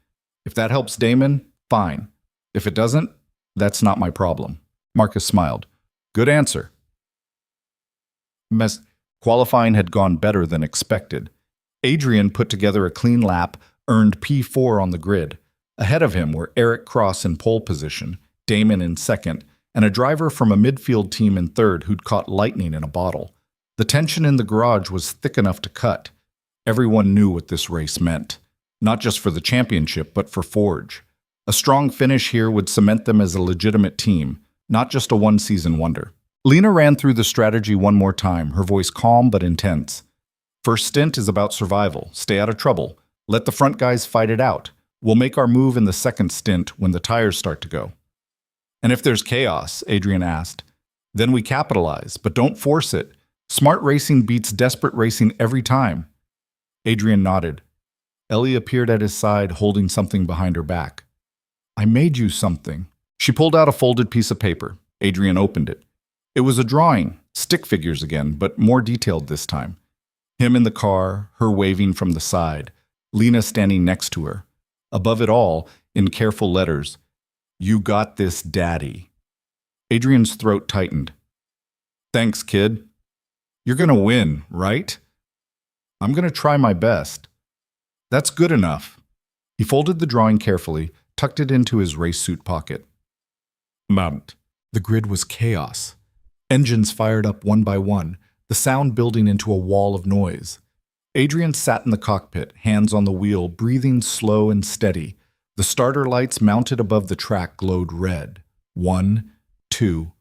"If that helps Damon, fine. If it doesn't, that's not my problem." Marcus smiled. "Good answer." Qualifying had gone better than expected. Adrian put together a clean lap, earned P4 on the grid. Ahead of him were Eric Cross in pole position, Damon in second, and a driver from a midfield team in third who'd caught lightning in a bottle. The tension in the garage was thick enough to cut. Everyone knew what this race meant. Not just for the championship, but for Forge. A strong finish here would cement them as a legitimate team, not just a one-season wonder. Lena ran through the strategy one more time, her voice calm but intense. First stint is about survival. Stay out of trouble. Let the front guys fight it out. We'll make our move in the second stint when the tires start to go. And if there's chaos, Adrian asked, then we capitalize, but don't force it. Smart racing beats desperate racing every time. Adrian nodded. Ellie appeared at his side, holding something behind her back. I made you something. She pulled out a folded piece of paper. Adrian opened it. It was a drawing, stick figures again, but more detailed this time. Him in the car, her waving from the side, Lena standing next to her. Above it all, in careful letters, "You got this, Daddy." Adrian's throat tightened. Thanks, kid. You're gonna win, right? I'm gonna try my best. That's good enough. He folded the drawing carefully, tucked it into his race suit pocket. Mount. The grid was chaos. Engines fired up one by one, the sound building into a wall of noise. Adrian sat in the cockpit, hands on the wheel, breathing slow and steady. The starter lights mounted above the track glowed red. 1, 2,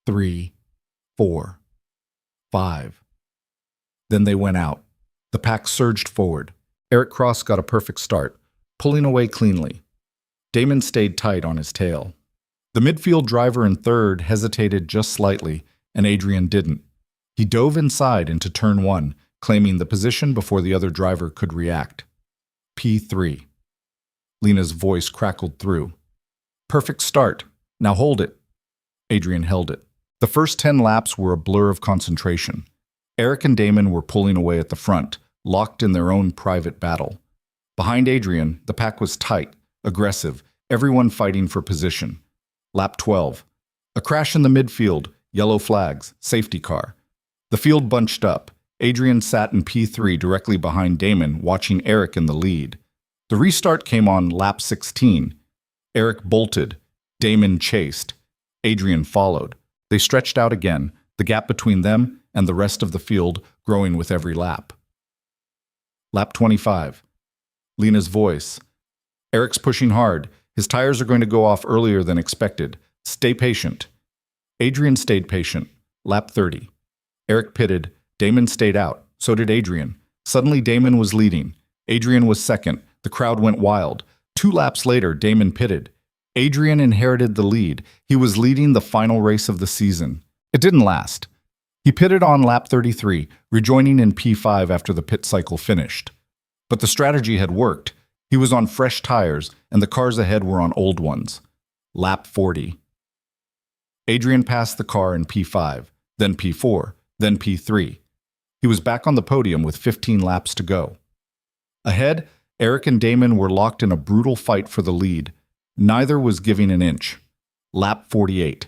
3, 4, 5. Then they went out. The pack surged forward. Eric Cross got a perfect start, pulling away cleanly. Damon stayed tight on his tail. The midfield driver in third hesitated just slightly, and Adrian didn't. He dove inside into turn 1, claiming the position before the other driver could react. P3. Lena's voice crackled through. Perfect start. Now hold it. Adrian held it. The first 10 laps were a blur of concentration. Eric and Damon were pulling away at the front, locked in their own private battle. Behind Adrian, the pack was tight, aggressive, everyone fighting for position. Lap 12. A crash in the midfield, yellow flags, safety car. The field bunched up. Adrian sat in P3 directly behind Damon, watching Eric in the lead. The restart came on lap 16. Eric bolted. Damon chased. Adrian followed. They stretched out again, the gap between them and the rest of the field growing with every lap. Lap 25. Lena's voice. Eric's pushing hard. His tires are going to go off earlier than expected. Stay patient. Adrian stayed patient. Lap 30. Eric pitted. Damon stayed out. So did Adrian. Suddenly Damon was leading. Adrian was second. The crowd went wild. 2 laps later, Damon pitted. Adrian inherited the lead. He was leading the final race of the season. It didn't last. He pitted on lap 33, rejoining in P5 after the pit cycle finished. But the strategy had worked. He was on fresh tires, and the cars ahead were on old ones. Lap 40. Adrian passed the car in P5, then P4, then P3. He was back on the podium with 15 laps to go. Ahead, Eric and Damon were locked in a brutal fight for the lead. Neither was giving an inch. Lap 48.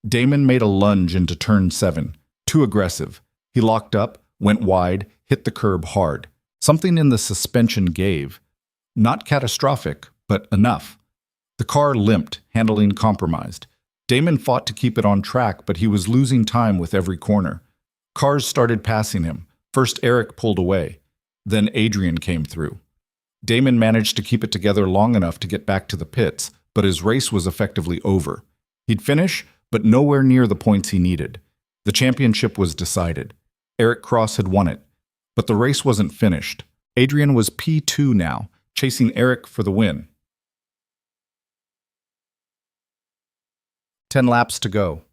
Damon made a lunge into turn 7. Too aggressive. He locked up, went wide, hit the curb hard. Something in the suspension gave. Not catastrophic, but enough. The car limped, handling compromised. Damon fought to keep it on track, but he was losing time with every corner. Cars started passing him. First Eric pulled away. Then Adrian came through. Damon managed to keep it together long enough to get back to the pits, but his race was effectively over. He'd finish, but nowhere near the points he needed. The championship was decided. Eric Cross had won it. But the race wasn't finished. Adrian was P2 now, chasing Eric for the win. 10 laps to go.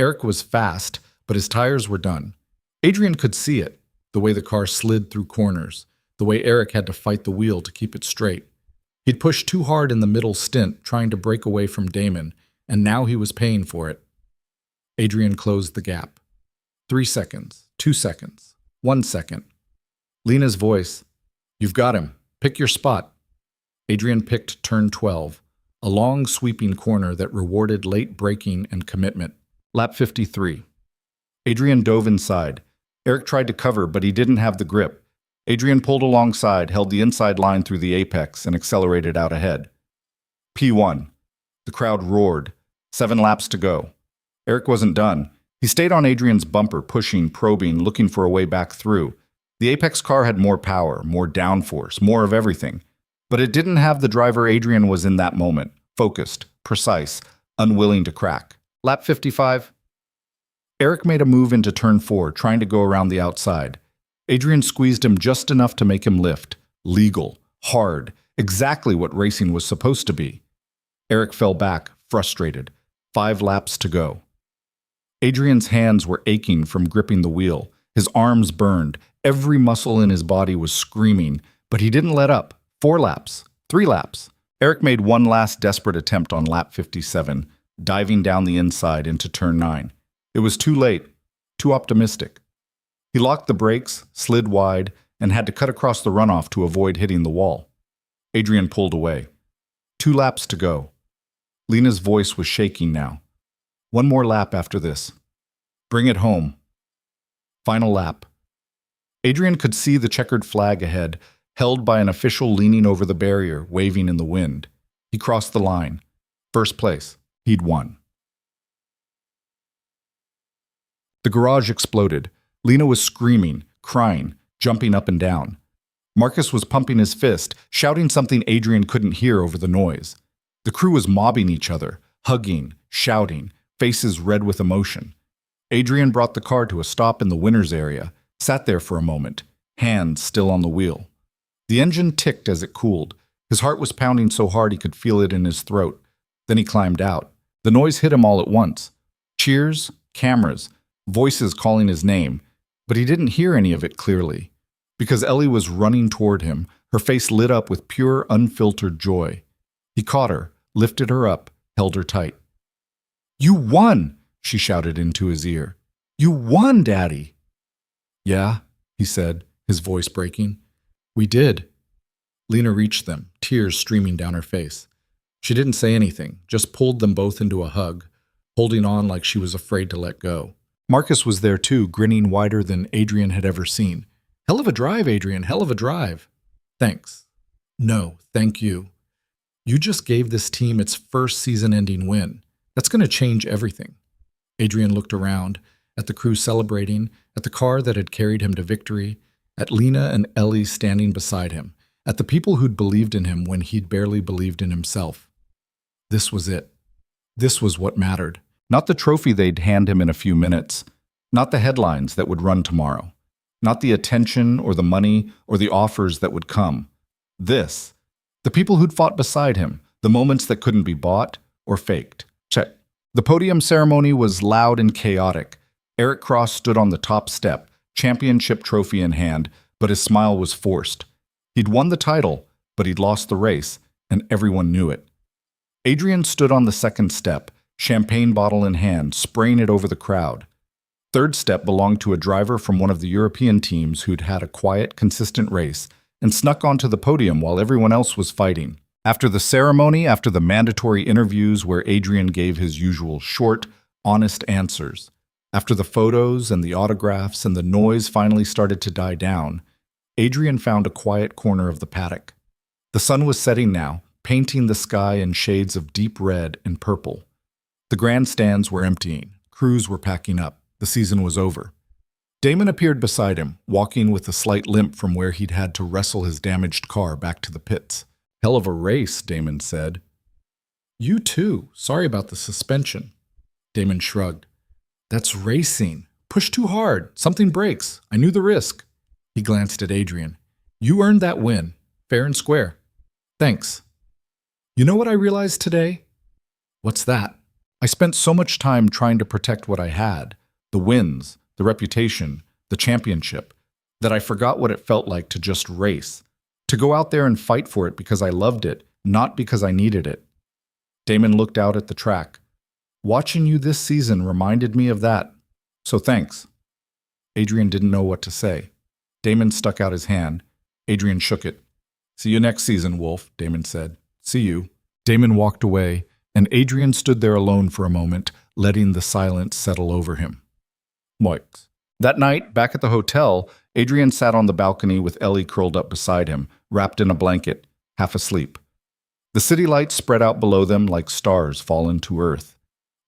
Eric was fast, but his tires were done. Adrian could see it, the way the car slid through corners, the way Eric had to fight the wheel to keep it straight. He'd pushed too hard in the middle stint, trying to break away from Damon, and now he was paying for it. Adrian closed the gap. 3 seconds, 2 seconds, 1 second. Lena's voice. You've got him. Pick your spot. Adrian picked turn 12, a long sweeping corner that rewarded late braking and commitment. Lap 53. Adrian dove inside. Eric tried to cover, but he didn't have the grip. Adrian pulled alongside, held the inside line through the apex, and accelerated out ahead. P1. The crowd roared. 7 laps to go. Eric wasn't done. He stayed on Adrian's bumper, pushing, probing, looking for a way back through. The Apex car had more power, more downforce, more of everything. But it didn't have the driver Adrian was in that moment. Focused, precise, unwilling to crack. Lap 55. Eric made a move into turn 4, trying to go around the outside. Adrian squeezed him just enough to make him lift. Legal, hard, exactly what racing was supposed to be. Eric fell back, frustrated. 5 laps to go. Adrian's hands were aching from gripping the wheel. His arms burned. Every muscle in his body was screaming, but he didn't let up. 4 laps. 3 laps. Eric made one last desperate attempt on lap 57, diving down the inside into turn 9. It was too late, too optimistic. He locked the brakes, slid wide, and had to cut across the runoff to avoid hitting the wall. Adrian pulled away. 2 laps to go. Lena's voice was shaking now. 1 more lap after this. Bring it home. Final lap. Adrian could see the checkered flag ahead, held by an official leaning over the barrier, waving in the wind. He crossed the line. First place. He'd won. The garage exploded. Lena was screaming, crying, jumping up and down. Marcus was pumping his fist, shouting something Adrian couldn't hear over the noise. The crew was mobbing each other, hugging, shouting, faces red with emotion. Adrian brought the car to a stop in the winner's area, sat there for a moment, hands still on the wheel. The engine ticked as it cooled. His heart was pounding so hard he could feel it in his throat. Then he climbed out. The noise hit him all at once. Cheers, cameras, voices calling his name, but he didn't hear any of it clearly. Because Ellie was running toward him, her face lit up with pure, unfiltered joy. He caught her, lifted her up, held her tight. "You won!" she shouted into his ear. "You won, Daddy!" "Yeah," he said, his voice breaking. "We did." Lena reached them, tears streaming down her face. She didn't say anything, just pulled them both into a hug, holding on like she was afraid to let go. Marcus was there too, grinning wider than Adrian had ever seen. "Hell of a drive, Adrian, hell of a drive." "Thanks." "No, thank you. You just gave this team its first season-ending win. That's going to change everything." Adrian looked around, at the crew celebrating, at the car that had carried him to victory, at Lena and Ellie standing beside him, at the people who'd believed in him when he'd barely believed in himself. This was it. This was what mattered. Not the trophy they'd hand him in a few minutes, not the headlines that would run tomorrow, not the attention or the money or the offers that would come. This. The people who'd fought beside him, the moments that couldn't be bought or faked. Check. The podium ceremony was loud and chaotic. Eric Cross stood on the top step, championship trophy in hand, but his smile was forced. He'd won the title, but he'd lost the race, and everyone knew it. Adrian stood on the second step, champagne bottle in hand, spraying it over the crowd. Third step belonged to a driver from one of the European teams who'd had a quiet, consistent race and snuck onto the podium while everyone else was fighting. After the ceremony, after the mandatory interviews where Adrian gave his usual short, honest answers, after the photos and the autographs and the noise finally started to die down, Adrian found a quiet corner of the paddock. The sun was setting now, painting the sky in shades of deep red and purple. The grandstands were emptying. Crews were packing up. The season was over. Damon appeared beside him, walking with a slight limp from where he'd had to wrestle his damaged car back to the pits. "Hell of a race," Damon said. "You too. Sorry about the suspension." Damon shrugged. "That's racing. Push too hard. Something breaks. I knew the risk." He glanced at Adrian. "You earned that win. Fair and square." "Thanks." "You know what I realized today?" "What's that?" "I spent so much time trying to protect what I had, the wins, the reputation, the championship, that I forgot what it felt like to just race, to go out there and fight for it because I loved it, not because I needed it." Damon looked out at the track. "Watching you this season reminded me of that, so thanks." Adrian didn't know what to say. Damon stuck out his hand. Adrian shook it. "See you next season, Wolf," Damon said. "See you." Damon walked away, and Adrian stood there alone for a moment, letting the silence settle over him. "What?" That night, back at the hotel, Adrian sat on the balcony with Ellie curled up beside him, wrapped in a blanket, half asleep. The city lights spread out below them like stars fallen to earth.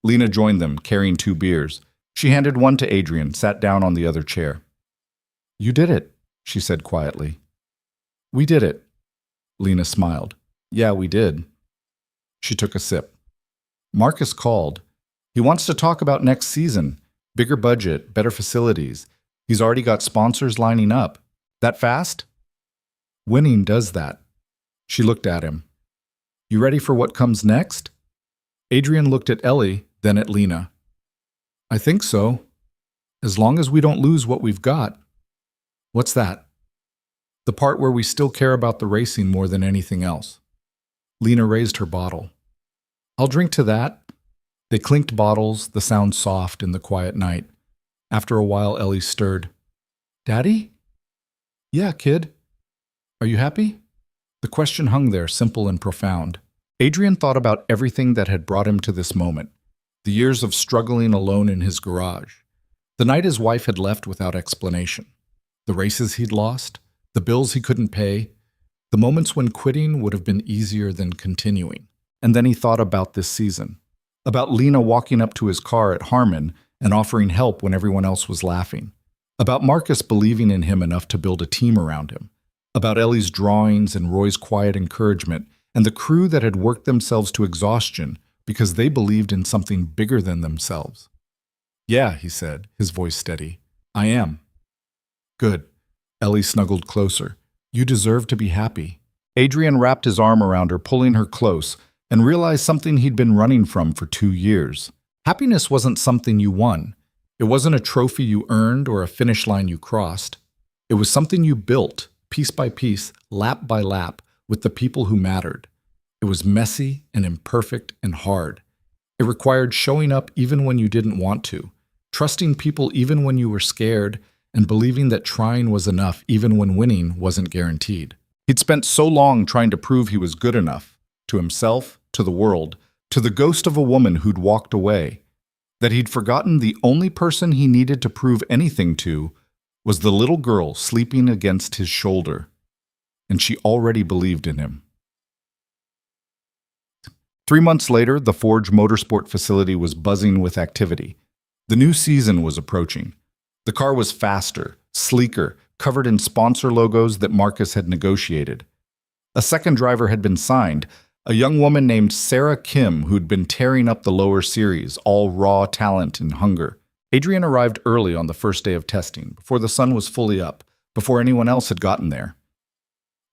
Lena joined them, carrying 2 beers. She handed one to Adrian, sat down on the other chair. "You did it," she said quietly. "We did it." Lena smiled. "Yeah, we did." She took a sip. "Marcus called. He wants to talk about next season. Bigger budget, better facilities. He's already got sponsors lining up. That fast?" "Winning does that." She looked at him. "You ready for what comes next?" Adrian looked at Ellie, then at Lena. "I think so. As long as we don't lose what we've got." "What's that?" "The part where we still care about the racing more than anything else." Lena raised her bottle. "I'll drink to that." They clinked bottles, the sound soft in the quiet night. After a while, Ellie stirred. "Daddy?" "Yeah, kid." "Are you happy?" The question hung there, simple and profound. Adrian thought about everything that had brought him to this moment. The years of struggling alone in his garage. The night his wife had left without explanation. The races he'd lost. The bills he couldn't pay. The moments when quitting would have been easier than continuing. And then he thought about this season. About Lena walking up to his car at Harmon and offering help when everyone else was laughing. About Marcus believing in him enough to build a team around him. About Ellie's drawings and Roy's quiet encouragement, and the crew that had worked themselves to exhaustion because they believed in something bigger than themselves. "Yeah," he said, his voice steady. "I am." "Good." Ellie snuggled closer. "You deserve to be happy." Adrian wrapped his arm around her, pulling her close, and realized something he'd been running from for 2 years. Happiness wasn't something you won. It wasn't a trophy you earned or a finish line you crossed. It was something you built, piece by piece, lap by lap, with the people who mattered. It was messy and imperfect and hard. It required showing up even when you didn't want to, trusting people even when you were scared, and believing that trying was enough even when winning wasn't guaranteed. He'd spent so long trying to prove he was good enough, to himself, to the world, to the ghost of a woman who'd walked away, that he'd forgotten the only person he needed to prove anything to was the little girl sleeping against his shoulder, and she already believed in him. 3 months later, the Forge Motorsport facility was buzzing with activity. The new season was approaching. The car was faster, sleeker, covered in sponsor logos that Marcus had negotiated. A second driver had been signed, a young woman named Sarah Kim who'd been tearing up the lower series, all raw talent and hunger. Adrian arrived early on the first day of testing, before the sun was fully up, before anyone else had gotten there.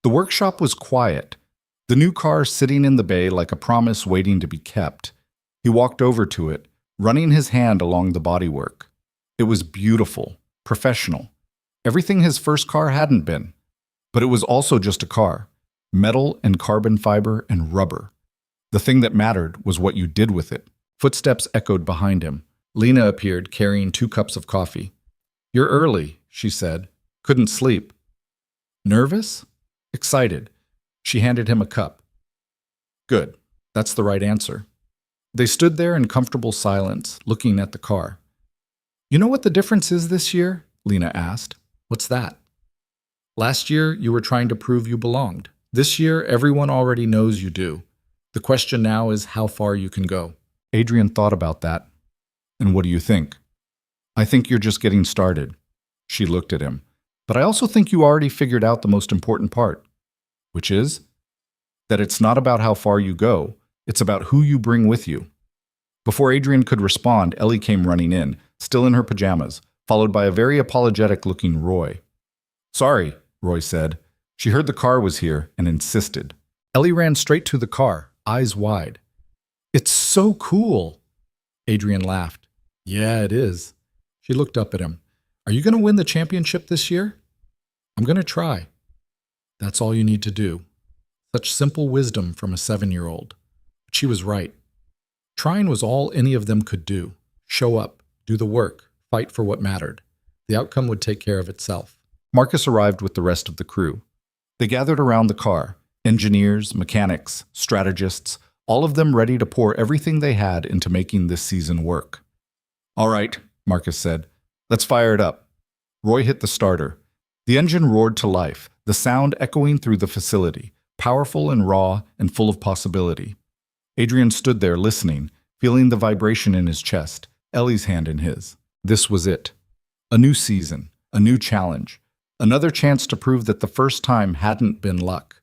The workshop was quiet, the new car sitting in the bay like a promise waiting to be kept. He walked over to it, running his hand along the bodywork. It was beautiful, professional. Everything his first car hadn't been. But it was also just a car. Metal and carbon fiber and rubber. The thing that mattered was what you did with it. Footsteps echoed behind him. Lena appeared, carrying 2 cups of coffee. "You're early," she said. "Couldn't sleep." "Nervous?" "Excited." She handed him a cup. "Good. That's the right answer." They stood there in comfortable silence, looking at the car. "You know what the difference is this year?" Lena asked. "What's that?" "Last year, you were trying to prove you belonged. This year, everyone already knows you do. The question now is how far you can go." Adrian thought about that. "And what do you think?" "I think you're just getting started." She looked at him. "But I also think you already figured out the most important part." "Which is?" "That it's not about how far you go. It's about who you bring with you." Before Adrian could respond, Ellie came running in, still in her pajamas, followed by a very apologetic-looking Roy. "Sorry," Roy said. She heard the car was here and insisted. Ellie ran straight to the car, eyes wide. "It's so cool." Adrian laughed. "Yeah, it is." She looked up at him. "Are you going to win the championship this year?" "I'm going to try." That's all you need to do. Such simple wisdom from a 7-year-old. But she was right. Trying was all any of them could do. Show up, do the work, fight for what mattered. The outcome would take care of itself. Marcus arrived with the rest of the crew. They gathered around the car, engineers, mechanics, strategists, all of them ready to pour everything they had into making this season work. "All right," Marcus said. "Let's fire it up." Roy hit the starter. The engine roared to life, the sound echoing through the facility, powerful and raw and full of possibility. Adrian stood there listening, feeling the vibration in his chest, Ellie's hand in his. This was it. A new season, a new challenge, another chance to prove that the first time hadn't been luck.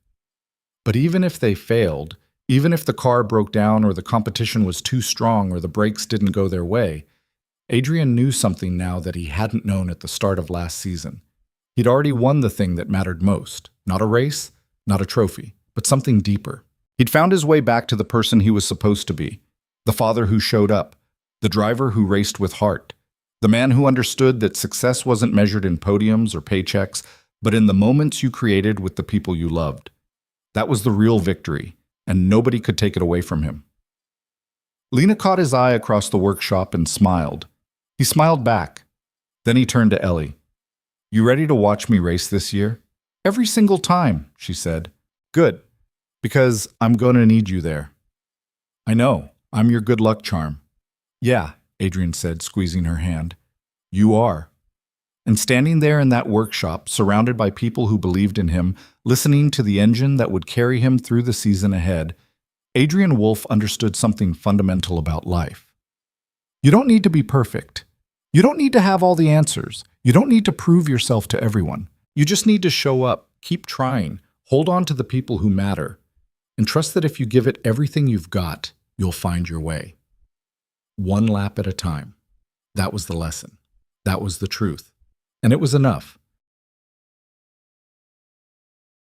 But even if they failed, even if the car broke down or the competition was too strong or the brakes didn't go their way, Adrian knew something now that he hadn't known at the start of last season. He'd already won the thing that mattered most. Not a race, not a trophy, but something deeper. He'd found his way back to the person he was supposed to be. The father who showed up. The driver who raced with heart. The man who understood that success wasn't measured in podiums or paychecks, but in the moments you created with the people you loved. That was the real victory, and nobody could take it away from him. Lena caught his eye across the workshop and smiled. He smiled back. Then he turned to Ellie. You ready to watch me race this year? Every single time, she said. Good, because I'm going to need you there. I know, I'm your good luck charm. Yeah, Adrian said, squeezing her hand. You are. And standing there in that workshop, surrounded by people who believed in him, listening to the engine that would carry him through the season ahead, Adrian Wolf understood something fundamental about life. You don't need to be perfect. You don't need to have all the answers. You don't need to prove yourself to everyone. You just need to show up, keep trying, hold on to the people who matter, and trust that if you give it everything you've got, you'll find your way. One lap at a time. That was the lesson. That was the truth. And it was enough.